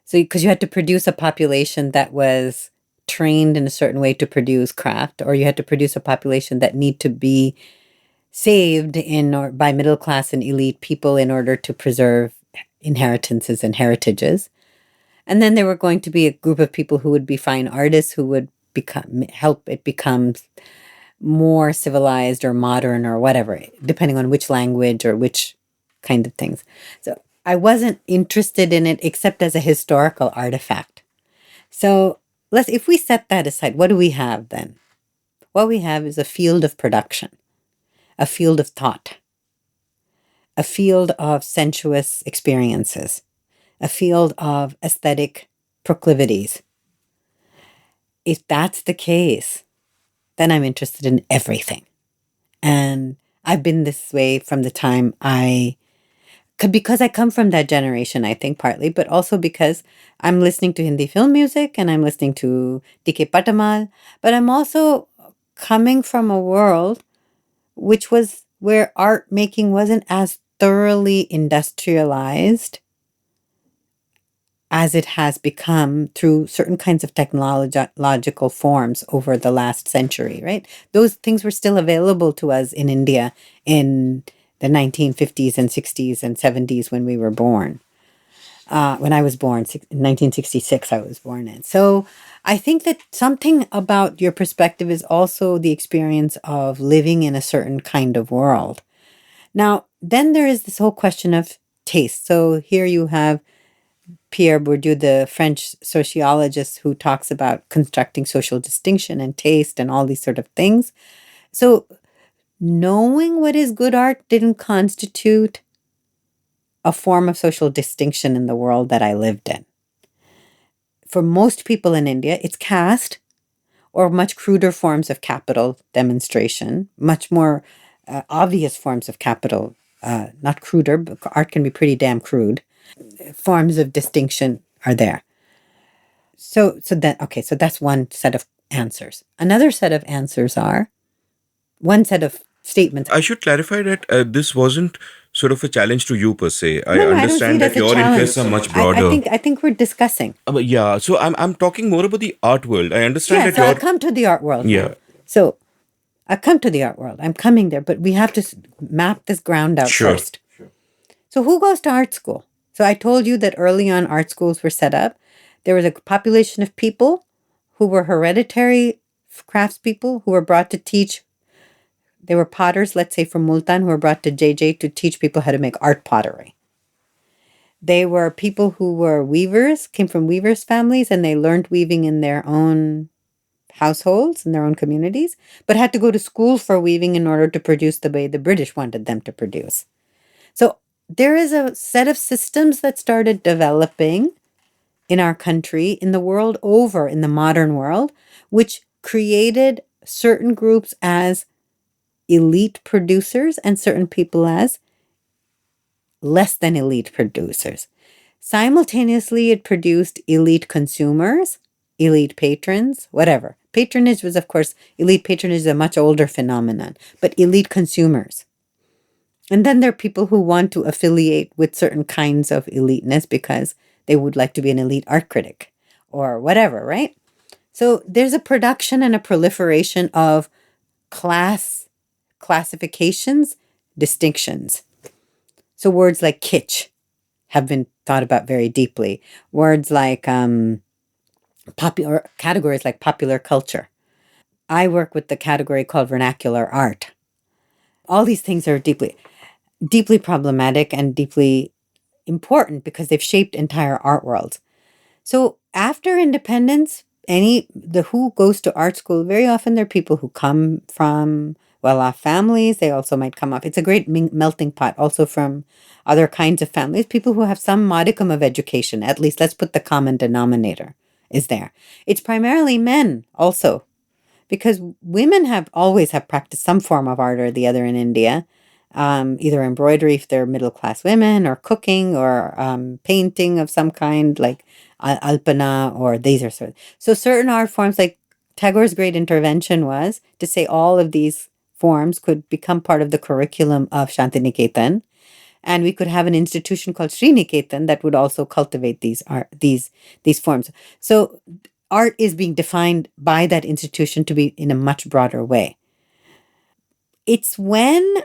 So because you had to produce a population that was trained in a certain way to produce craft, or you had to produce a population that need to be saved in or by middle class and elite people in order to preserve inheritances and heritages. And then there were going to be a group of people who would be fine artists who would help it become more civilized or modern or whatever, depending on which language or which kind of things. So I wasn't interested in it except as a historical artifact. So if we set that aside, what do we have then? What we have is a field of production, a field of thought, a field of sensuous experiences, a field of aesthetic proclivities. If that's the case, then I'm interested in everything. And I've been this way from the time because I come from that generation, I think partly, but also because I'm listening to Hindi film music and I'm listening to D.K. Patamal, but I'm also coming from a world which was where art making wasn't as thoroughly industrialized as it has become through certain kinds of technological forms over the last century, right? Those things were still available to us in India in the 1950s and 60s and 70s when we were born. When I was born, in 1966, I was born in. So I think that something about your perspective is also the experience of living in a certain kind of world. Now, then there is this whole question of taste. So here you have Pierre Bourdieu, the French sociologist who talks about constructing social distinction and taste and all these sort of things. So knowing what is good art didn't constitute a form of social distinction in the world that I lived in. For most people in India, it's caste or much cruder forms of capital demonstration, much more obvious forms of capital, not cruder, but art can be pretty damn crude. Forms of distinction are there. So that's one set of answers. Another set of answers are one set of statements. I should clarify that this wasn't sort of a challenge to you per se. I No, I don't see understand it as that a your challenge. interests are much broader. I think we're discussing. But yeah, so I'm talking more about the art world. I understand Yeah, that so I'll you're come to the art world. Yeah. Now. So I come to the art world. I'm coming there, but we have to map this ground out Sure. first. So who goes to art school? So I told you that early on art schools were set up. There was a population of people who were hereditary craftspeople who were brought to teach. They were potters, let's say from Multan, who were brought to JJ to teach people how to make art pottery. They were people who were weavers, came from weavers' families, and they learned weaving in their own households, in their own communities, but had to go to school for weaving in order to produce the way the British wanted them to produce. So there is a set of systems that started developing in our country, in the world over, in the modern world, which created certain groups as elite producers and certain people as less than elite producers. Simultaneously, it produced elite consumers, elite patrons, whatever. Patronage was, of course, elite patronage is a much older phenomenon, but elite consumers. And then there are people who want to affiliate with certain kinds of eliteness because they would like to be an elite art critic or whatever, right? So there's a production and a proliferation of classifications, distinctions. So words like kitsch have been thought about very deeply. Words like popular categories like popular culture. I work with the category called vernacular art. All these things are deeply problematic and deeply important because they've shaped entire art worlds. So after independence, who goes to art school, very often they're people who come from well-off families. They also might come off. It's a great melting pot also from other kinds of families, people who have some modicum of education. At least let's put the common denominator is there. It's primarily men also, because women always have practiced some form of art or the other in India. Either embroidery if they're middle-class women, or cooking, or painting of some kind like alpana, or these are so certain art forms like Tagore's great intervention was to say all of these forms could become part of the curriculum of Shantiniketan, and we could have an institution called Sriniketan that would also cultivate these forms. So art is being defined by that institution to be in a much broader way. It's when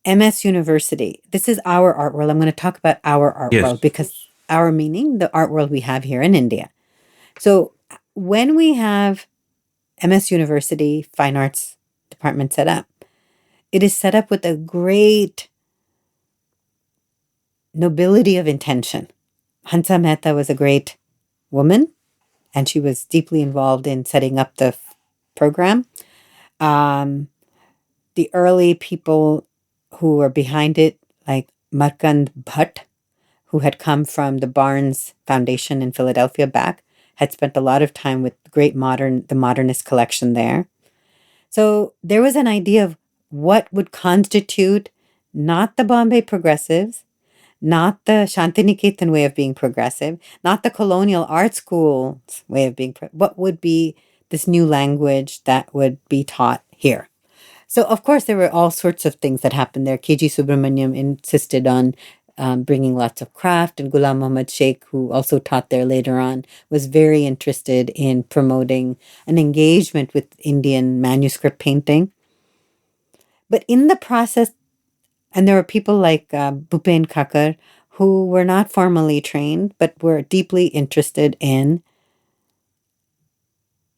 MS University, this is our art world. I'm going to talk about our art Yes. world because our meaning, the art world we have here in India. So when we have MS University Fine Arts Department set up, it is set up with a great nobility of intention. Hansa Mehta was a great woman, and she was deeply involved in setting up the program. The early people who were behind it, like Markand Bhatt, who had come from the Barnes Foundation in Philadelphia back, had spent a lot of time with the modernist collection there. So there was an idea of what would constitute not the Bombay progressives, not the Shantiniketan way of being progressive, not the colonial art school's way of being, what would be this new language that would be taught here. So, of course, there were all sorts of things that happened there. K.G. Subramaniam insisted on bringing lots of craft, and Ghulam Muhammad Sheikh, who also taught there later on, was very interested in promoting an engagement with Indian manuscript painting. But in the process, and there were people like Bhupen Kakar, who were not formally trained, but were deeply interested in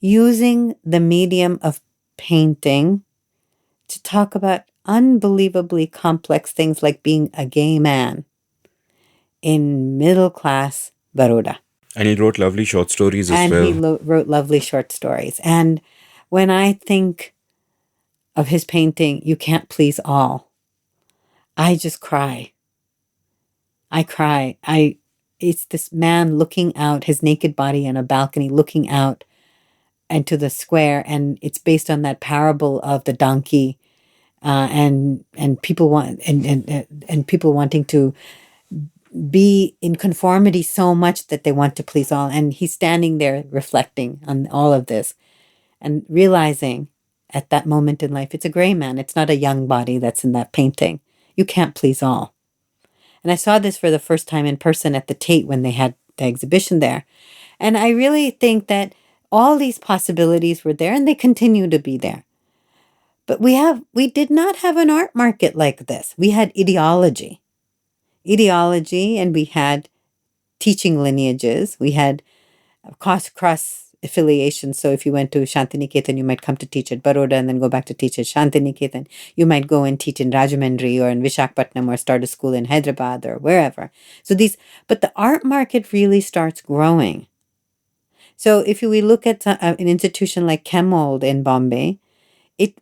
using the medium of painting to talk about unbelievably complex things like being a gay man in middle-class Baroda. And he wrote lovely short stories as And well. he wrote lovely short stories. And when I think of his painting, You Can't Please All, I just cry. I cry. It's this man looking out, his naked body on a balcony, looking out into the square, and it's based on that parable of the donkey, and people and people wanting to be in conformity so much that they want to please all. And he's standing there reflecting on all of this and realizing at that moment in life, it's a gray man. It's not a young body that's in that painting. You can't please all. And I saw this for the first time in person at the Tate when they had the exhibition there. And I really think that all these possibilities were there, and they continue to be there. But we did not have an art market like this. We had ideology, and we had teaching lineages. We had cross affiliation. So if you went to Shantiniketan, you might come to teach at Baroda and then go back to teach at Shantiniketan. You might go and teach in Rajahmundry or in Visakhapatnam or start a school in Hyderabad or wherever. But the art market really starts growing. So if we look at an institution like Chemold in Bombay, it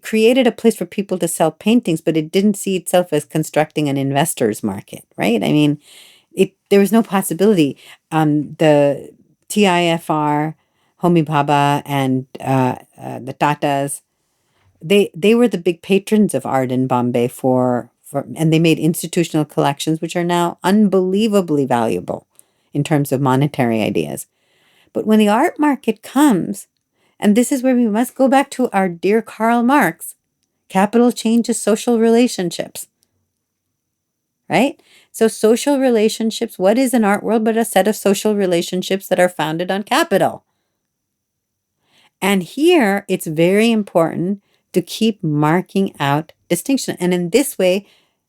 created a place for people to sell paintings, but it didn't see itself as constructing an investor's market, right? I mean, there was no possibility. The TIFR, Homi Bhabha, and the Tatas, they were the big patrons of art in Bombay and they made institutional collections, which are now unbelievably valuable in terms of monetary ideas. But when the art market comes, and this is where we must go back to our dear Karl Marx, capital changes social relationships, right? So social relationships, what is an art world but a set of social relationships that are founded on capital? And here, it's very important to keep marking out distinction. And in this way,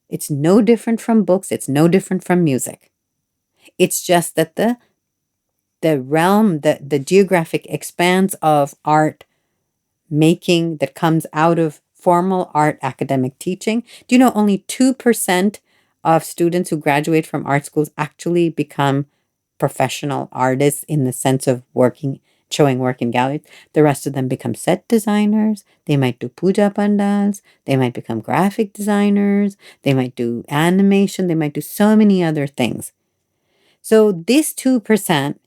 it's no different from books. It's no different from music. It's just that the realm, the geographic expanse of art making that comes out of formal art academic teaching. Do you know only 2% of students who graduate from art schools actually become professional artists in the sense of showing work in galleries? The rest of them become set designers. They might do puja pandals. They might become graphic designers. They might do animation. They might do so many other things. So this 2%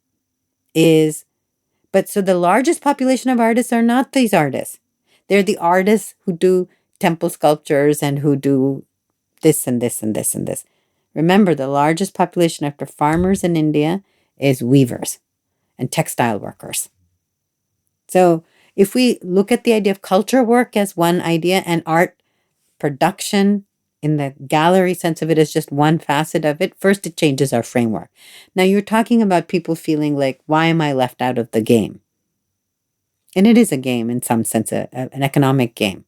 so the largest population of artists are not these artists. They're the artists who do temple sculptures and who do this and this and this and this. Remember, the largest population after farmers in India is weavers. and textile workers. So if we look at the idea of culture work as one idea and art production in the gallery sense of it as just one facet of it, first it changes our framework. Now you're talking about people feeling like, why am I left out of the game? And it is a game in some sense, an economic game.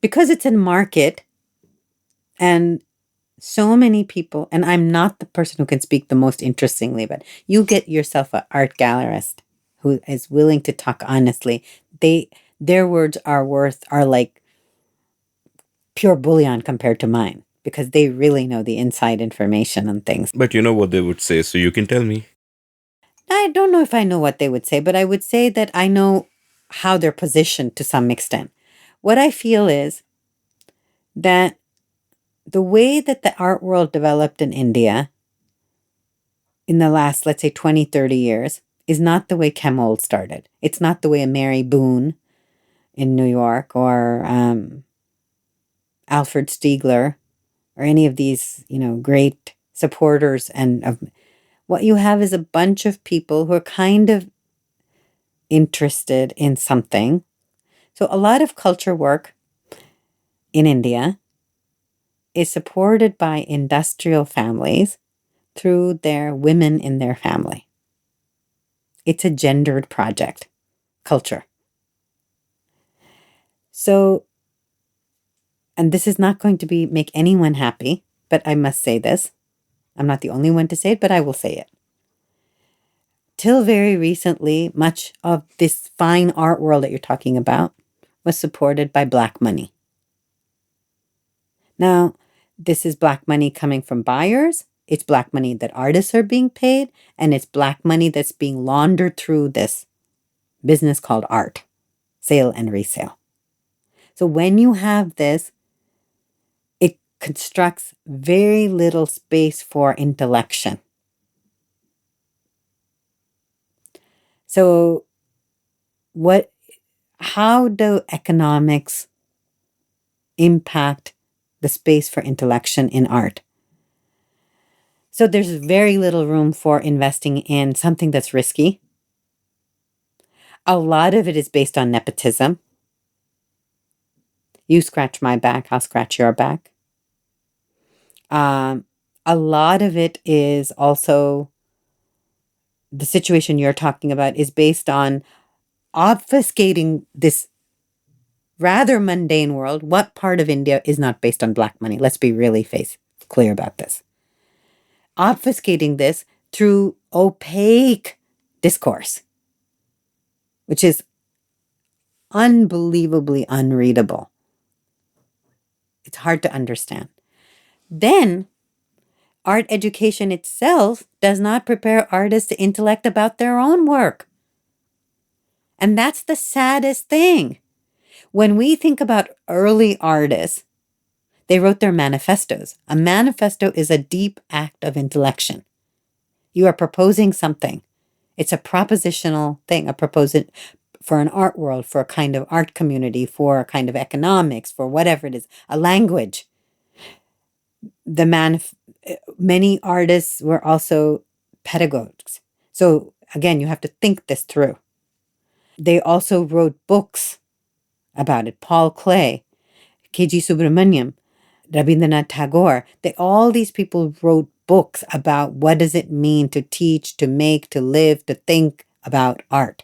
Because it's a market and so many people, and I'm not the person who can speak the most interestingly, but you get yourself an art gallerist who is willing to talk honestly. Their words are like pure bullion compared to mine because they really know the inside information on things. But you know what they would say, so you can tell me. I don't know if I know what they would say, but I would say that I know how they're positioned to some extent. What I feel is that the way that the art world developed in India in the last, let's say, 20, 30 years is not the way Kemold started. It's not the way a Mary Boone in New York or Alfred Stiegler or any of these, great supporters. And of what you have is a bunch of people who are kind of interested in something. So a lot of culture work in India is supported by industrial families through their women in their family. It's a gendered project, culture. So, and this is not going to make anyone happy, but I must say this. I'm not the only one to say it, but I will say it. Till very recently, much of this fine art world that you're talking about was supported by black money. Now, this is black money coming from buyers. It's black money that artists are being paid, and it's black money that's being laundered through this business called art, sale and resale. So when you have this, it constructs very little space for intellection. So how do economics impact the space for intellection in art? So there's very little room for investing in something that's risky. A lot of it is based on nepotism. You scratch my back, I'll scratch your back. A lot of it is also the situation you're talking about is based on obfuscating this rather mundane world. What part of India is not based on black money? Let's be really clear about this. Obfuscating this through opaque discourse, which is unbelievably unreadable. It's hard to understand. Then, art education itself does not prepare artists to intellect about their own work. And that's the saddest thing. When we think about early artists, they wrote their manifestos. A manifesto is a deep act of intellection. You are proposing something. It's a propositional thing, a proposal for an art world, for a kind of art community, for a kind of economics, for whatever it is, a language. Many artists were also pedagogues. So again, you have to think this through. They also wrote books about it. Paul Klee, K.G. Subramaniam, Rabindranath Tagore, all these people wrote books about what does it mean to teach, to make, to live, to think about art.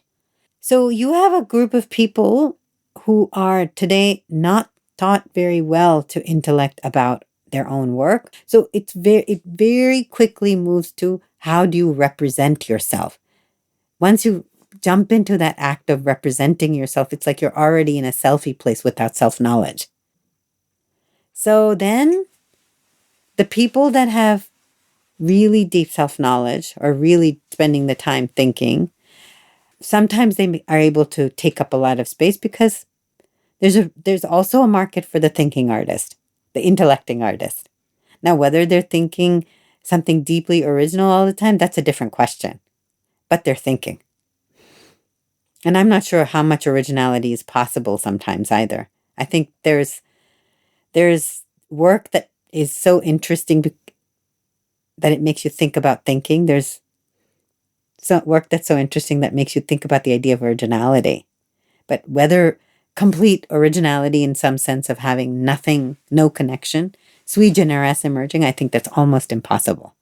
So you have a group of people who are today not taught very well to intellect about their own work. So it very quickly moves to how do you represent yourself? Once you jump into that act of representing yourself, it's like you're already in a selfie place without self-knowledge. So then the people that have really deep self-knowledge or really spending the time thinking, sometimes they are able to take up a lot of space because there's also a market for the thinking artist, the intellecting artist. Now, whether they're thinking something deeply original all the time, that's a different question. But they're thinking. And I'm not sure how much originality is possible sometimes either. I think there's work that is so interesting that it makes you think about thinking. There's some work that's so interesting that makes you think about the idea of originality. But whether complete originality in some sense of having nothing, no connection, sui generis emerging, I think that's almost impossible.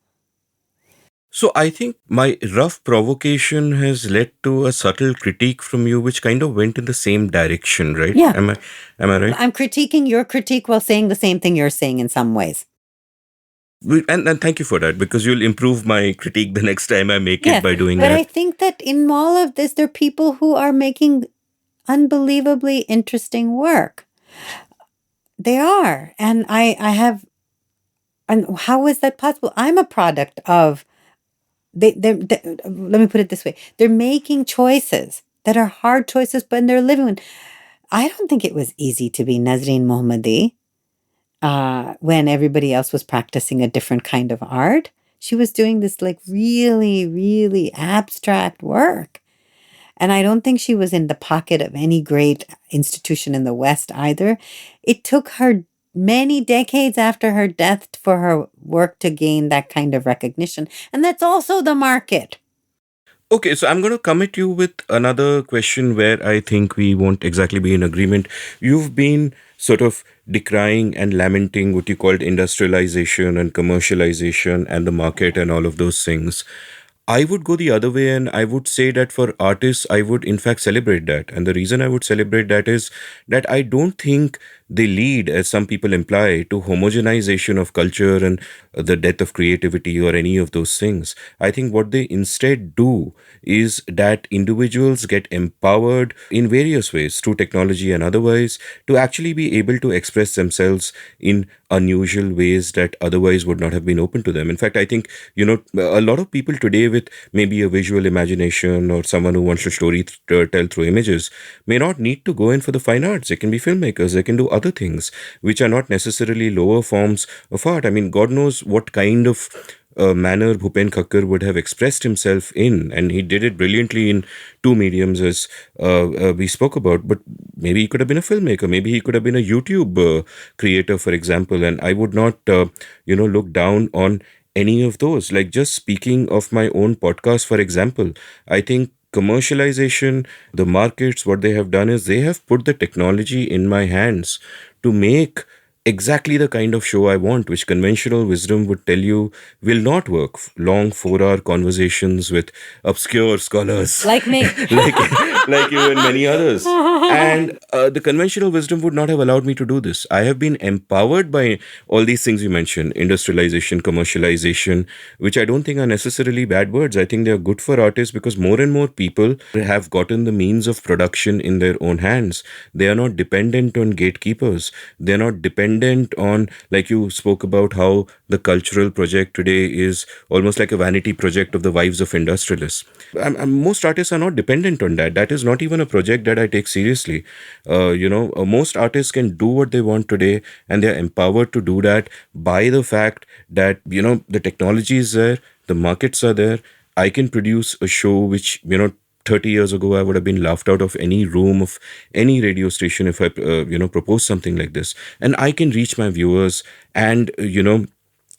So I think my rough provocation has led to a subtle critique from you, which kind of went in the same direction, right? Yeah. Am I right? I'm critiquing your critique while saying the same thing you're saying in some ways. And thank you for that, because you'll improve my critique the next time I make it by doing but that. I think that in all of this, there are people who are making unbelievably interesting work. They are. And I have, and how is that possible? I'm a product of, let me put it this way. They're making choices that are hard choices, but they're living with. I don't think it was easy to be Nazreen Mohammadi when everybody else was practicing a different kind of art. She was doing this like really, really abstract work. And I don't think she was in the pocket of any great institution in the West either. It took her many decades after her death for her work to gain that kind of recognition. And that's also the market. Okay, so I'm going to come at you with another question where I think we won't exactly be in agreement. You've been sort of decrying and lamenting what you called industrialization and commercialization and the market and all of those things. I would go the other way, and I would say that for artists, I would in fact celebrate that. And the reason I would celebrate that is that I don't think they lead, as some people imply, to homogenization of culture and the death of creativity or any of those things. I think what they instead do is that individuals get empowered in various ways, through technology and otherwise, to actually be able to express themselves in unusual ways that otherwise would not have been open to them. In fact, I think, a lot of people today with maybe a visual imagination or someone who wants to story tell through images may not need to go in for the fine arts. They can be filmmakers. They can do other things which are not necessarily lower forms of art. I mean, God knows what kind of manner Bhupen would have expressed himself in, and he did it brilliantly in two mediums, as we spoke about. But maybe he could have been a filmmaker, maybe he could have been a YouTube creator, for example, and I would not look down on any of those. Like, just speaking of my own podcast, for example, I think commercialization, the markets, what they have done is they have put the technology in my hands to make exactly the kind of show I want, which conventional wisdom would tell you will not work. Long 4-hour conversations with obscure scholars Like me. like you and many others. And the conventional wisdom would not have allowed me to do this. I have been empowered by all these things you mentioned: industrialization, commercialization, which I don't think are necessarily bad words. I think they are good for artists, because more and more people have gotten the means of production in their own hands. They are not dependent on gatekeepers. They are not dependent on, like you spoke about, how the cultural project today is almost like a vanity project of the wives of industrialists. Most artists are not dependent on that. That is not even a project that I take seriously. Most artists can do what they want today, and they're empowered to do that by the fact that, the technology is there, the markets are there. I can produce a show which, 30 years ago, I would have been laughed out of any room of any radio station if I, proposed something like this. And I can reach my viewers, and,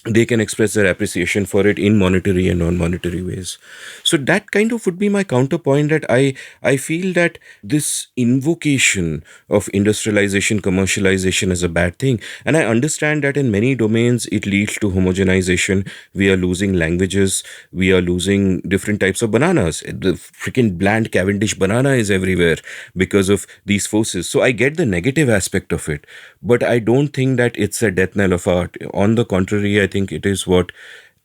they can express their appreciation for it in monetary and non-monetary ways. So that kind of would be my counterpoint, that I feel that this invocation of industrialization, commercialization is a bad thing. And I understand that in many domains it leads to homogenization. We are losing languages. We are losing different types of bananas. The freaking bland Cavendish banana is everywhere because of these forces. So I get the negative aspect of it, but I don't think that it's a death knell of art. On the contrary, I think it is what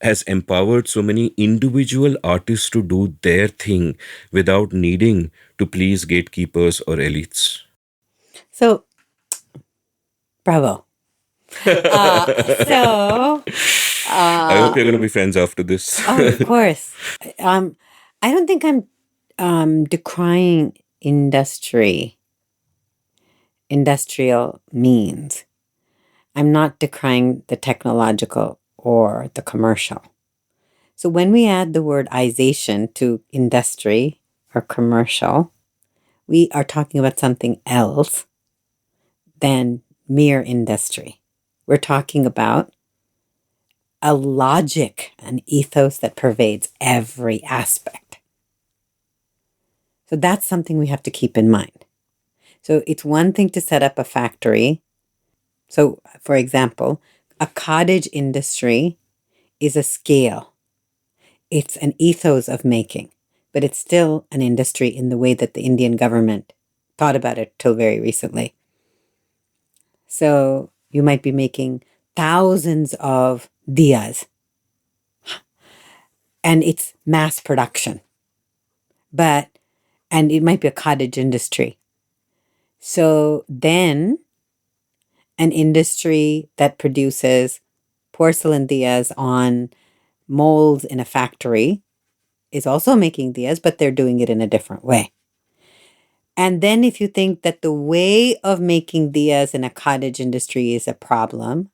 has empowered so many individual artists to do their thing without needing to please gatekeepers or elites. So, bravo. I hope you're going to be friends after this. Of course. I don't think I'm decrying industrial means. I'm not decrying the technological or the commercial. So when we add the word "ization" to industry or commercial, we are talking about something else than mere industry. We're talking about a logic, an ethos that pervades every aspect. So that's something we have to keep in mind. So it's one thing to set up a factory. So, for example, a cottage industry is a scale. It's an ethos of making, but it's still an industry in the way that the Indian government thought about it till very recently. So you might be making thousands of diyas, and it's mass production. And it might be a cottage industry. So then an industry that produces porcelain diyas on molds in a factory is also making diyas, but they're doing it in a different way. And then if you think that the way of making diyas in a cottage industry is a problem,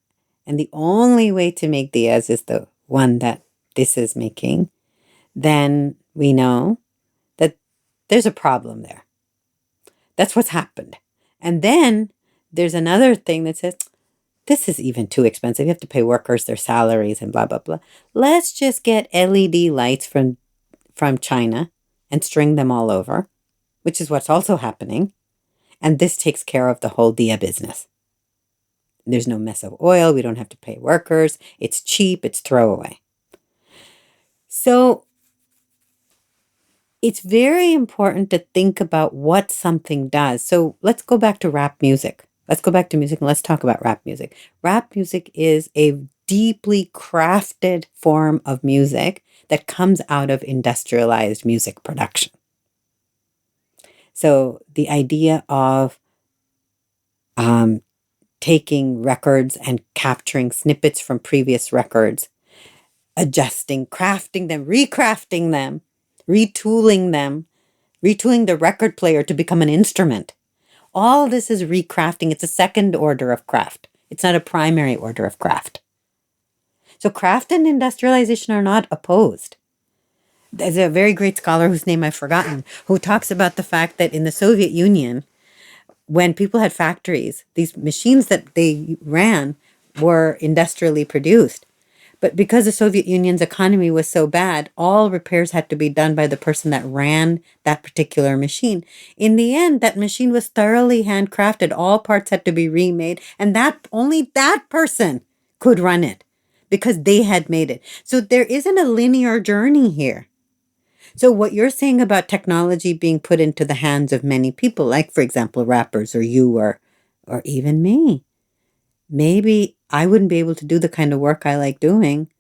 and the only way to make diyas is the one that this is making, then we know that there's a problem there. That's what's happened. And then there's another thing that says, this is even too expensive. You have to pay workers their salaries and blah, blah, blah. Let's just get LED lights from China and string them all over, which is what's also happening. And this takes care of the whole diya business. There's no mess of oil. We don't have to pay workers. It's cheap. It's throwaway. So it's very important to think about what something does. So let's go back to rap music. Let's go back to music and let's talk about rap music. Rap music is a deeply crafted form of music that comes out of industrialized music production. So the idea of taking records and capturing snippets from previous records, adjusting, crafting them, recrafting them, retooling the record player to become an instrument. All this is recrafting. It's a second order of craft. It's not a primary order of craft. So craft and industrialization are not opposed. There's a very great scholar whose name I've forgotten, who talks about the fact that in the Soviet Union, when people had factories, these machines that they ran were industrially produced. But because the Soviet Union's economy was so bad, all repairs had to be done by the person that ran that particular machine. In the end, that machine was thoroughly handcrafted. All parts had to be remade, and only that person could run it because they had made it. So there isn't a linear journey here. So what you're saying about technology being put into the hands of many people, like, for example, rappers or you or even me, maybe I wouldn't be able to do the kind of work I like doing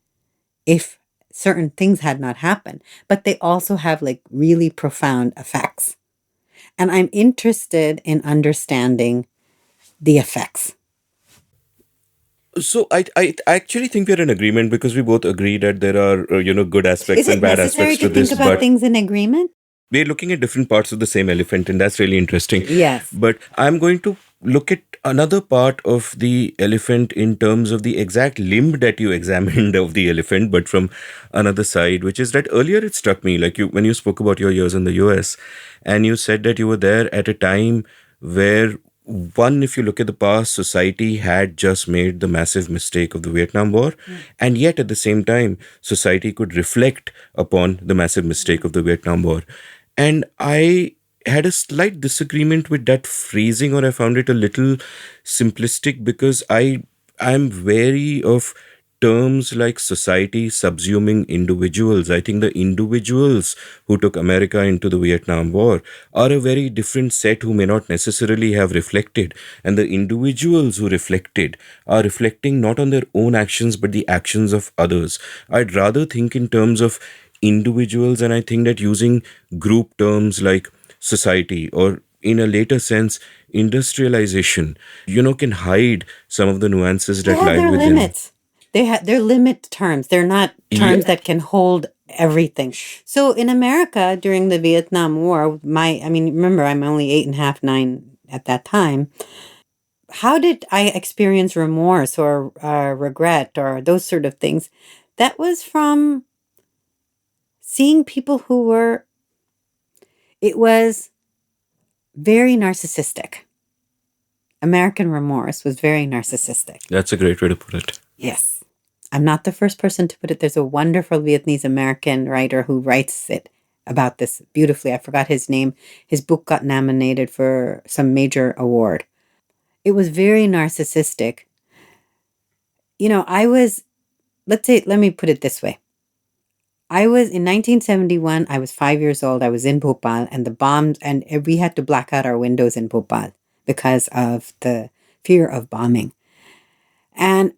if certain things had not happened. But they also have like really profound effects. And I'm interested in understanding the effects. So I actually think we're in agreement because we both agree that there are good aspects Is it and bad necessary aspects to to this, think about but things in agreement? we're looking at different parts of the same elephant, and that's really interesting. Yes. But I'm going to look at another part of the elephant in terms of the exact limb that you examined of the elephant, but from another side, which is that earlier it struck me, like when you spoke about your years in the US, and you said that you were there at a time where one, if you look at the past, society had just made the massive mistake of the Vietnam War. And yet at the same time, society could reflect upon the massive mistake of the Vietnam War. And I had a slight disagreement with that phrasing, or I found it a little simplistic because I'm wary of terms like society subsuming individuals. I think the individuals who took America into the Vietnam War are a very different set who may not necessarily have reflected. And the individuals who reflected are reflecting not on their own actions, but the actions of others. I'd rather think in terms of individuals, and I think that using group terms like society or in a later sense, industrialization, can hide some of the nuances that lie Their within. limits. They're limit terms. They're not terms that can hold everything. So in America during the Vietnam War, remember I'm only 8.5, 9 at that time. How did I experience remorse or regret or those sort of things? That was from seeing people it was very narcissistic. American remorse was very narcissistic. That's a great way to put it. Yes. I'm not the first person to put it. There's a wonderful Vietnamese American writer who writes it about this beautifully. I forgot his name. His book got nominated for some major award. It was very narcissistic. Let me put it this way. I was in 1971, I was 5 years old. I was in Bhopal and the bombs, and we had to black out our windows in Bhopal because of the fear of bombing. And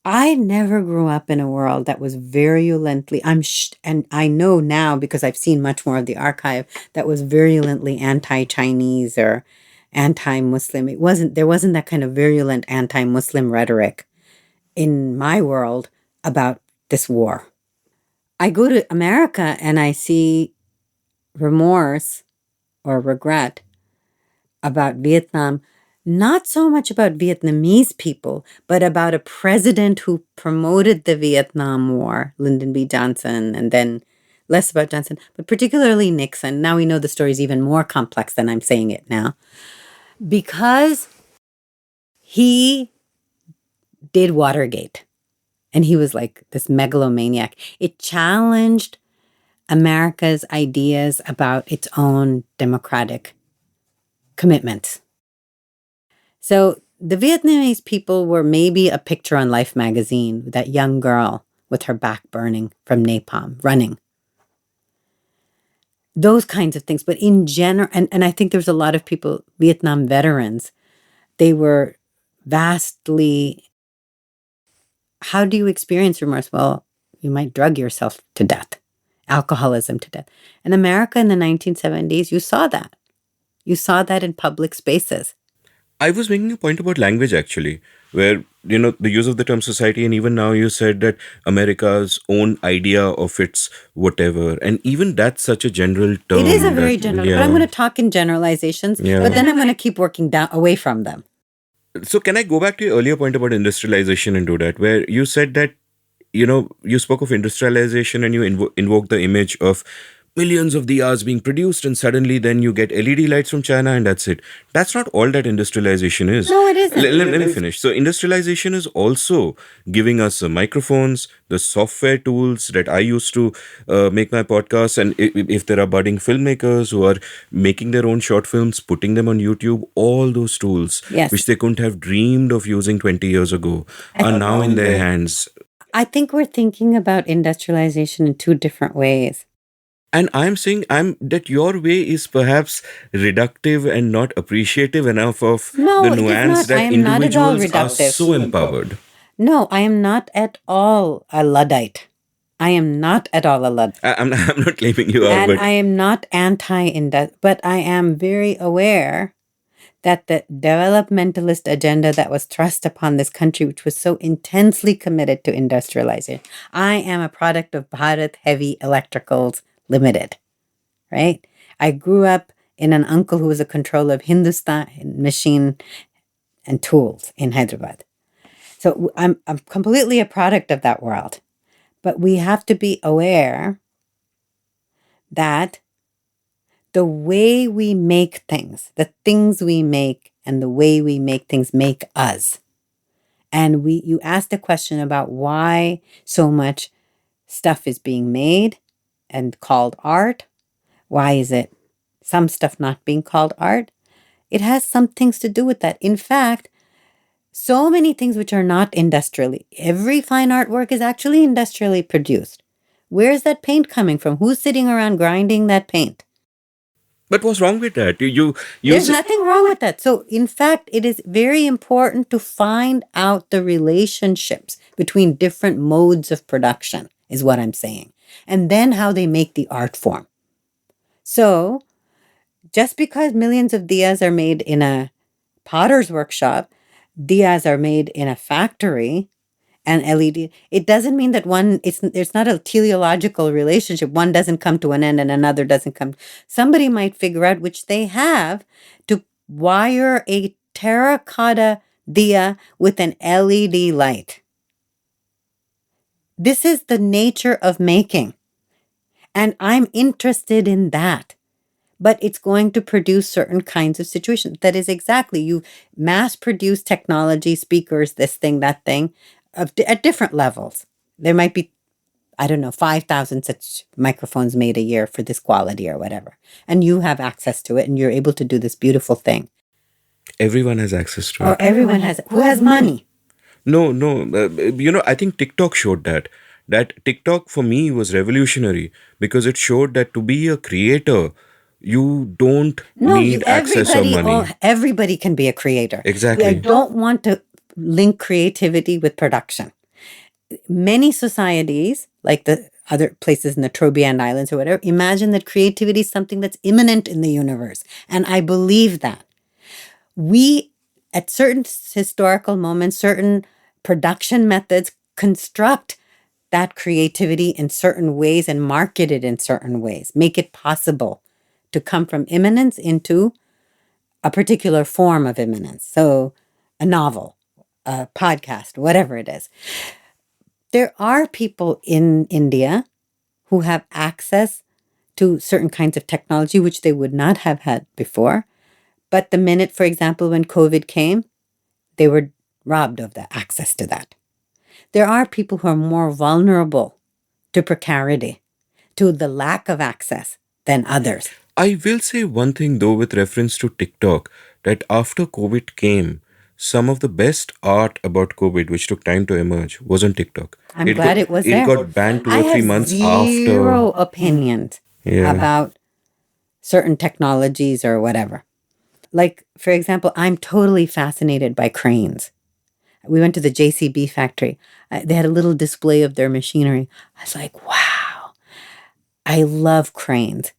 I never grew up in a world that was virulently, and I know now because I've seen much more of the archive, that was virulently anti-Chinese or anti-Muslim. There wasn't that kind of virulent anti-Muslim rhetoric in my world about this war. I go to America and I see remorse or regret about Vietnam, not so much about Vietnamese people, but about a president who promoted the Vietnam War, Lyndon B. Johnson, and then less about Johnson, but particularly Nixon. Now we know the story is even more complex than I'm saying it now. Because he did Watergate. And he was like this megalomaniac. It challenged America's ideas about its own democratic commitments. So the Vietnamese people were maybe a picture on Life magazine, that young girl with her back burning from napalm, running. Those kinds of things. But in general, and I think there's a lot of people, Vietnam veterans, they were vastly... How do you experience remorse? Well, you might drug yourself to death, alcoholism to death. In America in the 1970s, you saw that. You saw that in public spaces. I was making a point about language actually, where, the use of the term society, and even now you said that America's own idea of its whatever, and even that's such a general term. It is a very general, yeah. but I'm going to talk in generalizations, Yeah. but then I'm going to keep working down away from them. So can I go back to your earlier point about industrialization and do that, where you said that, you spoke of industrialization and you invoked the image of millions of diyas being produced and suddenly then you get LED lights from China and that's it. That's not all that industrialization is. No, it isn't. Let me finish. So industrialization is also giving us microphones, the software tools that I use to make my podcast. And if there are budding filmmakers who are making their own short films, putting them on YouTube, all those tools, Yes. which they couldn't have dreamed of using 20 years ago, are now in their hands. I think we're thinking about industrialization in two different ways. And I'm saying that your way is perhaps reductive and not appreciative enough of No, the it is nuance not. I that am not at all individuals are reductive. so empowered. No, I am not at all a Luddite. I am not at all a Luddite. I'm not claiming you are, And but I am not anti-industry, but I am very aware that the developmentalist agenda that was thrust upon this country, which was so intensely committed to industrialization. I am a product of Bharat Heavy Electricals Limited, right? I grew up in an uncle who was a controller of Hindustan Machine and Tools in Hyderabad. So I'm completely a product of that world. But we have to be aware that the way we make things, the things we make and the way we make things make us. And you asked a question about why so much stuff is being made and called art. Why is it some stuff not being called art? It has some things to do with that. In fact, so many things which are not industrially. Every fine artwork is actually industrially produced. Where's that paint coming from? Who's sitting around grinding that paint? But what's wrong with that? There's nothing wrong with that. So, in fact, it is very important to find out the relationships between different modes of production, is what I'm saying. And then how they make the art form. So, just because millions of diyas are made in a potter's workshop, diyas are made in a factory, and LED, it doesn't mean that there's not a teleological relationship. One doesn't come to an end and another doesn't come. Somebody might figure out, which they have, to wire a terracotta diya with an LED light. This is the nature of making. And I'm interested in that. But it's going to produce certain kinds of situations. That is exactly, you mass produce technology, speakers, this thing, that thing. at different levels. There might be, I don't know, 5,000 such microphones made a year for this quality or whatever. And you have access to it and you're able to do this beautiful thing. Everyone has access to Or it. everyone has, who has money. No, no. I think TikTok showed that. That TikTok for me was revolutionary because it showed that to be a creator, you don't need access or money. Everybody can be a creator. Exactly. I don't want to link creativity with production. Many societies, like the other places in the Trobriand Islands or whatever, imagine that creativity is something that's immanent in the universe. And I believe that. We, at certain historical moments, certain production methods construct that creativity in certain ways and market it in certain ways, make it possible to come from immanence into a particular form of immanence. So a novel, a podcast, whatever it is. There are people in India who have access to certain kinds of technology which they would not have had before. But the minute, for example, when COVID came, they were robbed of the access to that. There are people who are more vulnerable to precarity, to the lack of access than others. I will say one thing though with reference to TikTok, that after COVID came, some of the best art about COVID, which took time to emerge, was on TikTok. I'm glad it was there. It got banned 2 I or 3 have months zero after. opinions Yeah. about certain technologies or whatever. Like, for example, I'm totally fascinated by cranes. We went to the JCB factory. They had a little display of their machinery. I was like, wow, I love cranes.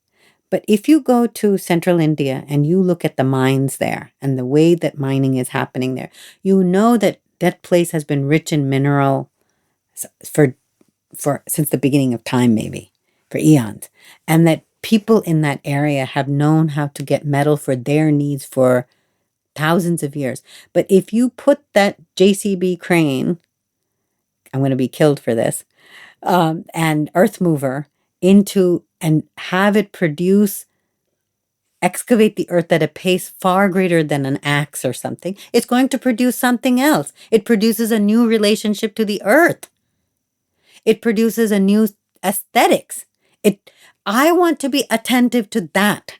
But if you go to central India and you look at the mines there and the way that mining is happening there, you know that that place has been rich in mineral for since the beginning of time, maybe, for eons. And that people in that area have known how to get metal for their needs for thousands of years. But if you put that JCB crane, I'm going to be killed for this, and earth mover into and have it excavate the earth at a pace far greater than an axe or something, it's going to produce something else. It produces a new relationship to the earth. It produces a new aesthetics. I want to be attentive to that.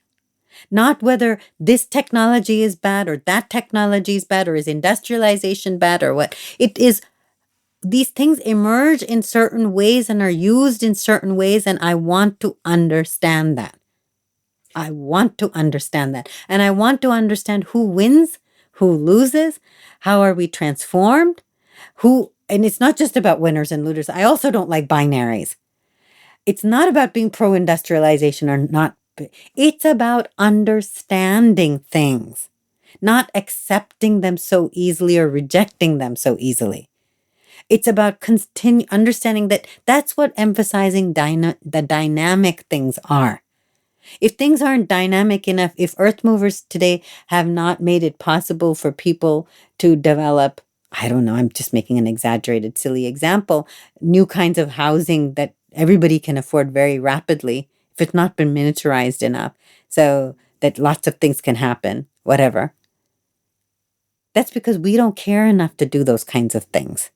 Not whether this technology is bad or that technology is bad or is industrialization bad or what. It is, these things emerge in certain ways and are used in certain ways, and I want to understand that. I want to understand that. And I want to understand who wins, who loses, how are we transformed, and it's not just about winners and losers. I also don't like binaries. It's not about being pro-industrialization or not. It's about understanding things, not accepting them so easily or rejecting them so easily. It's about understanding that that's what emphasizing the dynamic things are. If things aren't dynamic enough, if earth movers today have not made it possible for people to develop, I don't know, I'm just making an exaggerated, silly example, new kinds of housing that everybody can afford very rapidly, if it's not been miniaturized enough, so that lots of things can happen, whatever. That's because we don't care enough to do those kinds of things.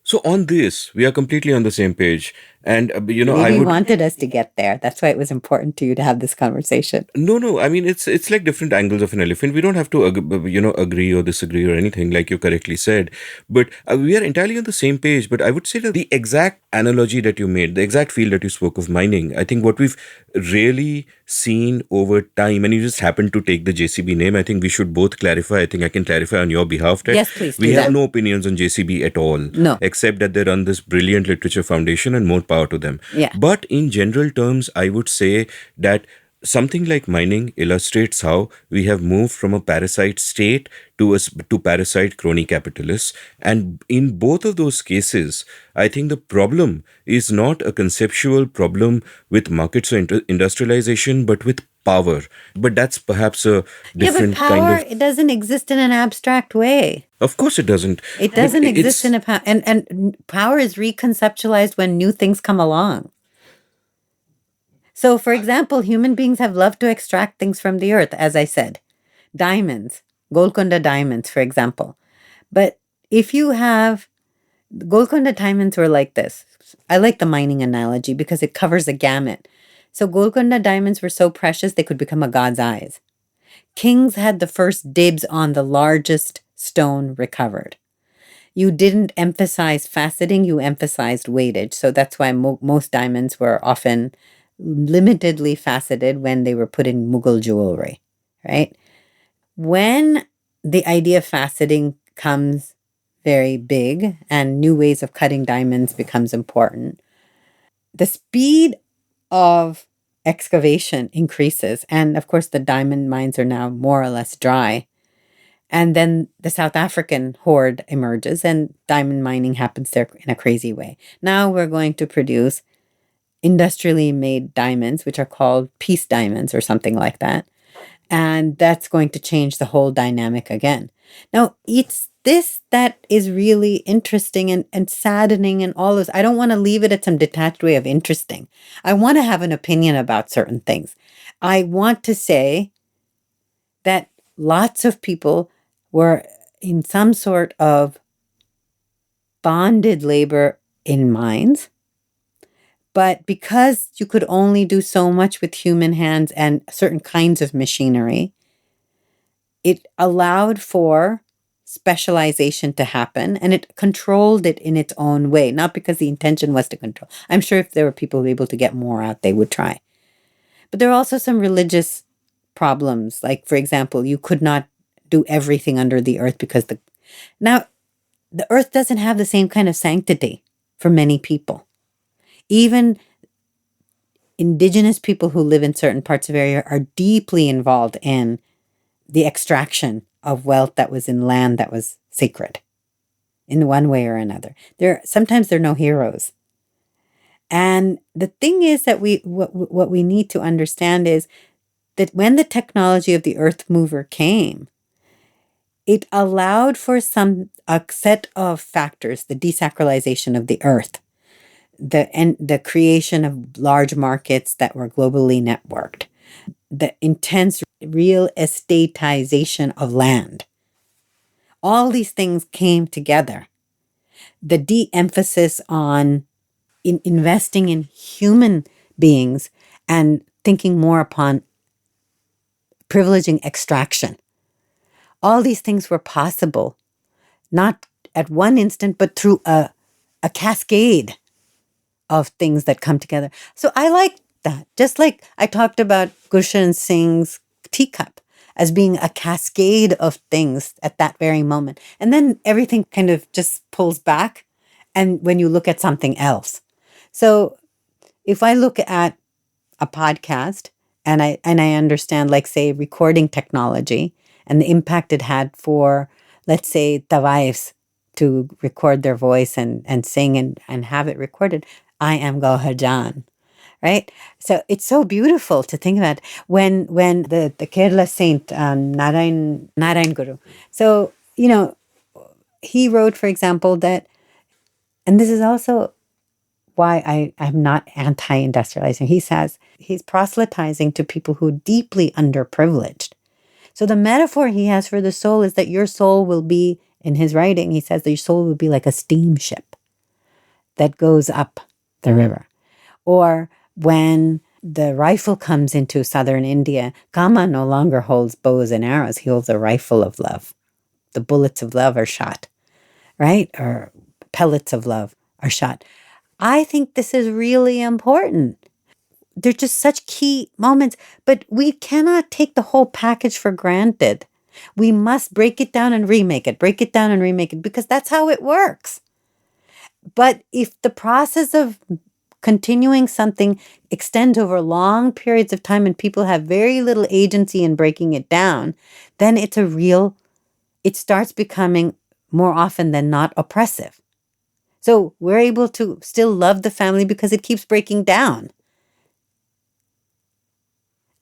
So on this, we are completely on the same page. And, Maybe you wanted us to get there. That's why it was important to you to have this conversation. No. I mean, it's like different angles of an elephant. We don't have to, agree or disagree or anything, like you correctly said. But we are entirely on the same page. But I would say that the exact analogy that you made, the exact field that you spoke of, mining, I think what we've really seen over time, and you just happened to take the JCB name, I think we should both clarify. I think I can clarify on your behalf that yes, please we have no opinions on JCB at all. No. Except that they run this brilliant literature foundation, and more power to them. Yeah. But in general terms, I would say that something like mining illustrates how we have moved from a parasite state to parasite crony capitalists. And in both of those cases, I think the problem is not a conceptual problem with markets or industrialization, but with power. But that's perhaps a different but power, kind of... it doesn't exist in an abstract way. Of course it doesn't. It doesn't exist in a and power is reconceptualized when new things come along. So, for example, human beings have loved to extract things from the earth, as I said. Diamonds, Golconda diamonds, for example. But if you have Golconda diamonds were like this. I like the mining analogy because it covers the gamut. So Golconda diamonds were so precious they could become a god's eyes. Kings had the first dibs on the largest stone recovered. You didn't emphasize faceting, you emphasized weightage. So that's why most diamonds were often limitedly faceted when they were put in Mughal jewelry, right? When the idea of faceting comes very big and new ways of cutting diamonds becomes important, the speed of excavation increases. And of course, the diamond mines are now more or less dry. And then the South African hoard emerges and diamond mining happens there in a crazy way. Now we're going to produce industrially made diamonds, which are called peace diamonds or something like that. And that's going to change the whole dynamic again. Now, it's this that is really interesting and saddening and all this. I don't want to leave it at some detached way of interesting. I want to have an opinion about certain things. I want to say that lots of people were in some sort of bonded labor in mines. But because you could only do so much with human hands and certain kinds of machinery, it allowed for specialization to happen and it controlled it in its own way, not because the intention was to control. I'm sure if there were people who were able to get more out, they would try. But there are also some religious problems. Like, for example, you could not do everything under the earth because now the earth doesn't have the same kind of sanctity for many people. Even indigenous people who live in certain parts of area are deeply involved in the extraction of wealth that was in land that was sacred in one way or another. Sometimes they're no heroes. And the thing is that what we need to understand is that when the technology of the earth mover came, it allowed for a set of factors, the desacralization of the earth, the creation of large markets that were globally networked, the intense real estateization of land. All these things came together. The de-emphasis on investing in human beings and thinking more upon privileging extraction. All these things were possible, not at one instant, but through a cascade of things that come together. So I like that. Just like I talked about Gurshan Singh's teacup as being a cascade of things at that very moment. And then everything kind of just pulls back and when you look at something else. So if I look at a podcast and I understand, like, say, recording technology and the impact it had for, let's say, the wives to record their voice and sing and have it recorded, I am Gauhar Jan, right? So it's so beautiful to think about when the Kerala saint, Narayan Guru. So, he wrote, for example, that, and this is also why I'm not anti-industrializing. He says he's proselytizing to people who are deeply underprivileged. So the metaphor he has for the soul is that your soul will be, in his writing, he says that your soul will be like a steamship that goes up the river. Or when the rifle comes into southern India, Kama no longer holds bows and arrows. He holds a rifle of love. The bullets of love are shot, right? Or pellets of love are shot. I think this is really important. They're just such key moments, but we cannot take the whole package for granted. We must break it down and remake it, break it down and remake it, because that's how it works. But if the process of continuing something extends over long periods of time and people have very little agency in breaking it down, then it starts becoming more often than not oppressive. So we're able to still love the family because it keeps breaking down.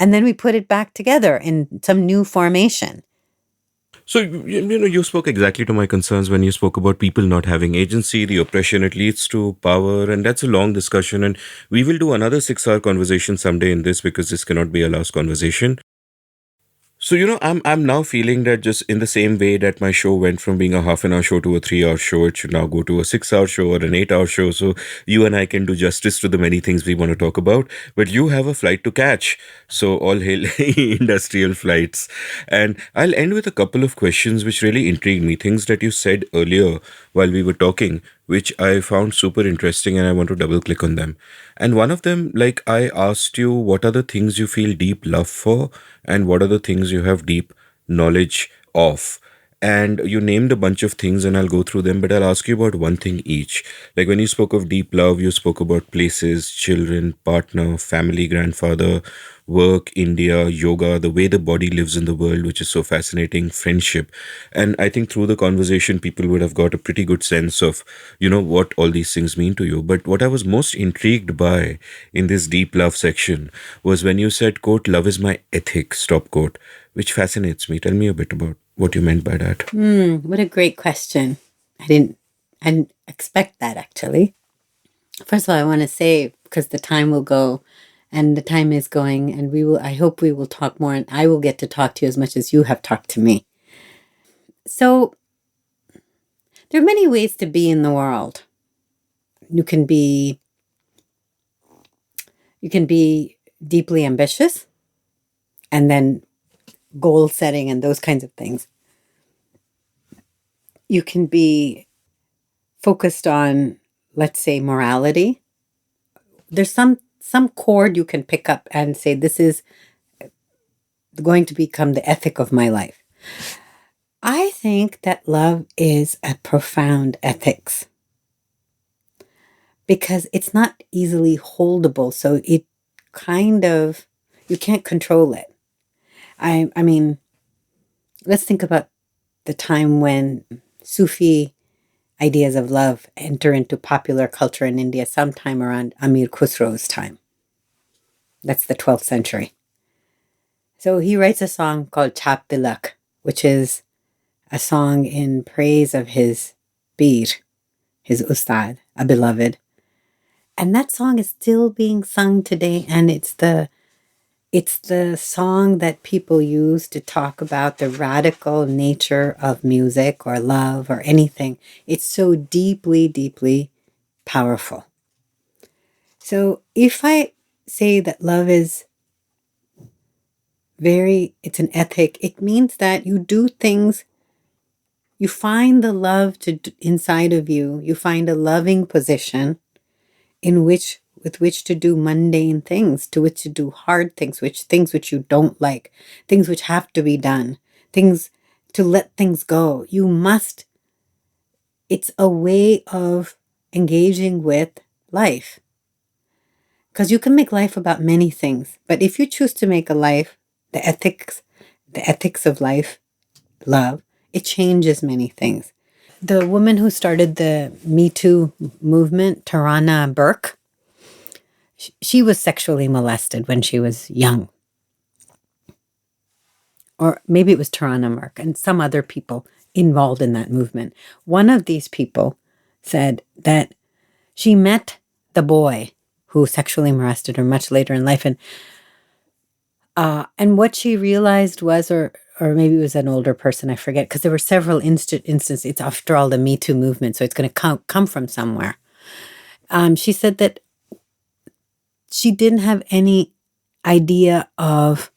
And then we put it back together in some new formation. So, you spoke exactly to my concerns when you spoke about people not having agency, the oppression it leads to, power, and that's a long discussion. And we will do another 6-hour conversation someday in this because this cannot be a last conversation. So, I'm now feeling that just in the same way that my show went from being a half an hour show to a 3 hour show, it should now go to a 6 hour show or an 8 hour show. So you and I can do justice to the many things we want to talk about. But you have a flight to catch. So all hail industrial flights. And I'll end with a couple of questions which really intrigued me. Things that you said earlier while we were talking, which I found super interesting, and I want to double click on them. And one of them, like I asked you, what are the things you feel deep love for, and what are the things you have deep knowledge of? And you named a bunch of things, and I'll go through them, but I'll ask you about one thing each. Like when you spoke of deep love, you spoke about places, children, partner, family, grandfather, work, India, yoga, the way the body lives in the world, which is so fascinating, friendship. And I think through the conversation, people would have got a pretty good sense of, what all these things mean to you. But what I was most intrigued by in this deep love section was when you said, quote, love is my ethic, stop quote, which fascinates me. Tell me a bit about what you meant by that. What a great question. I didn't expect that actually. First of all, I want to say, because the time will go and the time is going, and I hope we will talk more, and I will get to talk to you as much as you have talked to me. So there are many ways to be in the world. You can be deeply ambitious and then goal setting and those kinds of things. You can be focused on, let's say, morality. There's some chord you can pick up and say, this is going to become the ethic of my life. I think that love is a profound ethics because it's not easily holdable. So it kind of, you can't control it. I mean, let's think about the time when Sufi ideas of love enter into popular culture in India sometime around Amir Khusro's time. That's the 12th century. So he writes a song called Chap Tilak, which is a song in praise of his bir, his ustad, a beloved. And that song is still being sung today, and it's the song that people use to talk about the radical nature of music or love or anything. It's so deeply, deeply powerful. So if I say that love is it's an ethic, it means that you do things, you find the love inside of you, you find a loving position with which to do mundane things, to which to do hard things which you don't like, things which have to be done, things to let things go. It's a way of engaging with life. Because you can make life about many things, but if you choose to make a life, the ethics of life, love, it changes many things. The woman who started the Me Too movement, Tarana Burke, she was sexually molested when she was young. Or maybe it was Tarana Burke and some other people involved in that movement. One of these people said that she met the boy who sexually molested her much later in life. And what she realized was, or maybe it was an older person, I forget, because there were several instances. It's after all the Me Too movement, so it's going to come from somewhere. She said that she didn't have any idea of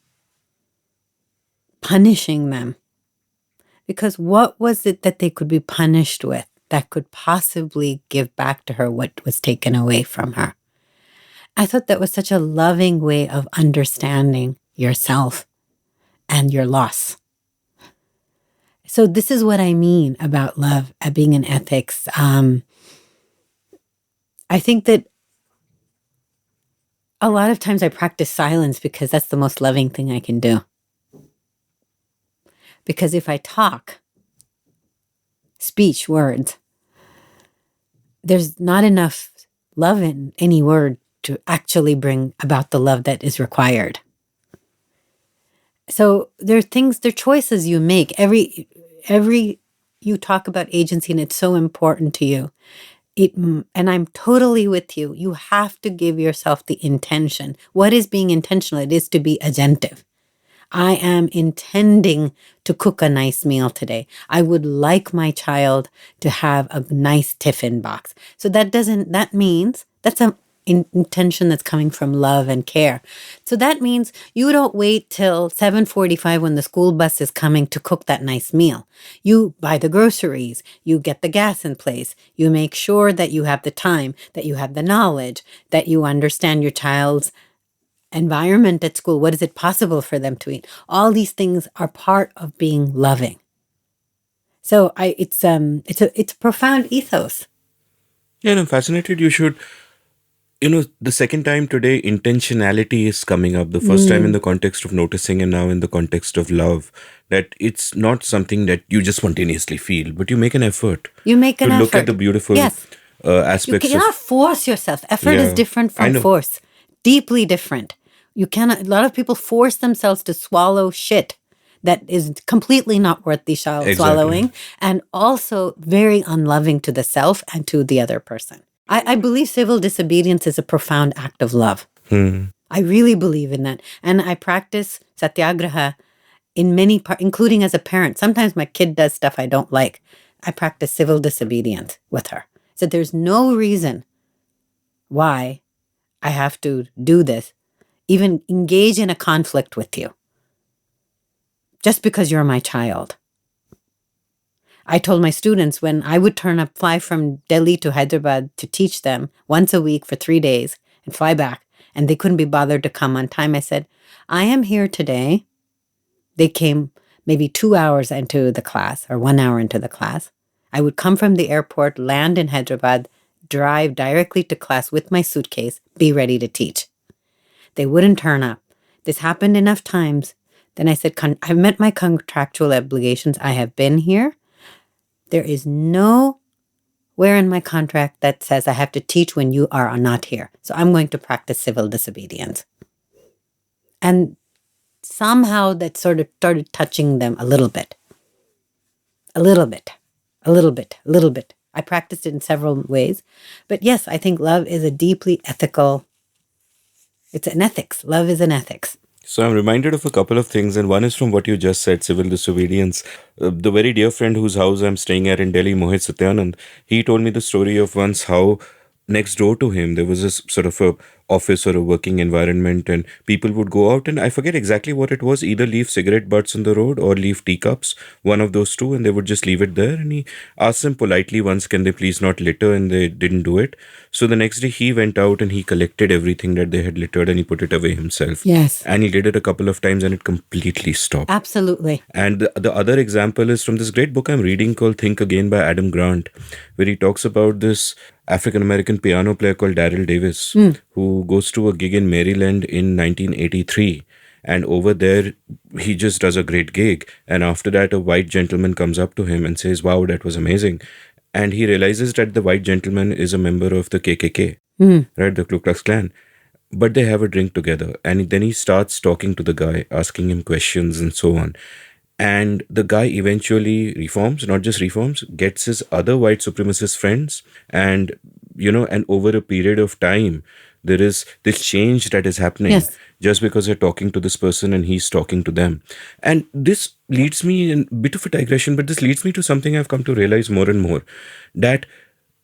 punishing them, because what was it that they could be punished with that could possibly give back to her what was taken away from her? I thought that was such a loving way of understanding yourself and your loss. So this is what I mean about love being an ethics. I think that a lot of times I practice silence because that's the most loving thing I can do. Because if I talk, speech, words, there's not enough love in any word to actually bring about the love that is required. So there are choices you make. You talk about agency, and it's so important to you. And I'm totally with you. You have to give yourself the intention. What is being intentional? It is to be agentive. I am intending to cook a nice meal today. I would like my child to have a nice tiffin box. So that means that's an intention that's coming from love and care. So that means you don't wait till 7:45 when the school bus is coming to cook that nice meal. You buy the groceries, you get the gas in place, you make sure that you have the time, that you have the knowledge, that you understand your child's environment at school. What is it possible for them to eat? All these things are part of being loving. So it's a profound ethos. Yeah, and I'm fascinated. You should, the second time today, intentionality is coming up. The first time in the context of noticing, and now in the context of love. That it's not something that you just spontaneously feel, but you make an effort. You make an to effort. look at the beautiful Yes. You aspects cannot of. force yourself. Effort is Yeah, different I from know. force. Deeply different. You cannot. A lot of people force themselves to swallow shit that is completely not worth the swallowing, and also very unloving to the self and to the other person. I believe civil disobedience is a profound act of love. I really believe in that. And I practice satyagraha in many parts, including as a parent. Sometimes my kid does stuff I don't like. I practice civil disobedience with her. So there's no reason why I have to do this, even engage in a conflict with you, just because you're my child. I told my students when I would fly from Delhi to Hyderabad to teach them once a week for 3 days and fly back, and they couldn't be bothered to come on time. I said, I am here today. They came maybe 2 hours into the class or 1 hour into the class. I would come from the airport, land in Hyderabad, drive directly to class with my suitcase, be ready to teach. They wouldn't turn up. This happened enough times. Then I said, I've met my contractual obligations. I have been here. There is nowhere in my contract that says I have to teach when you are not here. So I'm going to practice civil disobedience. And somehow that sort of started touching them a little bit. A little bit. A little bit. A little bit. I practiced it in several ways. But yes, I think love is a deeply ethical, it's an ethics. Love is an ethics. So I'm reminded of a couple of things, and one is from what you just said, civil disobedience. The very dear friend whose house I'm staying at in Delhi, Mohit Satyanand, he told me the story of once how next door to him there was a sort of a office or a working environment, and people would go out, and I forget exactly what it was, either leave cigarette butts on the road or leave teacups, one of those two, and they would just leave it there. And he asked them politely once, can they please not litter, and they didn't do it. So the next day he went out and he collected everything that they had littered and he put it away himself. Yes. And he did it a couple of times and it completely stopped. Absolutely. And the other example is from this great book I'm reading called Think Again by Adam Grant, where he talks about this African-American piano player called Daryl Davis, who goes to a gig in Maryland in 1983. And over there, he just does a great gig. And after that, a white gentleman comes up to him and says, wow, that was amazing. And he realizes that the white gentleman is a member of the KKK, right, the Ku Klux Klan. But they have a drink together. And then he starts talking to the guy, asking him questions and so on. And the guy eventually reforms, not just reforms, gets his other white supremacist friends. And, and over a period of time, there is this change that is happening just because they're talking to this person and he's talking to them. And this leads me in a bit of a digression, but this leads me to something I've come to realize more and more, that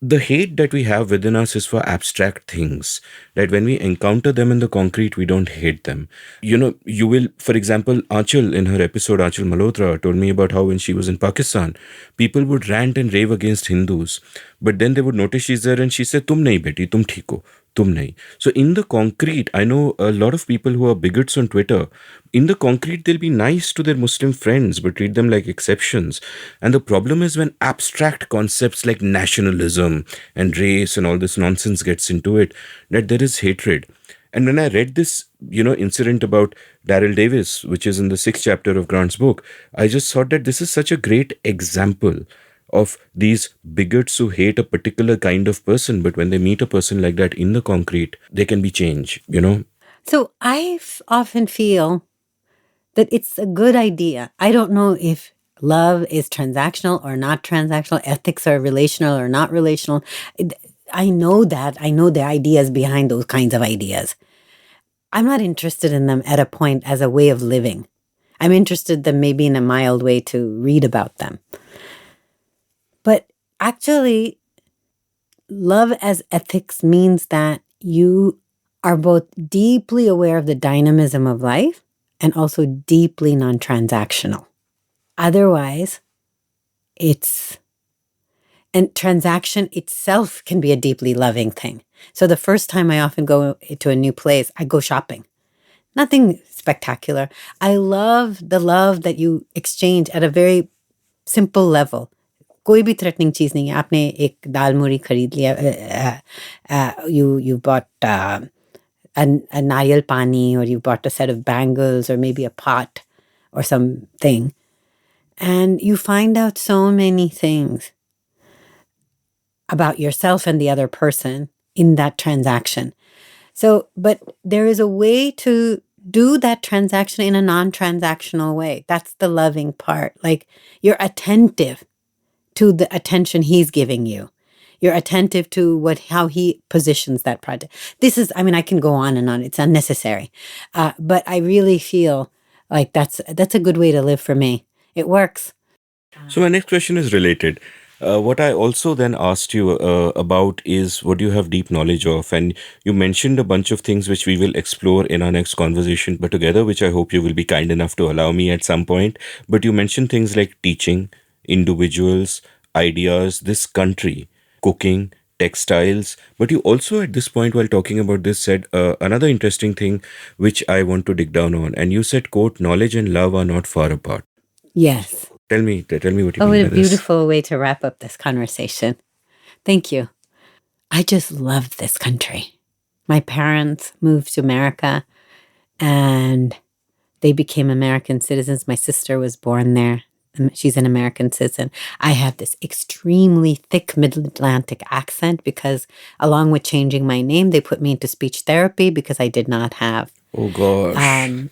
the hate that we have within us is for abstract things, that when we encounter them in the concrete, we don't hate them. You will, for example, Aanchal in her episode, Aanchal Malhotra, told me about how when she was in Pakistan, people would rant and rave against Hindus, but then they would notice she's there and she said, tum nahi beti, tum theek ho. Tum nahi. So in the concrete, I know a lot of people who are bigots on Twitter. In the concrete, they'll be nice to their Muslim friends, but treat them like exceptions. And the problem is when abstract concepts like nationalism and race and all this nonsense gets into it, that there is hatred. And when I read this, incident about Daryl Davis, which is in the 6th chapter of Grant's book, I just thought that this is such a great example of these bigots who hate a particular kind of person, but when they meet a person like that in the concrete, they can be changed, So I often feel that it's a good idea. I don't know if love is transactional or not transactional, ethics are relational or not relational. I know that. I know the ideas behind those kinds of ideas. I'm not interested in them at a point as a way of living. I'm interested them maybe in a mild way to read about them. But actually, love as ethics means that you are both deeply aware of the dynamism of life and also deeply non-transactional. Otherwise, and transaction itself can be a deeply loving thing. So the first time I often go to a new place, I go shopping. Nothing spectacular. I love the love that you exchange at a very simple level. कोई भी threatening चीज नहीं है. आपने एक दाल मूरी खरीद लिया. You bought a नारियल pani, or you bought a set of bangles, or maybe a pot or something. And you find out so many things about yourself and the other person in that transaction. So, but there is a way to do that transaction in a non-transactional way. That's the loving part. Like, you're attentive to the attention he's giving you. You're attentive to how he positions that project. I can go on and on. It's unnecessary. But I really feel like that's a good way to live for me. It works. So my next question is related. What I also then asked you about is what you have deep knowledge of. And you mentioned a bunch of things which we will explore in our next conversation, but together, which I hope you will be kind enough to allow me at some point. But you mentioned things like teaching, individuals, ideas, this country, cooking, textiles. But you also at this point, while talking about this, said another interesting thing which I want to dig down on. And you said, quote, knowledge and love are not far apart. Yes. Tell me what you mean what by a this. beautiful way to wrap up this conversation. Thank you. I just love this country. My parents moved to America and they became American citizens. My sister was born there. She's an American citizen. I have this extremely thick Mid-Atlantic accent because along with changing my name, they put me into speech therapy because I did not have. Oh, gosh.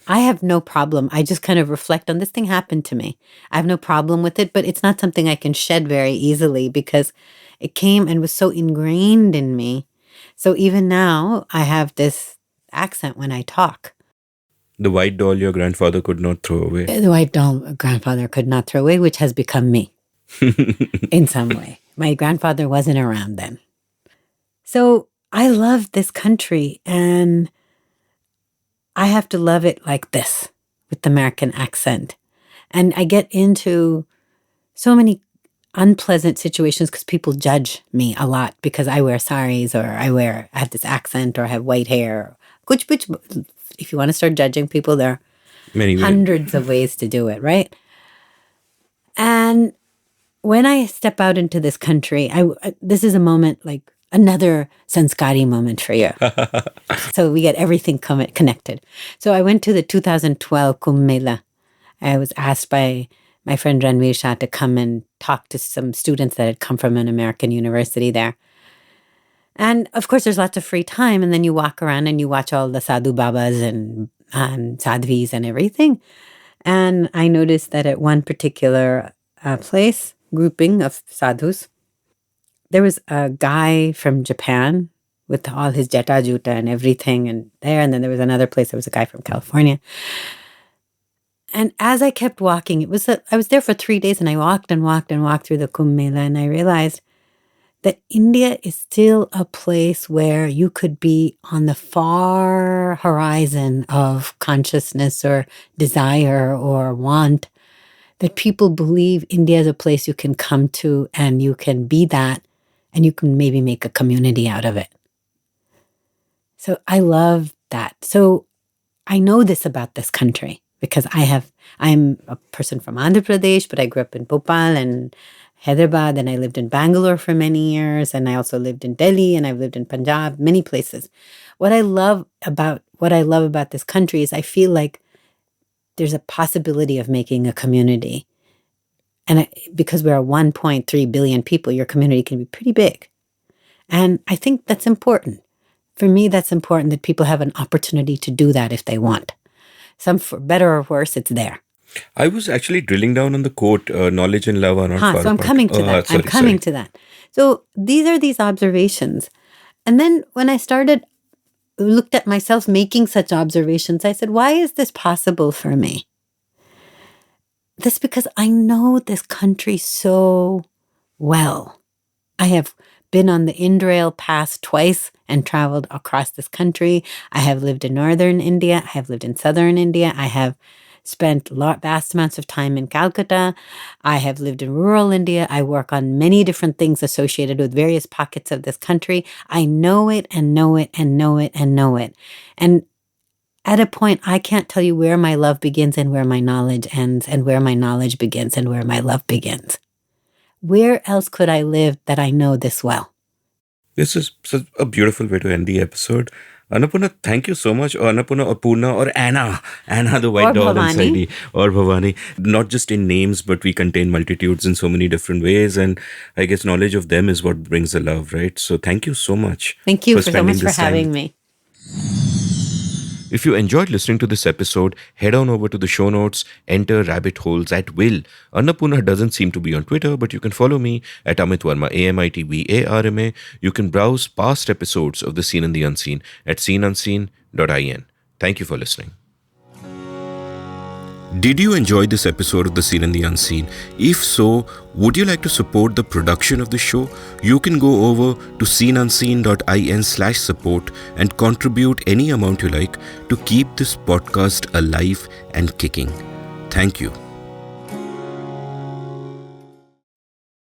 I have no problem. I just kind of reflect on this thing happened to me. I have no problem with it, but it's not something I can shed very easily because it came and was so ingrained in me. So even now, I have this accent when I talk. The white doll your grandfather could not throw away. The white doll grandfather could not throw away, which has become me in some way. My grandfather wasn't around then. So I love this country and I have to love it like this with the American accent. And I get into so many unpleasant situations because people judge me a lot because I wear saris or I have this accent or I have white hair. Which, if you want to start judging people, there are Many hundreds of ways to do it, right? And when I step out into this country, this is a moment like another sanskari moment for you. So we get everything connected. So I went to the 2012 Kumbh Mela. I was asked by my friend Ranveer Shah to come and talk to some students that had come from an American university there. And of course, there's lots of free time. And then you walk around and you watch all the sadhu babas and sadhvis and everything. And I noticed that at one particular place, grouping of sadhus, there was a guy from Japan with all his jeta juta and everything and then there was another place, there was a guy from California. And as I kept walking, I was there for 3 days and I walked and walked and walked through the Kumbh Mela and I realized that India is still a place where you could be on the far horizon of consciousness or desire or want, that people believe India is a place you can come to and you can be that and you can maybe make a community out of it. So I love that. So I know this about this country because I'm a person from Andhra Pradesh, but I grew up in Bhopal and Hyderabad, and I lived in Bangalore for many years, and I also lived in Delhi, and I've lived in Punjab, many places. What I love about this country is I feel like there's a possibility of making a community. And because we're 1.3 billion people, your community can be pretty big. And I think that's important. For me, that's important that people have an opportunity to do that if they want. Some, for better or worse, it's there. I was actually drilling down on the quote, knowledge and love are not far apart. So I'm coming to that. I'm coming to that. So these are these observations. And then when I looked at myself making such observations, I said, why is this possible for me? this because I know this country so well. I have been on the Indrail Pass twice and traveled across this country. I have lived in northern India. I have lived in southern India. I have spent vast amounts of time in Calcutta. I have lived in rural India. I work on many different things associated with various pockets of this country. I know it and know it and know it and know it. And at a point, I can't tell you where my love begins and where my knowledge ends, and where my knowledge begins and where my love begins. Where else could I live that I know this well? This is such a beautiful way to end the episode. Annapurna, thank you so much. Or Annapurna, or Purna, or Anna. Anna, the white Or doll Bhavani. inside me. Or Bhavani. Not just in names, but we contain multitudes in so many different ways. And I guess knowledge of them is what brings the love, right? So thank you so much. Thank you so spending much for this time having me. If you enjoyed listening to this episode, head on over to the show notes, enter rabbit holes at will. Annapurna doesn't seem to be on Twitter, but you can follow me at Amit Varma, AMITVARMA. You can browse past episodes of The Seen and the Unseen at seenunseen.in. Thank you for listening. Did you enjoy this episode of The Seen and the Unseen? If so, would you like to support the production of the show? You can go over to seenunseen.in/support and contribute any amount you like to keep this podcast alive and kicking. Thank you.